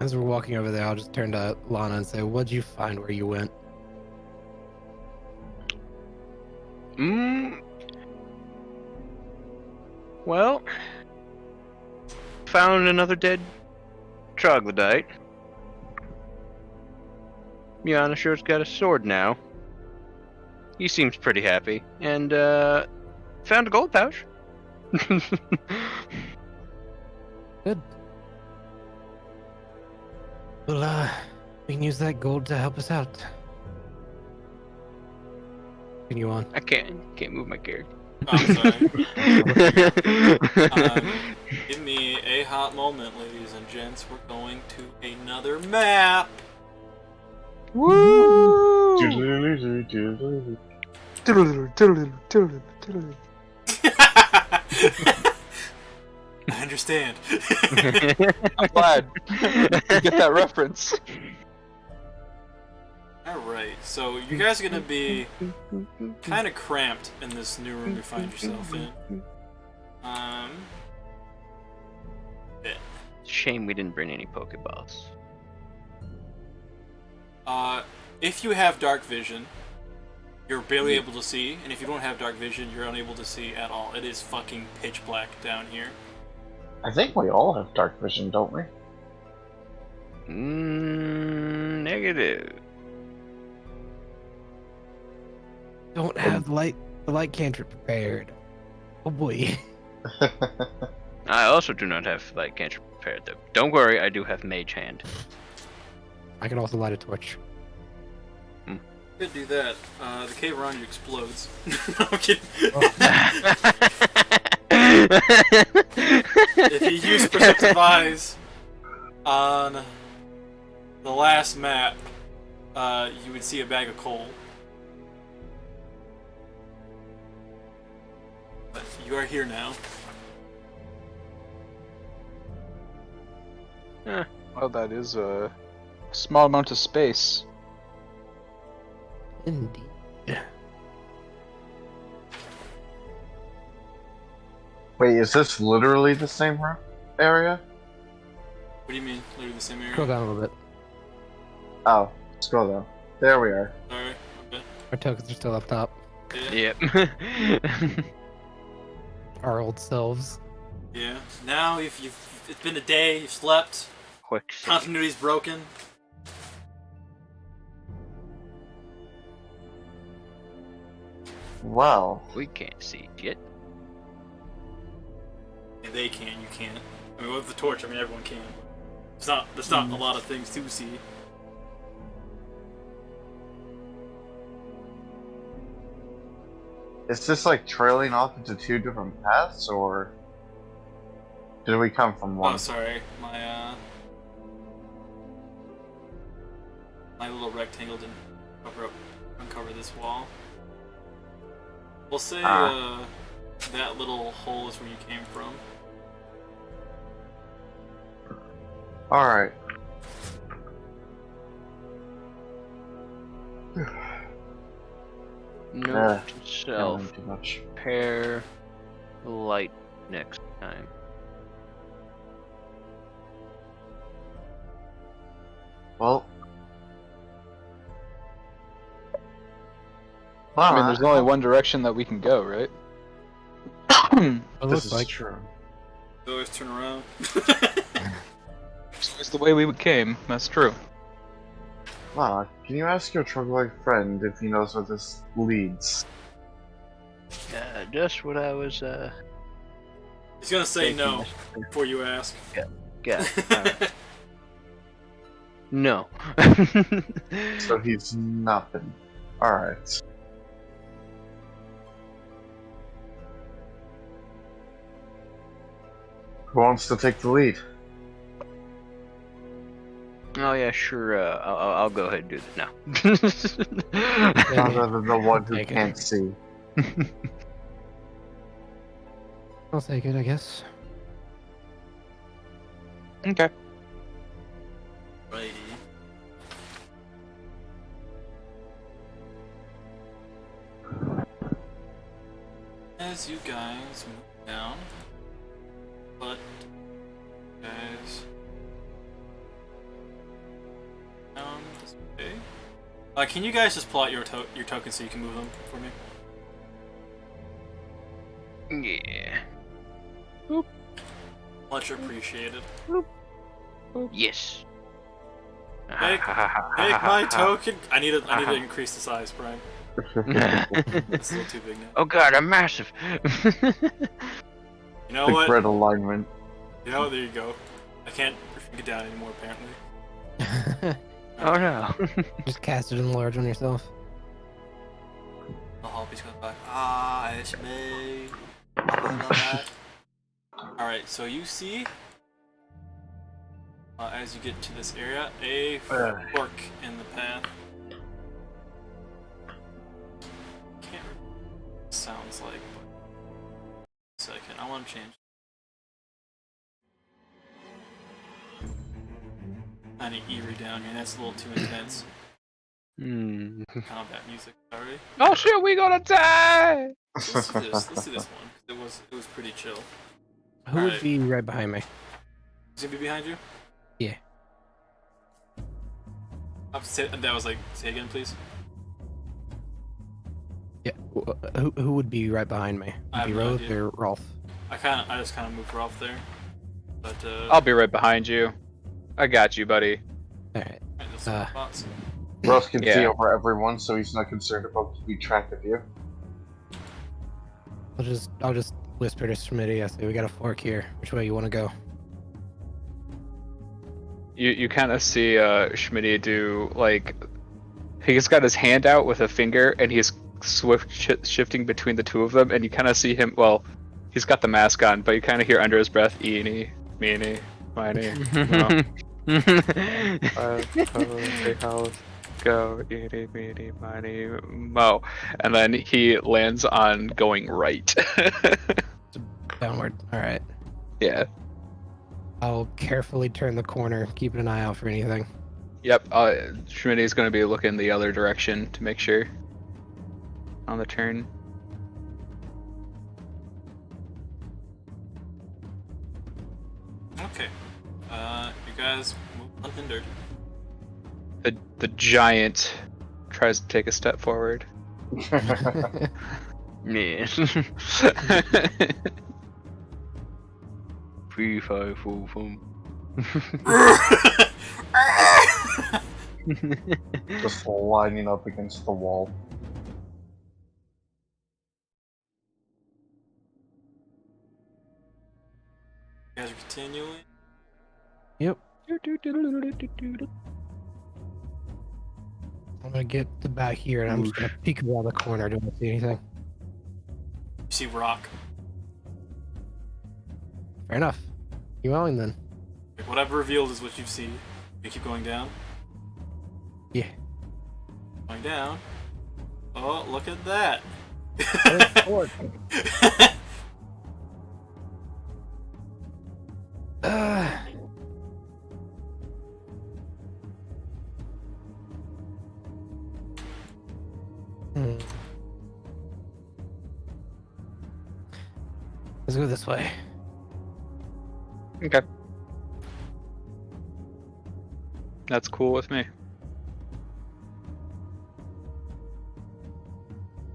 As we're walking over there, I'll just turn to Lana and say, "What'd you find where you went?" Well, found another dead troglodyte. Yanoshure's got a sword now. He seems pretty happy. And, found a gold pouch. Good. Well, we can use that gold to help us out. Continue on. I can't move my character. I'm sorry. Give me a hot moment, ladies and gents. We're going to another map. Woo! I understand. I'm glad you get that reference. Alright, so you guys are gonna be kind of cramped in this new room you find yourself in. Shame we didn't bring any Pokeballs. If you have dark vision, you're barely able to see, and if you don't have dark vision, you're unable to see at all. It is fucking pitch black down here. I think we all have dark vision, don't we? Negative. Don't have the light cantrip prepared. Oh boy. I also do not have light cantrip prepared, though. Don't worry, I do have Mage Hand. I can also light a torch. Could do that. The cave around you explodes. No, I'm kidding. If you use Perceptive Eyes on the last map, you would see a bag of coal. But you are here now. Well, that is a small amount of space. Indeed. Wait, is this literally the same area? What do you mean? Literally the same area? Scroll down a little bit. Oh, scroll down. There we are. Alright, okay. Our tokens are still up top. Yeah. Yep. Our old selves. Yeah. Now, if it's been a day, you've slept, Quick save. continuity's broken. Well, We can't see shit. And they can, you can't. I mean, with the torch, I mean, everyone can. There's not a lot of things to see. Is this like trailing off into two different paths, or did we come from one? Oh, sorry, my little rectangle didn't uncover this wall. We'll say that little hole is where you came from. Alright. Note to Can't self: learn too much. pair light next time. Well. I mean, there's only one direction that we can go, right? It This looks is like true. Always turn around. It's the way we came. That's true. Lana, can you ask your troglodyte friend if he knows where this leads? Just what I was He's gonna say thinking no this- before you ask. Yeah. Alright. No. So he's nothing. Alright. Who wants to take the lead? Oh yeah, sure. I'll go ahead and do that now. Rather than the one who Take it. can't see. I'll take it, I guess. Okay. Righty. As you guys move down, but guys down this way. Can you guys just pull out your tokens so you can move them for me? Yeah. Much appreciated. Yes. Make my token. I need to increase the size, Brian. It's a little too big now. Oh god, I'm massive. You know The what? grid alignment. You know what? There you go. I can't shrink it down anymore, apparently. Oh no. Just cast it in large on yourself. The Hoppy's coming back. Ah, it's me. Alright, so you see, as you get to this area, a fork in the path. Can't remember what it sounds like, but second, I want to change. I need eerie down here, that's a little too intense. Combat music, sorry. Oh shit, we gonna die! Let's do this one, 'cause it was pretty chill. Who would Alright. be right behind me? Is he gonna be behind you? Yeah. That was like, say again, please. Yeah. Who would be right behind me? I have Be no Roth idea. or Rolf? I just kind of moved Rolf there, but I'll be right behind you. I got you, buddy. Alright. I just saw bots. Ross can see Yeah. over everyone, so he's not concerned about keeping track of you. I'll just whisper to Smitty. I say we got a fork here. Which way you want to go? You kind of see Schmitty do like he's got his hand out with a finger and he's shifting between the two of them, and you kind of see him. Well, he's got the mask on, but you kind of hear under his breath, "Eeny, meeny, miny, mo." House, go, eeny, meeny, miny, mo. And then he lands on going right. Downward. Alright. Yeah. I'll carefully turn the corner, keeping an eye out for anything. Yep. Schmitty's going to be looking the other direction to make sure on the turn. Okay. You guys move unhindered. The giant tries to take a step forward. Yeah. 3, 5, 4, 5. Just lining up against the wall. You guys are continuing. Yep. I'm gonna get to back here and I'm just gonna peek around the corner. Do I see anything? You see rock. Fair enough. Keep going then. Like, whatever revealed is what you see. You keep going down. Yeah. Going down. Oh, look at that. Let's go this way. Okay. That's cool with me.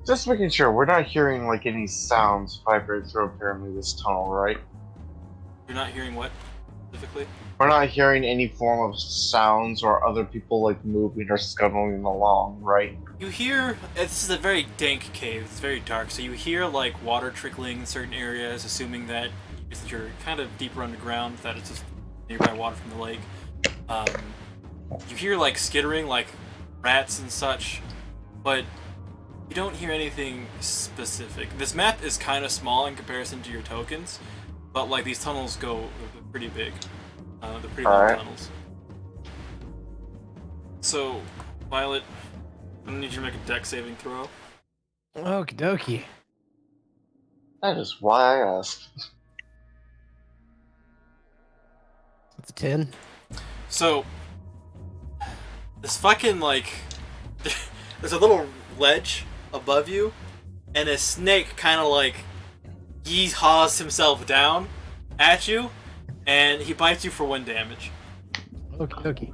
Just making sure we're not hearing like any sounds vibrate through apparently this tunnel, right? You're not hearing what specifically? We're not hearing any form of sounds or other people like moving or scuttling along, right? You hear, this is a very dank cave, it's very dark, so you hear like water trickling in certain areas, assuming that if you're kind of deeper underground, that it's just nearby water from the lake. You hear like skittering, like rats and such, but you don't hear anything specific. This map is kind of small in comparison to your tokens, but like these tunnels go pretty big. They're pretty long Alright. tunnels. So, Violet, I'm gonna need you to make a deck saving throw. Okie dokie. That is why I asked. It's a 10. So, this fucking, like, there's a little ledge above you, and a snake kind of, like, yee-haws himself down at you, and he bites you for 1 damage. Okie dokie.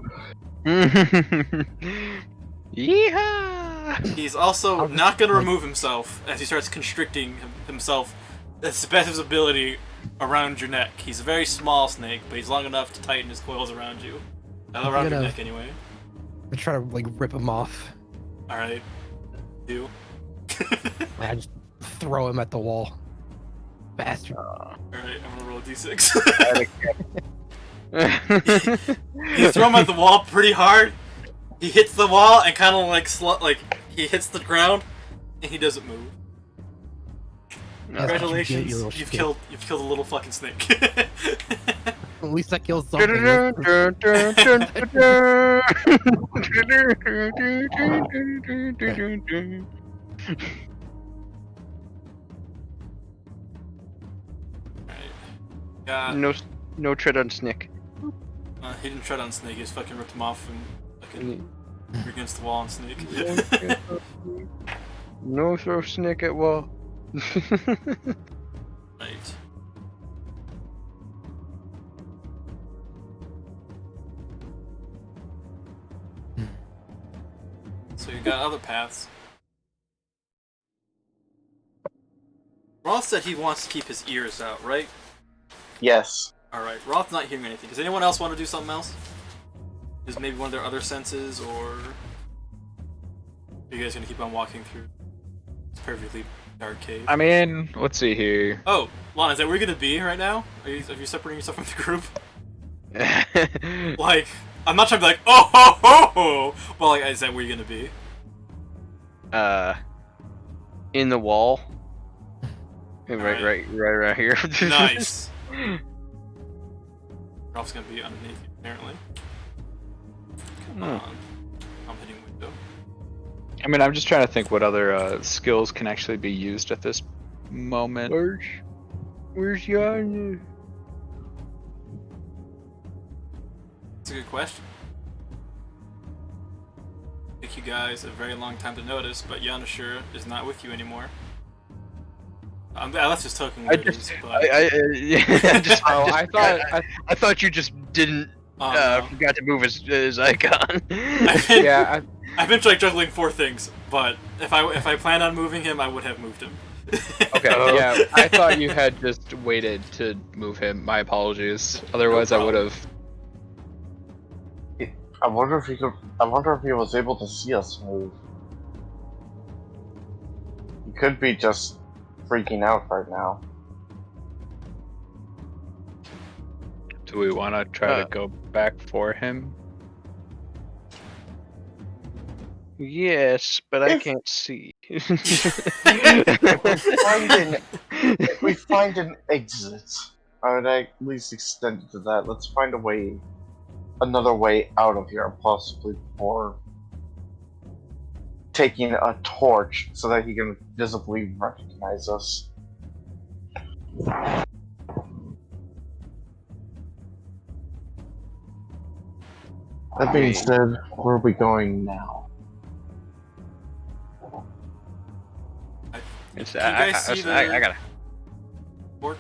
Yeehaw! He's also not going to remove himself as he starts constricting himself, that's the best of his ability, around your neck. He's a very small snake, but he's long enough to tighten his coils around you. Around your gonna- neck, anyway. I try to like rip him off. Alright. Do. I just throw him at the wall. Bastard. Alright, I'm gonna roll a d6. You throw him at the wall pretty hard. He hits the wall and kind of like he hits the ground, and he doesn't move. That's what you get, Congratulations, you little you've shit. killed a little fucking snake. At least I killed something. Yeah, No tread on Snick. he didn't tread on snake. He just fucking ripped him off and fucking threw against the wall and snake. No throw Snick at wall. Right. So you got other paths. Roth said he wants to keep his ears out, right? Yes. Alright, Roth's not hearing anything. Does anyone else want to do something else? Is maybe one of their other senses, or... Are you guys gonna keep on walking through this perfectly dark cave? I mean, let's see here. Oh, Lana, is that where you're gonna be right now? Are you separating yourself from the group? Like, I'm not trying to be like, oh ho ho ho! Well, like, is that where you're gonna be? In the wall. Alright. Right around here. Nice. Ralph's gonna be underneath you, apparently. Come on. I'm hitting window. I mean, I'm just trying to think what other skills can actually be used at this moment. Where's Yanya? That's a good question. Took you guys a very long time to notice, but Yanashura is not with you anymore. I left his token where it is, but... I thought you just didn't no. forgot to move his icon. Yeah, I've been like juggling 4 things, but if I planned on moving him, I would have moved him. okay, yeah. I thought you had just waited to move him. My apologies. Otherwise, I would have. I wonder if he could. I wonder if he was able to see us move. He could be just freaking out right now. Do we want to try to go back for him? Yes, but I If- can't see. If we find an exit, I would at least extend it to that. Let's find a way, another way out of here, possibly before taking a torch so that he can visibly recognize us. That being said, where are we going now? It's, You guys see the- I gotta Fork.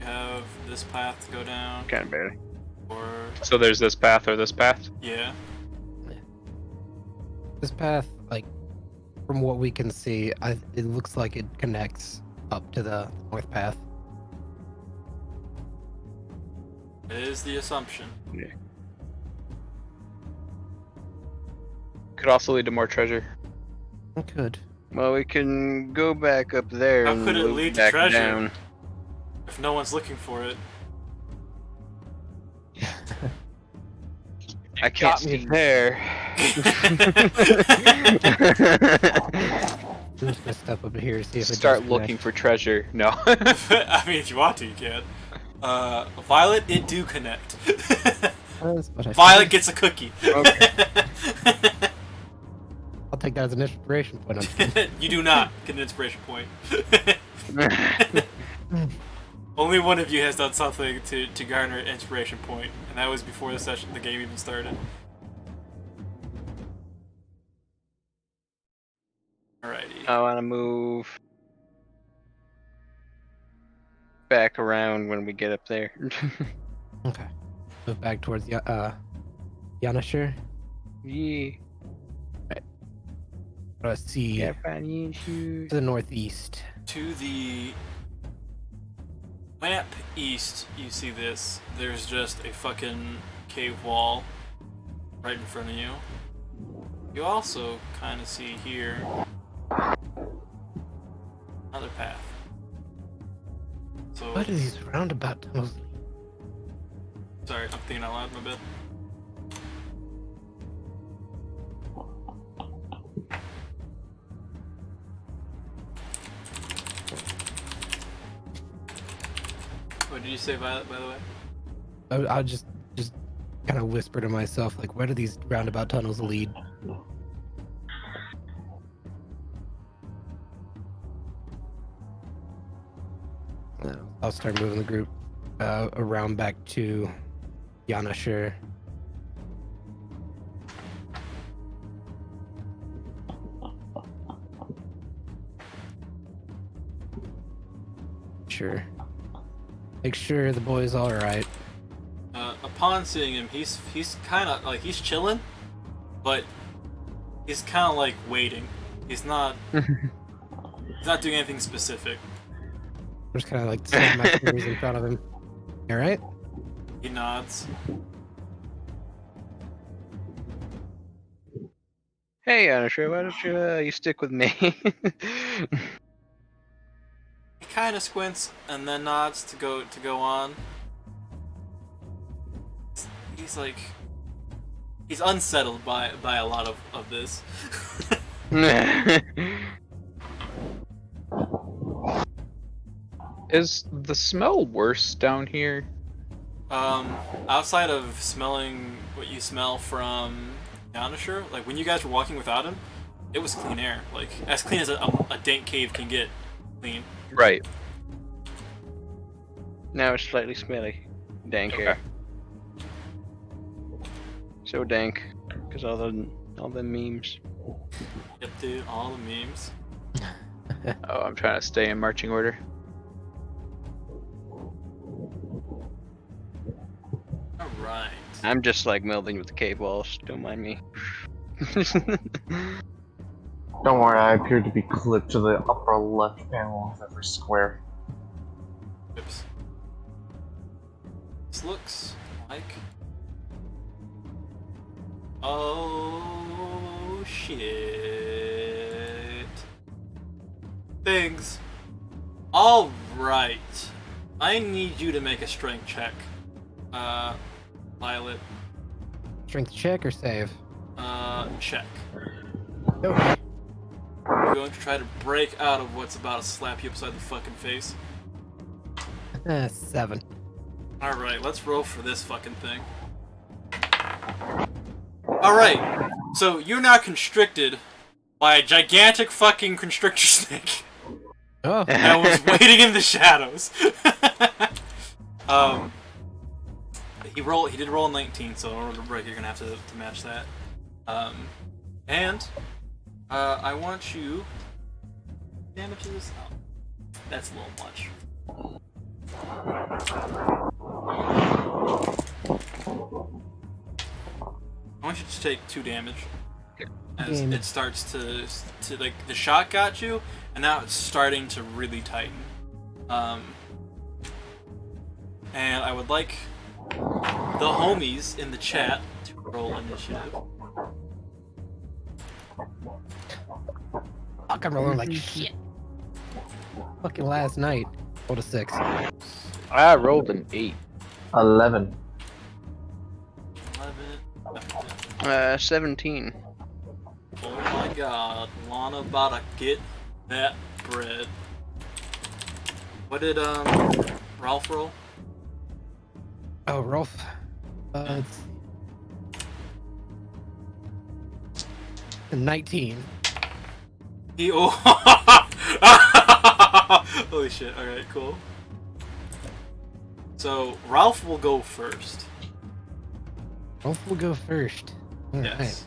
You have this path to go down, kind of barely. or So there's this path or this path? yeah. This path, like, from what we can see, it looks like it connects up to the north path. It is the assumption. Could also lead to more treasure. It could. Well, we can go back up there How and could it loop lead to back treasure? down. If no one's looking for it. I can't Got me see. there. I'm just gonna step up here to see if it Start does looking for treasure. No. I mean, if you want to, you can. Violet, it do connect. connect. But I Violet think- gets a cookie. Okay. I'll take that as an inspiration point. I'm just kidding. You do not get an inspiration point. Only one of you has done something to garner an inspiration point, and that was before the game even started. Alrighty. I want to move back around when we get up there. Okay. Move back towards Yanashir. Yeah. See Yeah, fine, to the northeast. To the map east, you see this. There's just a fucking cave wall right in front of you. You also kind of see here another path. So, What are these roundabout tunnels? sorry, I'm thinking out loud, my bad. What did you say, Violet, by the way? I'll just kind of whisper to myself, like, where do these roundabout tunnels lead? I'll start moving the group around back to Yanashir. Sure. Make sure the boy's all right. Upon seeing him, he's kind of like he's chilling, but he's kind of like waiting. He's not doing anything specific. I'm just kind of like snap my fingers in front of him. All right. He nods. Hey, Anusha, why don't you stick with me? He kind of squints and then nods to go on. He's like he's unsettled by a lot of this. Is the smell worse down here? Outside of smelling what you smell from Yanashir, like when you guys were walking without him, it was clean air. Like as clean as a dank cave can get clean. Right. Now it's slightly smelly. Dank Okay. air. So dank, because all the memes. Yep, dude, all the memes. Oh, I'm trying to stay in marching order. Alright. I'm just like melding with the cave walls. Don't mind me. Don't worry, I appear to be clipped to the upper left panel of every square. Oops. This looks like. Oh shit. Things. Alright. I need you to make a strength check. Violet, Strength check or save? check. Okay. You're going to try to break out of what's about to slap you upside the fucking face. 7. Alright, let's roll for this fucking thing. Alright, so you're now constricted by a gigantic fucking constrictor snake Oh. that was waiting in the shadows. He did roll a 19, so in order to break, you're gonna have to match that. I want you damage this. Oh, that's a little much. I want you to take 2 damage. As it starts to like the shot got you, and now it's starting to really tighten. And I would like the homies in the chat to roll initiative. Fuck, I'm rolling like shit. Fucking last night. Rolled a 6. I rolled an 8. 11. 11. 17. Oh my god, Lana about to get that bread. What did Ralph roll? Oh, Rolf. It's 19. Holy shit, alright, cool. So, Ralph will go first. Rolf will go first. All Yes. right.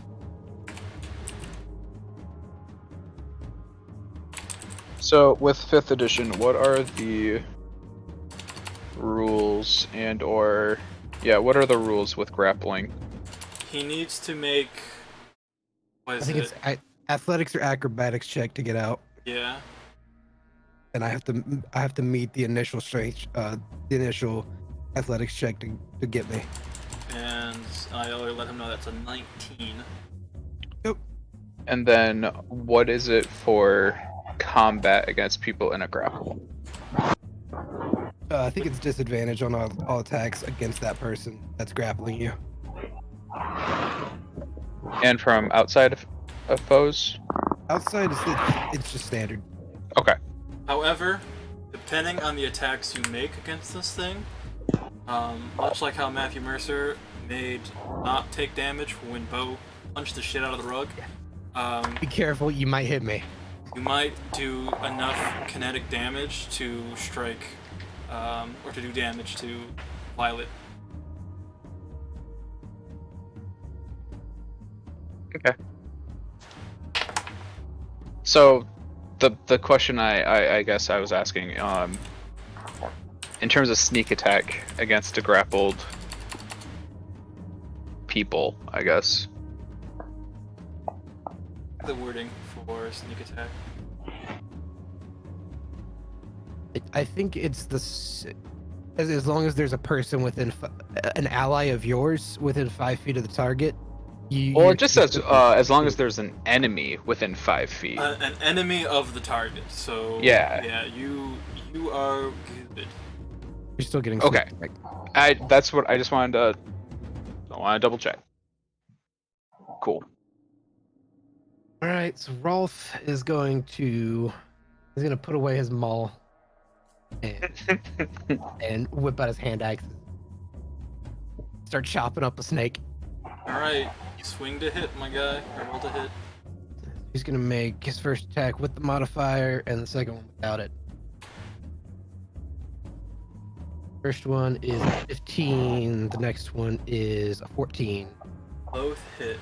So with 5th edition, what are the rules what are the rules with grappling? He needs to make... What I is think it? it's athletics or acrobatics check to get out, Yeah. and I have to meet the initial strength, the initial athletics check to get me. And I already let him know that's a 19. And then what is it for combat against people in a grapple? I think it's disadvantage on all attacks against that person that's grappling you. And from outside of foes? Outside, it's just standard. Okay. However, depending on the attacks you make against this thing, much like how Matthew Mercer made not take damage when Bo punched the shit out of the rug, Be careful, you might hit me. you might do enough kinetic damage to strike, or to do damage to Violet. Okay. So, the question I guess I was asking, in terms of sneak attack against a grappled people, I guess. The wording for sneak attack. I think it's as long as there's a person within an ally of yours within 5 feet of the target. Well, it just says as long as there's an enemy within 5 feet. An enemy of the target. So Yeah. you are good. You're still getting Okay. sneak attack. That's what I just wanted to. I want to double check. Cool. All right, so Rolf is going to put away his maul and whip out his hand axe. Start chopping up a snake. Alright, swing to hit, my guy. Or roll to hit. He's gonna make his first attack with the modifier and the second one without it. First one is 15. The next one is a 14. Both hit.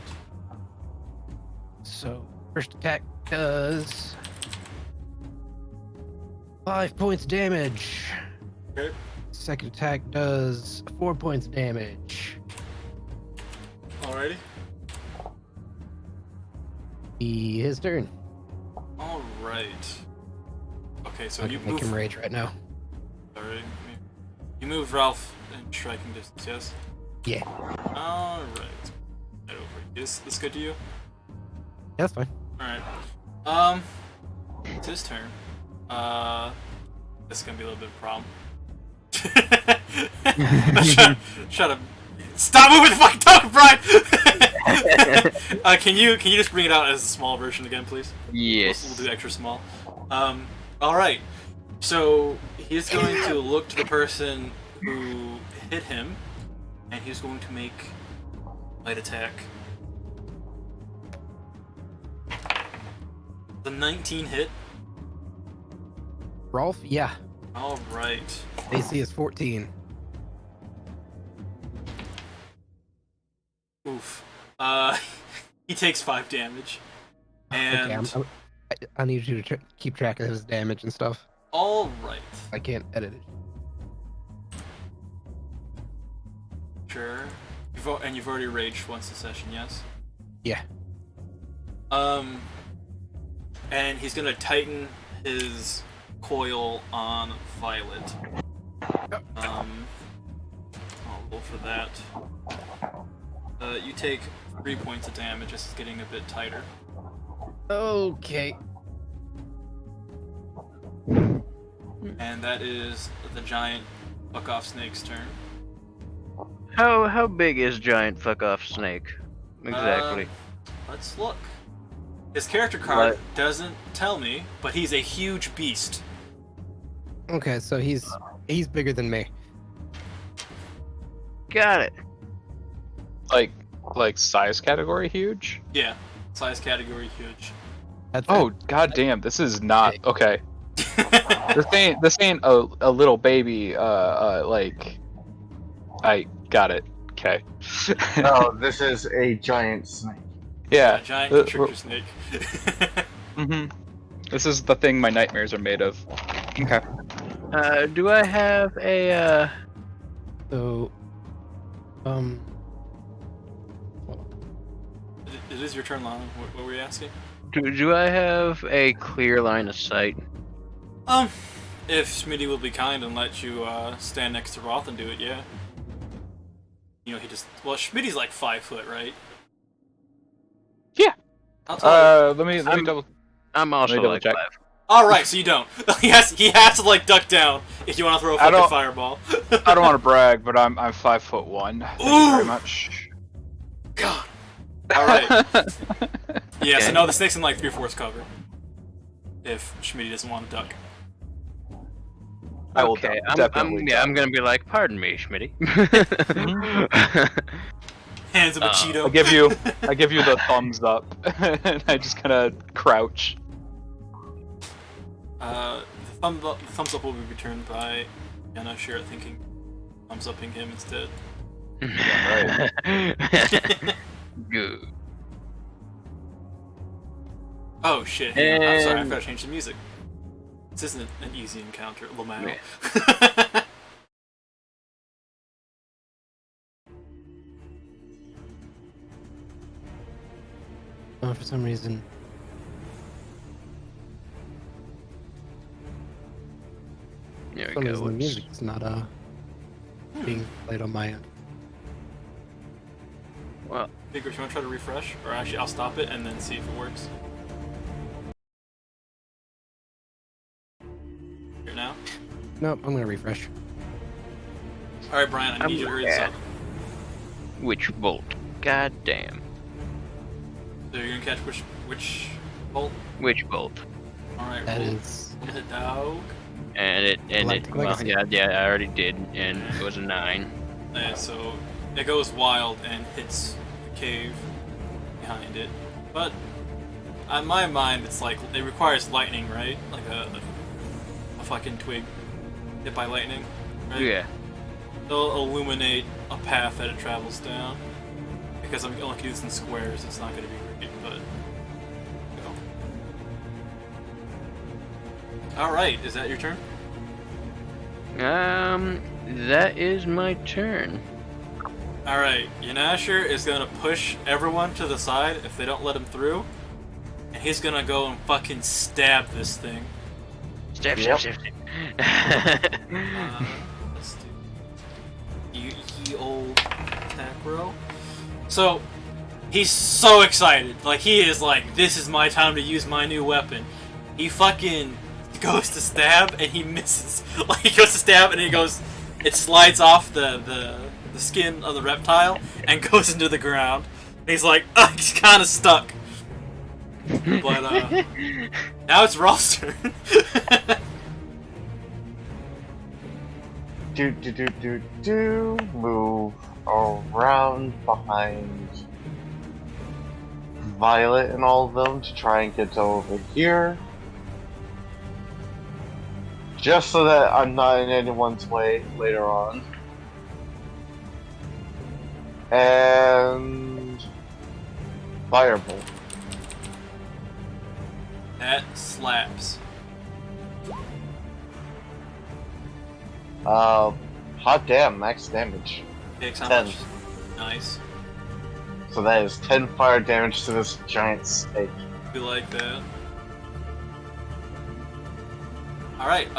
So first attack does 5 points damage. Okay. Second attack does 4 points damage. Alrighty. His turn. Alright. Okay, so I you can make move. him rage right now. Alright. You move Ralph in striking distance, yes? Yeah, Alright. Right over. Is this good to you? that's fine. Alright. It's his turn. This is gonna be a little bit of a problem. Shut up. Stop moving the fucking token, Brian! Can you just bring it out as a small version again, please? Yes. We'll do extra small. Alright. So, he's going to look to the person who hit him, and he's going to make light attack. The 19 hit. Rolf, yeah. Alright. AC is 14. Oof. He takes 5 damage. Okay, And I need you to keep track of his damage and stuff. alright. I can't edit it. Sure. You've already raged once a session, yes? Yeah. And he's gonna tighten his coil on Violet. I'll roll for that. You take 3 points of damage. This is getting a bit tighter. Okay. And that is the giant fuck off snake's turn. How big is giant fuck off snake? Exactly. Let's look. His character card What? doesn't tell me, but he's a huge beast. Okay, so he's bigger than me. Got it. Like size category huge? Yeah, size category huge. That's Oh god damn, this is not okay. This ain't a little baby like I got it. Okay. No, this is a giant snake. Yeah. Giant uh, constrictor snake. Mhm. This is the thing my nightmares are made of. Okay. Do I have a So, It is your turn, Lana. What were you asking? do I have a clear line of sight? If Schmitty will be kind and let you stand next to Roth and do it, yeah. You know, Schmitty's like 5 foot, right? Yeah. I'll tell you. Let me double. I'm also double like check. 5. All right, so you don't. he has to like duck down if you want to throw a I fucking don't- fireball. I don't want to brag, but I'm 5'1". Thank you Ooh! very much. God. All right. Yeah. So Okay. no, the snake's in like 3/4 cover. If Schmitty doesn't want to duck. I will Okay, definitely. I'm gonna be like, pardon me, Schmitty. Hands him a Cheeto. I give you the thumbs up, and I just kind of crouch. The thumbs up will be returned by Yana Shira thinking thumbs upping him instead. Good. Oh shit, hang on. I'm sorry, I And- forgot to change the music. This isn't an easy encounter, Lamau. for some reason, There for we some go. reason the Whoops. music is not being played on my end. Well, Vigor, you want to try to refresh? Or actually, I'll stop it and then see if it works. Here now? Nope, I'm gonna refresh. Alright, Brian, I need you to hurry this up. which bolt? God damn. So you're gonna catch which bolt? Which bolt? Alright, That roll. is Hit it, dog. And it Galactic well, Legacy. yeah, I already did, and it was a 9. Yeah, so it goes wild and hits the cave behind it. But on my mind, it's like it requires lightning, right? Like a fucking twig hit by lightning, right? Yeah. It'll illuminate a path that it travels down. Because I'm only gonna do this in squares, it's not gonna be great, but go. Alright, is that your turn? That is my turn. Alright, Yanasher is gonna push everyone to the side if they don't let him through. And he's gonna go and fucking stab this thing. Step, Yep. step, step. Let's do ye old attack roll. So he's so excited. Like he is like, this is my time to use my new weapon. He fucking goes to stab and he misses. Like he goes to stab and he goes it slides off the skin of the reptile and goes into the ground. And he's like, he's kind of stuck. But now it's Rolf's turn. Move around behind Violet and all of them to try and get over here. Just so that I'm not in anyone's way later on. And Firebolt. That slaps. Hot damn, max damage. Takes how 10. much? Nice. So that is 10 fire damage to this giant snake. We like that. Alright,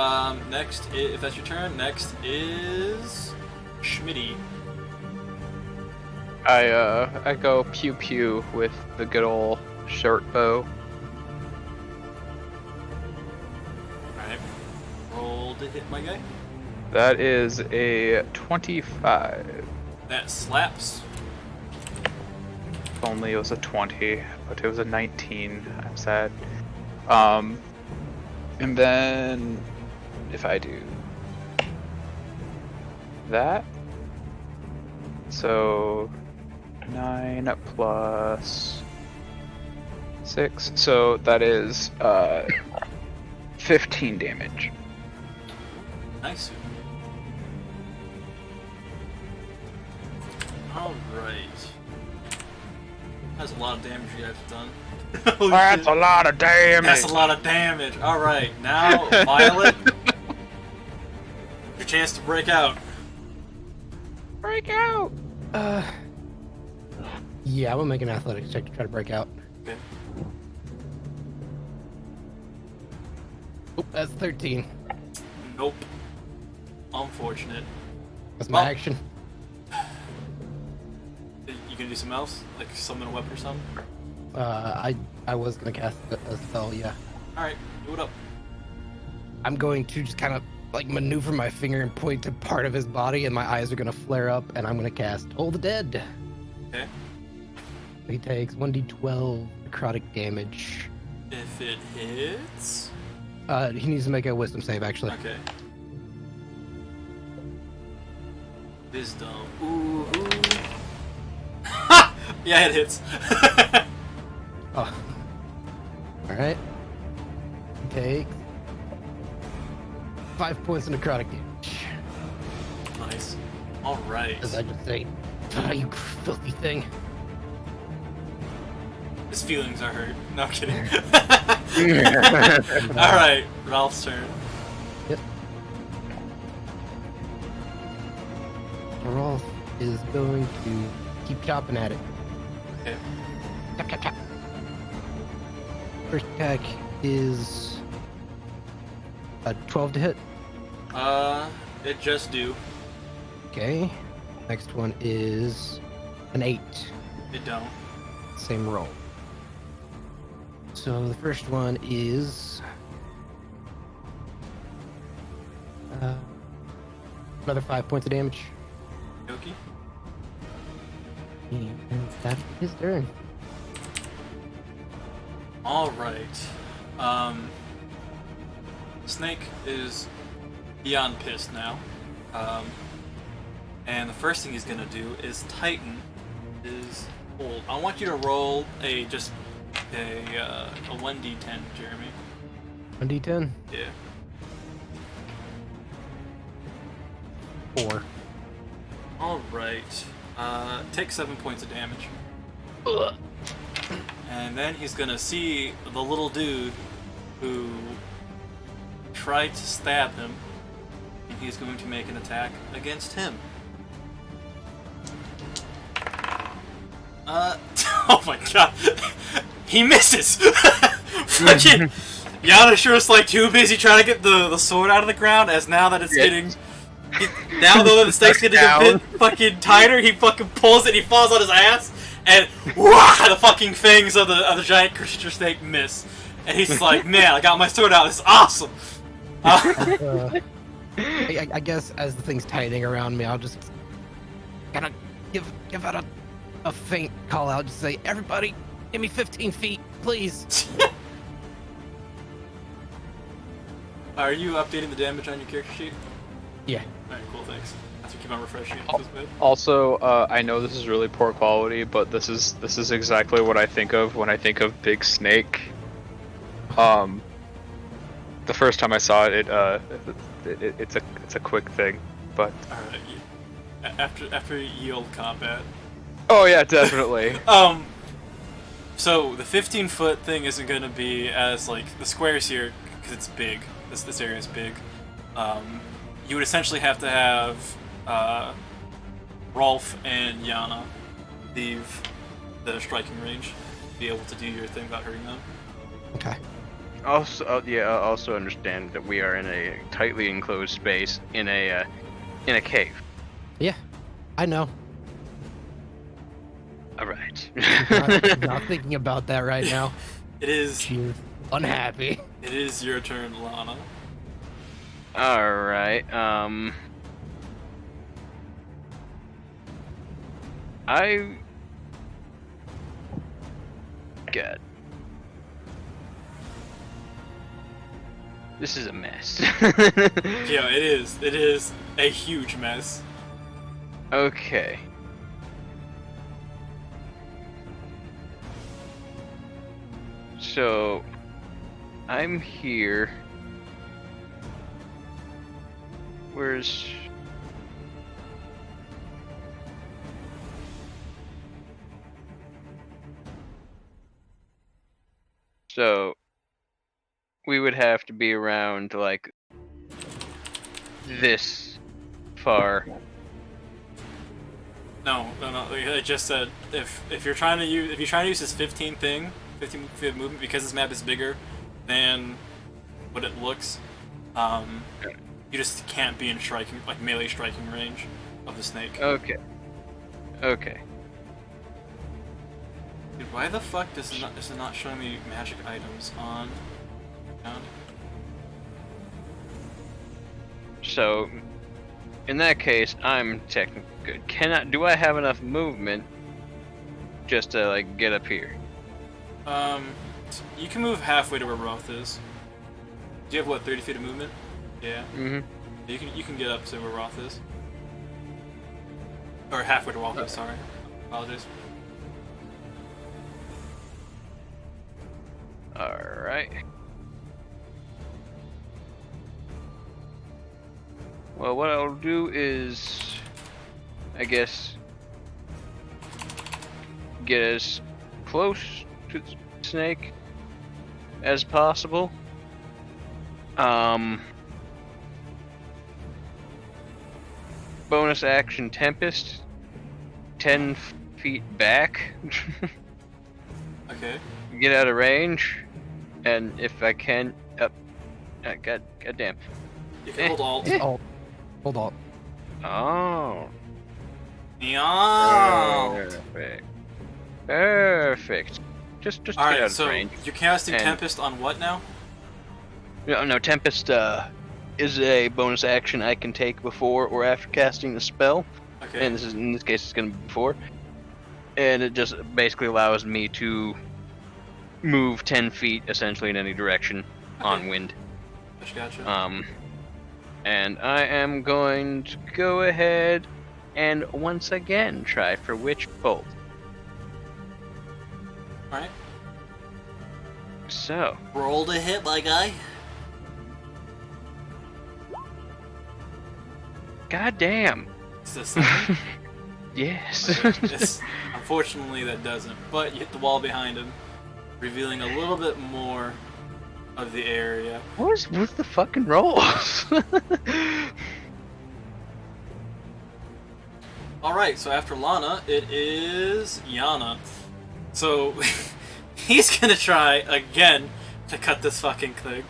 next, if that's your turn, next is Schmitty. I go pew pew with the good old short bow. Alright. Roll to hit my guy. That is a 25. That slaps. If only it was a 20, but it was a 19. I'm sad. And then if I do that, so 9 plus 6, so that is 15 damage. Nice. Alright. That's a lot of damage you guys have done. Holy That's shit. a lot of damage. That's a lot of damage. Alright, now Violet. Your chance to break out. Break out. Yeah, I'm gonna make an athletics check to try to break out. Okay. Oh, that's 13. Nope. Unfortunate. That's my Well- action. You can do something else? Like summon a weapon or something? I was gonna cast a spell, yeah. Alright, do it up. I'm going to just kind of like maneuver my finger and point to part of his body, and my eyes are gonna flare up, and I'm gonna cast Toll the Dead. Okay. He takes 1d12 necrotic damage. If it hits. He needs to make a wisdom save, actually. Okay. Wisdom. Ooh. Ha! Yeah, it hits. Oh. Alright. He takes 5 points of necrotic damage. Nice. Alright. As I just say, you filthy thing. His feelings are hurt. No, I'm kidding. Alright, Ralph's turn. Rolf is going to keep chopping at it. Okay. Chop, chop, chop. First attack is a 12 to hit. It just do. Okay. Next one is an 8. It don't. Same roll. So the first one is another 5 points of damage. Yoki? And that's his turn. Alright. Snake is beyond pissed now. And the first thing he's gonna do is Titan is hold. I want you to roll a 1d10, Jeremy. 1d10? Yeah. 4. Alright. Take 7 points of damage. And then he's gonna see the little dude who tried to stab him, and he's going to make an attack against him. Oh my god. He misses! Fucking Yana sure is like too busy trying to get the sword out of the ground, as now that it's getting... Now though that the snake's getting a bit fucking tighter, he fucking pulls it and he falls on his ass, and wah, the fucking fangs of the giant creature snake miss. And he's like, man, I got my sword out, this is awesome! I guess as the thing's tightening around me, I'll just kind of give out a faint call out. Just say, everybody, give me 15 feet, please. Are you updating the damage on your character sheet? Yeah. Alright, cool, thanks. I have to keep on refreshing it. Feels bad. Also, I know this is really poor quality, but this is exactly what I think of when I think of Big Snake. The first time I saw it, it's a quick thing, but Alright, after yield combat. oh yeah, definitely. So the 15-foot thing isn't going to be as like the squares here because it's big. This area is big. You would essentially have to have Rolf and Yana leave the striking range to be able to do your thing without hurting them. Okay. Also, also understand that we are in a tightly enclosed space in a cave. Yeah, I know. All right. Not thinking about that right now. It is. She's unhappy. It is your turn, Lana. All right. God. This is a mess. Yeah, it is. It is a huge mess. Okay. So, I'm here. Where's... So, we would have to be around, like, this far. No. Like I just said, if you're trying to use this 15 feet of movement, because this map is bigger than what it looks, you just can't be in melee striking range of the snake. Okay. Okay. Dude, why the fuck is it not showing me magic items on? So, in that case, I'm technically good. Do I have enough movement just to, like, get up here? You can move halfway to where Roth is. Do you have what, 30 feet of movement? Yeah. Mm-hmm. You can get up to where Roth is. Or halfway to Roth is, sorry. Apologies. Alright. Well, what I'll do is, I guess, get as close to the snake as possible. Bonus action Tempest, 10 feet back. Okay. Get out of range, and if I can, up. God damn. You can hold alt. Oh, hold on. Oh. Yeah. Perfect. Just get out Alright, of so range. you're casting And- Tempest on what now? No, Tempest is a bonus action I can take before or after casting the spell. Okay. And in this case, it's going to be before. And it just basically allows me to move 10 feet essentially in any direction on wind. Gotcha. And I am going to go ahead and once again try for Witch Bolt. Alright. So, Roll to hit, my guy. god damn. Is this something? Yes. Unfortunately, that doesn't. But you hit the wall behind him, revealing a little bit more of the area. What is with the fucking rolls? Alright, so after Lana, it is Yana. So, he's gonna try again to cut this fucking thing.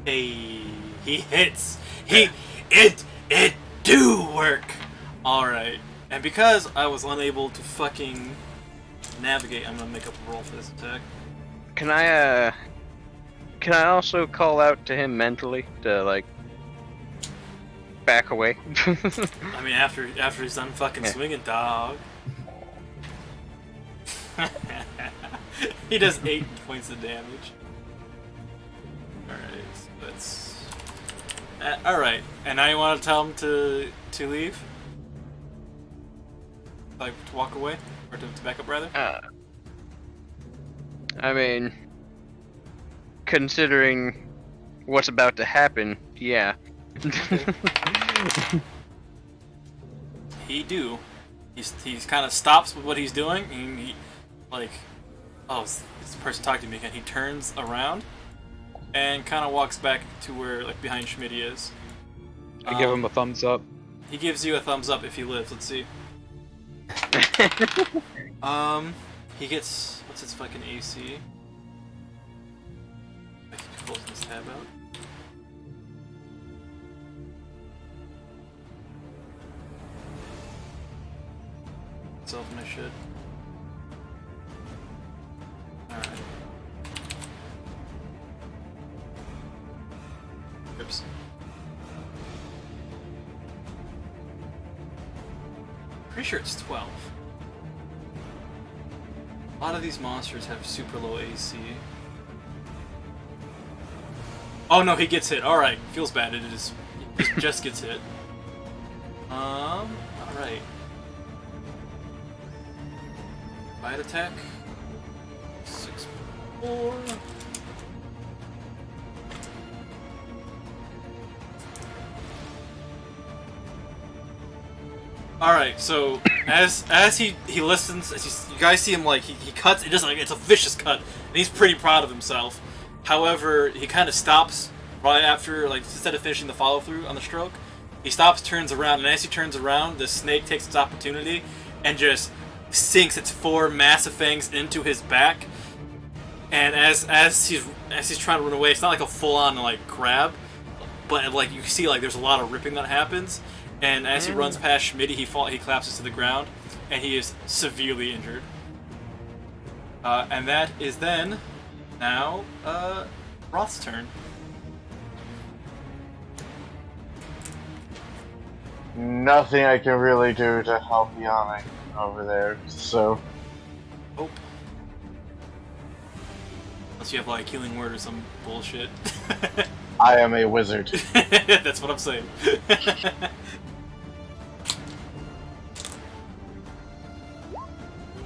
Hey, he hits. It do work. Alright. And because I was unable to fucking navigate, I'm gonna make up a roll for this attack. Can I Can I also call out to him mentally to like back away? I mean, after he's done fucking Yeah. swinging, dog. He does 8 points of damage. Alright, so that's... Alright, and now you want to tell him to leave? Like, to walk away? Or to back up, rather? I mean, considering what's about to happen, yeah. He's kind of stops with what he's doing, and he, like... Oh, this person talking to me again. He turns around and kind of walks back to where, like, behind Schmitty is. I give him a thumbs up. He gives you a thumbs up if he lives. Let's see. He gets... What's his fucking AC? I keep closing this tab out. Myself and I should. Alright. Oops. Pretty sure it's 12. A lot of these monsters have super low AC. Oh no, he gets hit. Alright, feels bad. It is. He just gets hit. Alright. Bite attack. 6-4. Alright, so as he listens, you guys see him like he cuts. It just like it's a vicious cut, and he's pretty proud of himself. However, he kind of stops right after, like, instead of finishing the follow through on the stroke, he stops, turns around, and as he turns around, the snake takes its opportunity and just sinks its 4 massive fangs into his back. And as he's trying to run away, it's not like a full on like grab, but like you see like there's a lot of ripping that happens. And as he runs past Schmitty, he collapses to the ground, and he is severely injured. And that is then now Roth's turn. Nothing I can really do to help Yannick over there, so... Hope. Unless you have like healing word or some bullshit. I am a wizard. That's what I'm saying.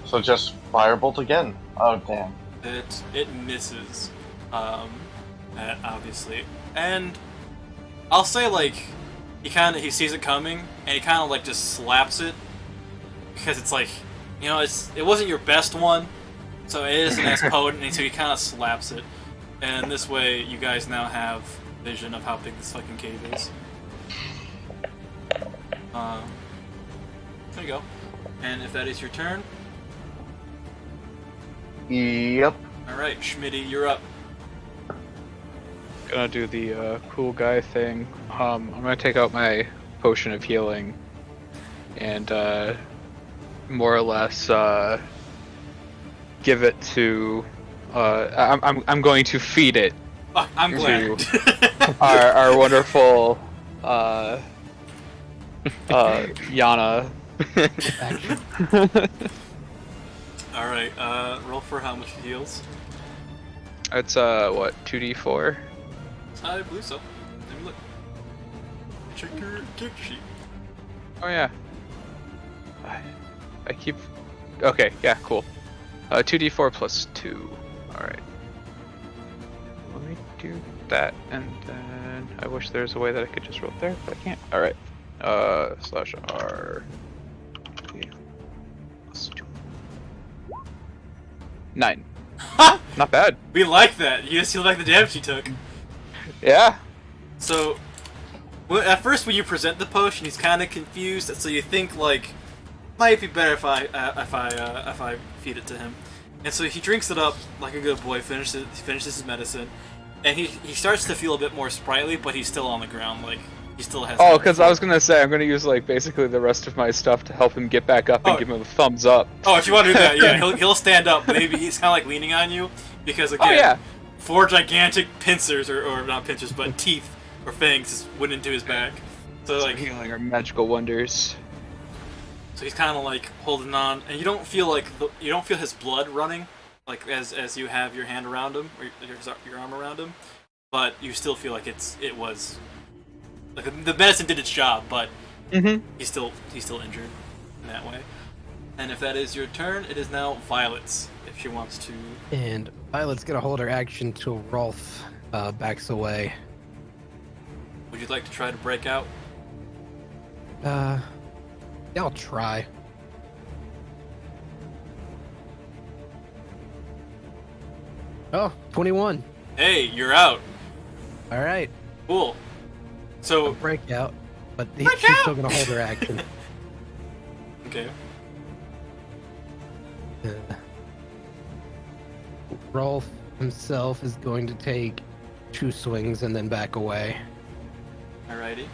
So just firebolt again. Oh damn. It misses, obviously, and I'll say like he sees it coming and he kind of like just slaps it because it's like, you know, it wasn't your best one, so it isn't as potent, and so he kind of slaps it, and this way you guys now have vision of how big this fucking cave is. There you go. And if that is your turn. Yep. Alright, Schmitty, you're up. Gonna do the cool guy thing. I'm gonna take out my potion of healing and more or less give it to. I'm going to feed it Fuck, I'm glad. our wonderful Yana. Alright, roll for how much it heals. It's what, 2d4? I believe so. Let me look. Check your character sheet. Oh yeah. I keep. Okay, yeah, cool. 2d4 plus 2. Alright. Let me do that, and then I wish there was a way that I could just roll there, but I can't. Alright. Slash R. Plus 2. 9. Ha! Not bad. We like that. You just like the damage you took. Yeah. So, at first when you present the potion, he's kind of confused. So you think like, might be better if I feed it to him. And so he drinks it up like a good boy. Finishes his medicine, and he starts to feel a bit more sprightly, but he's still on the ground. Like he still has. Oh, because I was gonna say I'm gonna use like basically the rest of my stuff to help him get back up and give him a thumbs up. Oh, if you want to do that, yeah, he'll stand up. But maybe he's kind of like leaning on you because again, 4 gigantic pincers, or not pincers, but teeth or fangs just went into his back. So like, healing our magical wonders. so he's kind of like holding on, and you don't feel like you don't feel his blood running, like as you have your hand around him or your arm around him, but you still feel like it was like the medicine did its job, but he's still injured in that way. And if that is your turn, it is now Violet's. If she wants to. And Violet's gonna hold her action till Rolf backs away. Would you like to try to break out? Yeah, I'll try. Oh, 21. Hey, you're out. All right, Cool. So, breakout, but she's Breakout! still gonna hold her action. okay. Rolf himself is going to take 2 swings and then back away. Alrighty.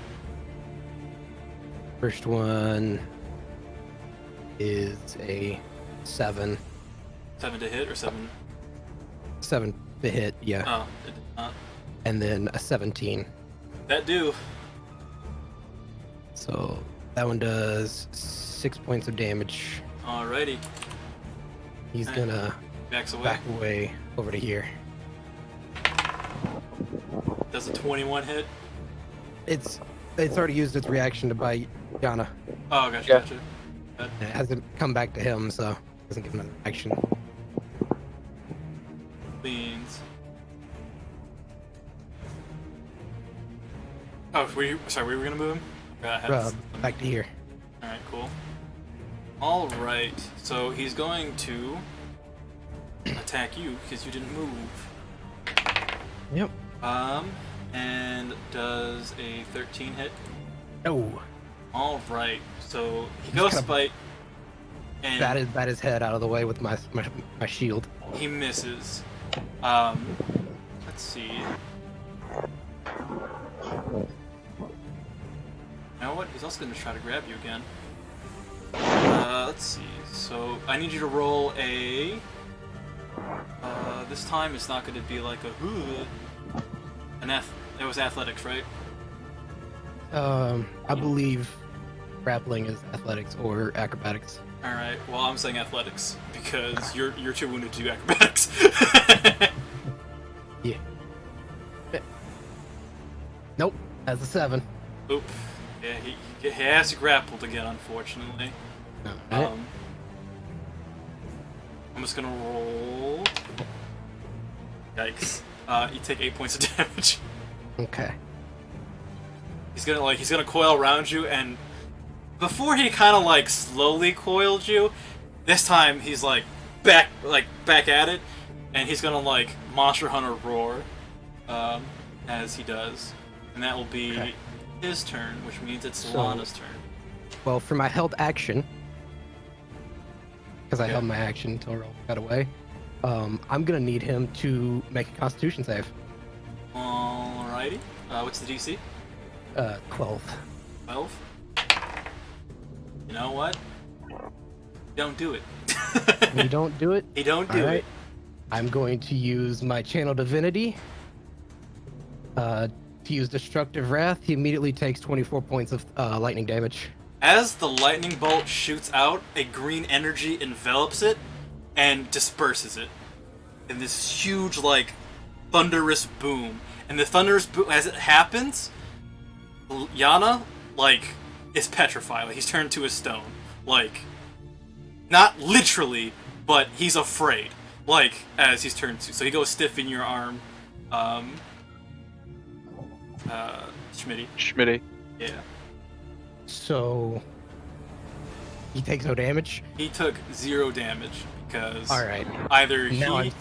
First one is a 7. 7 to hit or 7? 7 to hit, yeah. Oh, it did not. And then a 17. That do. So that one does 6 points of damage. Alrighty. He's Alright. gonna Backs away. back away over to here. Does a 21 hit? It's already used its reaction to bite Yana. Oh, gotcha, Yeah. gotcha. And it hasn't come back to him, so doesn't give him an action. Beans. Oh, were you gonna move him? I had Back to here. Alright, cool. Alright, so he's going to attack you because you didn't move. Yep. And does a 13 hit? Oh, Alright, so he goes to kinda bite, and bat his head out of the way with my shield. he misses. Let's see. You know what? He's also going to try to grab you again. Let's see. So I need you to roll a. This time it's not going to be like it was athletics, right? I believe grappling is athletics or acrobatics. All right. Well, I'm saying athletics because you're too wounded to do acrobatics. Yeah. Nope, that's a 7. Oop. Yeah, he has grappled again, unfortunately. Alright. I'm just gonna roll. Yikes. You take 8 points of damage. Okay. He's gonna coil around you, and before he kind of like slowly coiled you, this time he's like back at it, and he's gonna like Monster Hunter roar, as he does, and that will be Okay. his turn, which means it's So- Lana's turn. Well, for my held action, because I Okay. held my action until Rolf got away, I'm gonna need him to make a Constitution save. Alrighty. What's the DC? 12. 12. You know what? Don't do it. If you don't do it, He don't do alright, it. I'm going to use my Channel Divinity. To use Destructive Wrath, he immediately takes 24 points of lightning damage. As the lightning bolt shoots out, a green energy envelops it and disperses it in this huge, like, thunderous boom. And the thunderous boom, as it happens, Yana, like, is petrified. Like, he's turned to a stone. Like, not literally, but he's afraid. Like, as he's turned to. So he goes stiff in your arm. Schmitty. Schmitty. Yeah. So he takes no damage. He took 0 damage because Alright. either Now he,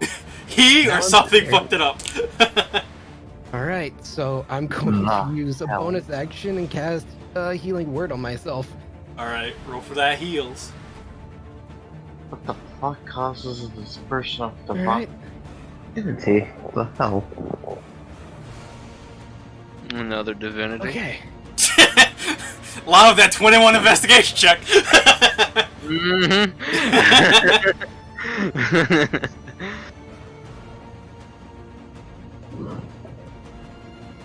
I'm he now or I'm something scared. fucked it up. Alright, so I'm going Nah, to use a hell. bonus action and cast Healing Word on myself. Alright, roll for that heals. What the fuck causes a dispersion of the Alright. Divinity? What the hell? Another divinity. Okay. Love that 21 investigation check. Mm-hmm.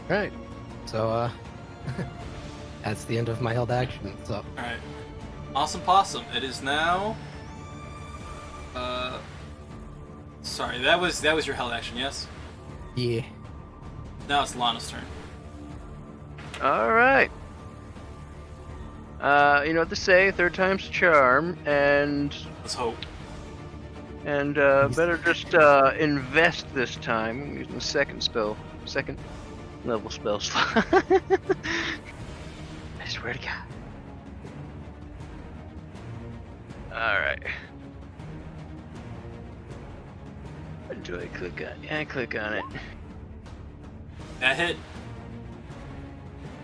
Right. So, that's the end of my held action. So, Alright. Awesome Possum. It is now. Sorry, that was your held action, yes? yeah. Now it's Lana's turn. All right. You know what to say. Third time's a charm, and Let's hope. better just invest this time. I'm using the second level spell slot. I swear to God. All right. What do I click on? Yeah, I click on it. That hit.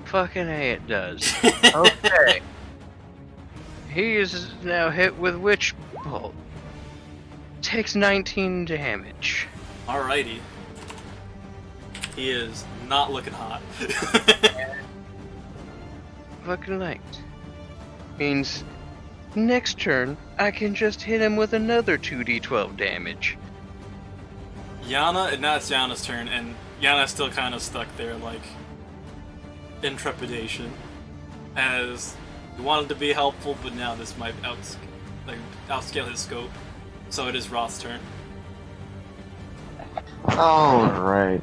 Fucking A, it does. Okay. He is now hit with Witch Bolt. Takes 19 damage. Alrighty. He is not looking hot. Fucking light. Means next turn I can just hit him with another 2d12 damage. Yana, and now it's Yana's turn, and Yana's still kind of stuck there, like, in trepidation, as he wanted to be helpful, but now this might outscale his scope. So it is Roth's turn. Alright.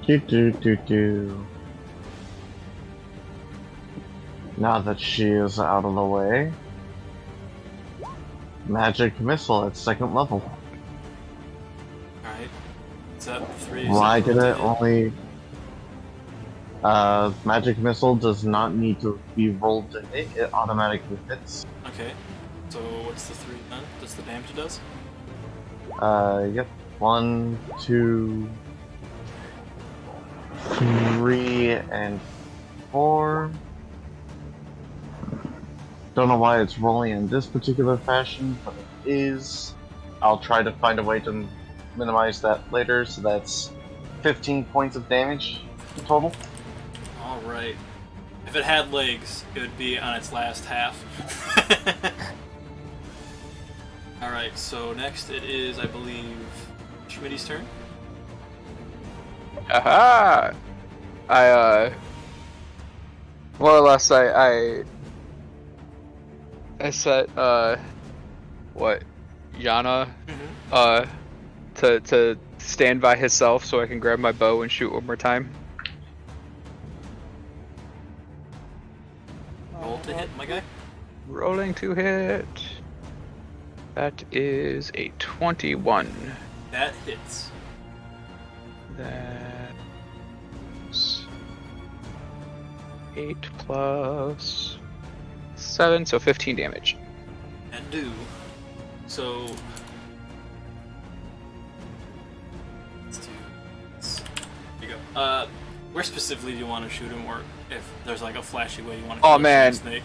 Do. Now that she is out of the way, Magic Missile at 2nd level. Alright. Is that 3? Why did it only... Magic Missile does not need to be rolled to hit, it automatically hits. Okay. So what's the 3 then? Just the damage it does? Yep. 1, 2, 3, and 4. Don't know why it's rolling in this particular fashion, but it is. I'll try to find a way to minimize that later, so that's 15 points of damage in total. Alright. If it had legs, it would be on its last half. Alright, so next it is, I believe, Schmitty's turn. Aha! More or less, I set, Yana, to stand by himself so I can grab my bow and shoot one more time. Roll to hit, my guy. Rolling to hit. That is a 21. That hits. That's 8 plus 7, so 15 damage. And do. So. Let's do this. Here you go. Where specifically do you want to shoot him, or if there's like a flashy way you want to Oh, kill man. a snake?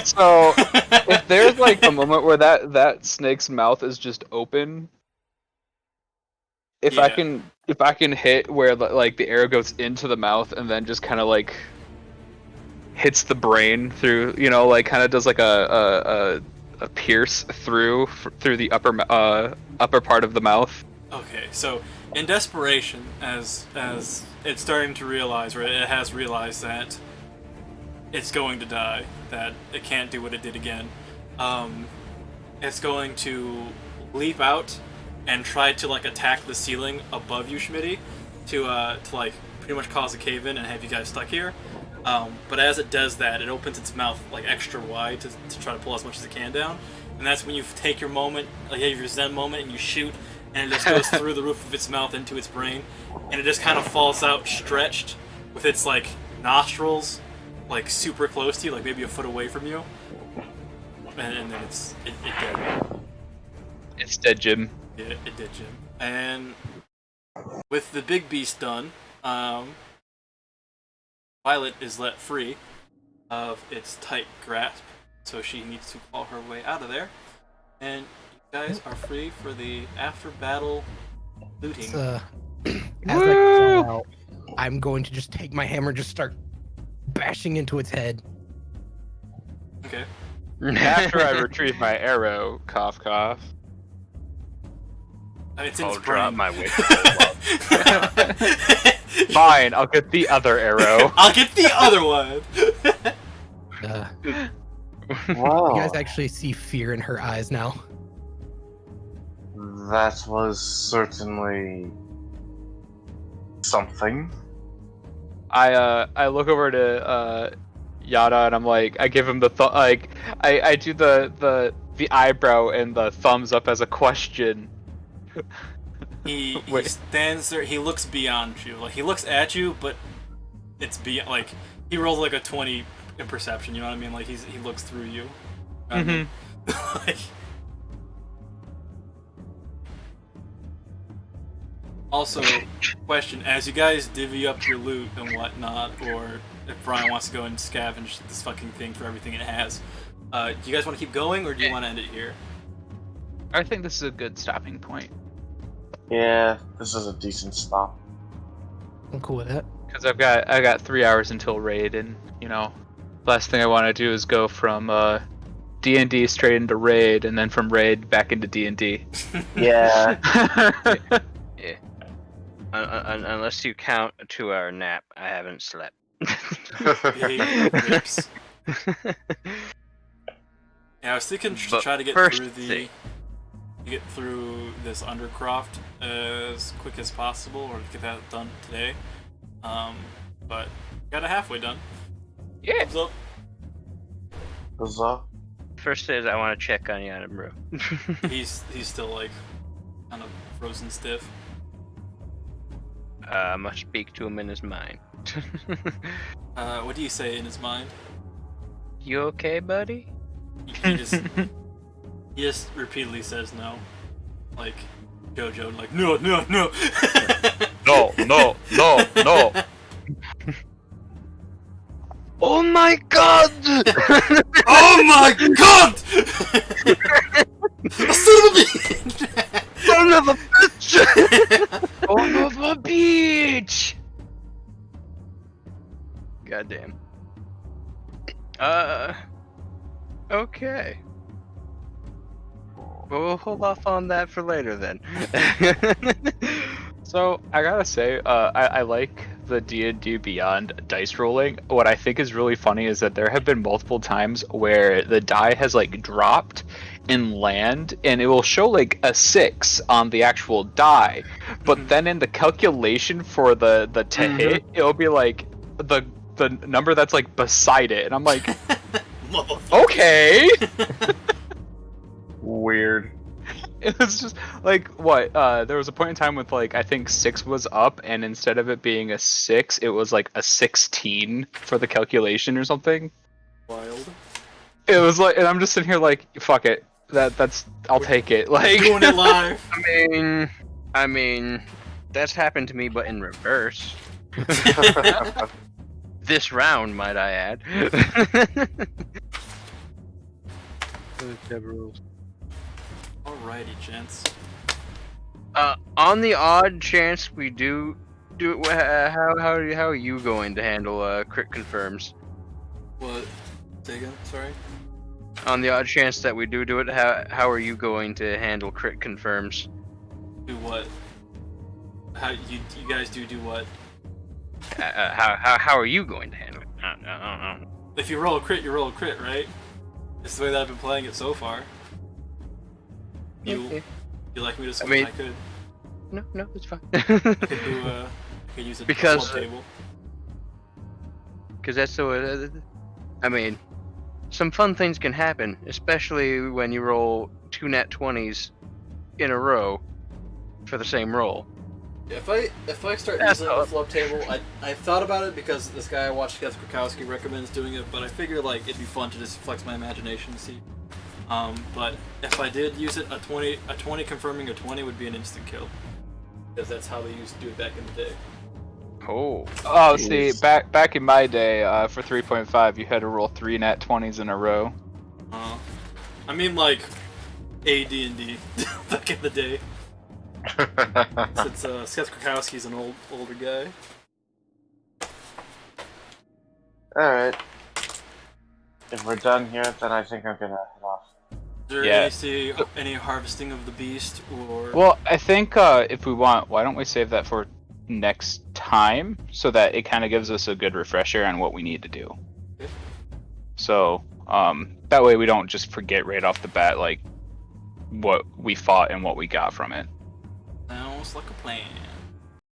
So, if there's like a moment where that snake's mouth is just open, if I can hit where like the arrow goes into the mouth and then just kind of like hits the brain through, like kind of does like a pierce through the upper part of the mouth. Okay, so in desperation, as it's starting to realize, or it has realized that it's going to die, that it can't do what it did again, it's going to leap out and try to like attack the ceiling above you, Schmitty, to like pretty much cause a cave-in and have you guys stuck here. But as it does that, it opens its mouth like extra wide to try to pull as much as it can down, and that's when you take your moment, like you have your Zen moment, and you shoot, and it just goes through the roof of its mouth into its brain, and it just kind of falls out stretched with its like nostrils like super close to you, like maybe a foot away from you, and then it dead. It's dead, Jim. Yeah, it did, Jim. And with the big beast done, Violet is let free of its tight grasp, so she needs to claw her way out of there. And you guys are free for the after-battle looting. As I call out, I'm going to just take my hammer and just start bashing into its head. Okay. After I retrieve my arrow, cough cough. It's in I'll its drop brain. my witch. Fine, I'll get the other arrow. I'll get the other one. Wow. You guys actually see fear in her eyes now. That was certainly something. I look over to Yada and I'm like, I give him the I do the eyebrow and the thumbs up as a question. He Wait. stands there. He looks beyond you. Like he looks at you, but it's beyond. Like he rolls like a 20 in perception. You know what I mean? Like he looks through you. I mean, like, also, question: as you guys divvy up your loot and whatnot, or if Brian wants to go and scavenge this fucking thing for everything it has, do you guys want to keep going or do you want to end it here? I think this is a good stopping point. Yeah, this is a decent stop. I'm cool with that. Because I got 3 hours until raid, and you know, last thing I want to do is go from D&D straight into raid, and then from raid back into D&D. Yeah. Yeah. Unless you count a 2-hour nap, I haven't slept. Big rips. Yeah, I was thinking to But try to get first through thing- this Undercroft as quick as possible, or get that done today. But got it halfway done. Yeah. Thumbs up. Huzzah. First is I want to check on Yanabro. He's still like kind of frozen stiff. I must speak to him in his mind. What do you say in his mind? You okay, buddy? He just repeatedly says no, like JoJo, like no. No. Oh my god! Oh my god! Son of a bitch! Son of a bitch! Son of a bitch! Goddamn. Okay. We'll hold off on that for later then. So I gotta say, I like the D&D Beyond dice rolling. What I think is really funny is that there have been multiple times where the die has like dropped and land, and it will show like a 6 on the actual die, but then in the calculation for the to hit, it'll be like the number that's like beside it, and I'm like, Motherfucker. okay. Weird. It was just like what? There was a point in time with like I think 6 was up, and instead of it being a 6, it was like a 16 for the calculation or something. Wild. It was like, and I'm just sitting here like, fuck it. That's I'll take it. Like Doing it live. I mean, that's happened to me, but in reverse. This round, might I add. Alrighty, gents. On the odd chance we do it, how are you going to handle crit confirms? What? Say again? Sorry. On the odd chance that we do it, how are you going to handle crit confirms? Do what? How you guys do what? How are you going to handle it? I don't know. If you roll a crit, you roll a crit, right? It's the way that I've been playing it so far. Okay. You like me to switch? mean- I could. No, it's fine. I could do I could use a Because- swap table. Because that's so. I mean, some fun things can happen, especially when you roll 2 nat 20s in a row for the same roll. If I start That's using the up. flub table, I thought about it because this guy I watched, Seth Krakowski, recommends doing it, but I figured like it'd be fun to just flex my imagination and see. But if I did use it, a 20 confirming a 20 would be an instant kill, because that's how they used to do it back in the day. Oh. oh, see, back in my day, for 3.5, you had to roll 3 nat 20s in a row. I mean like AD&D back in the day. Since Seth Krakowski's an older guy. Alright. If we're done here, then I think I'm gonna head off. Is there Yeah. any harvesting of the beast or? Well, I think if we want, why don't we save that for next time so that it kind of gives us a good refresher on what we need to do. Okay. So that way we don't just forget right off the bat like what we fought and what we got from it. Sounds like a plan.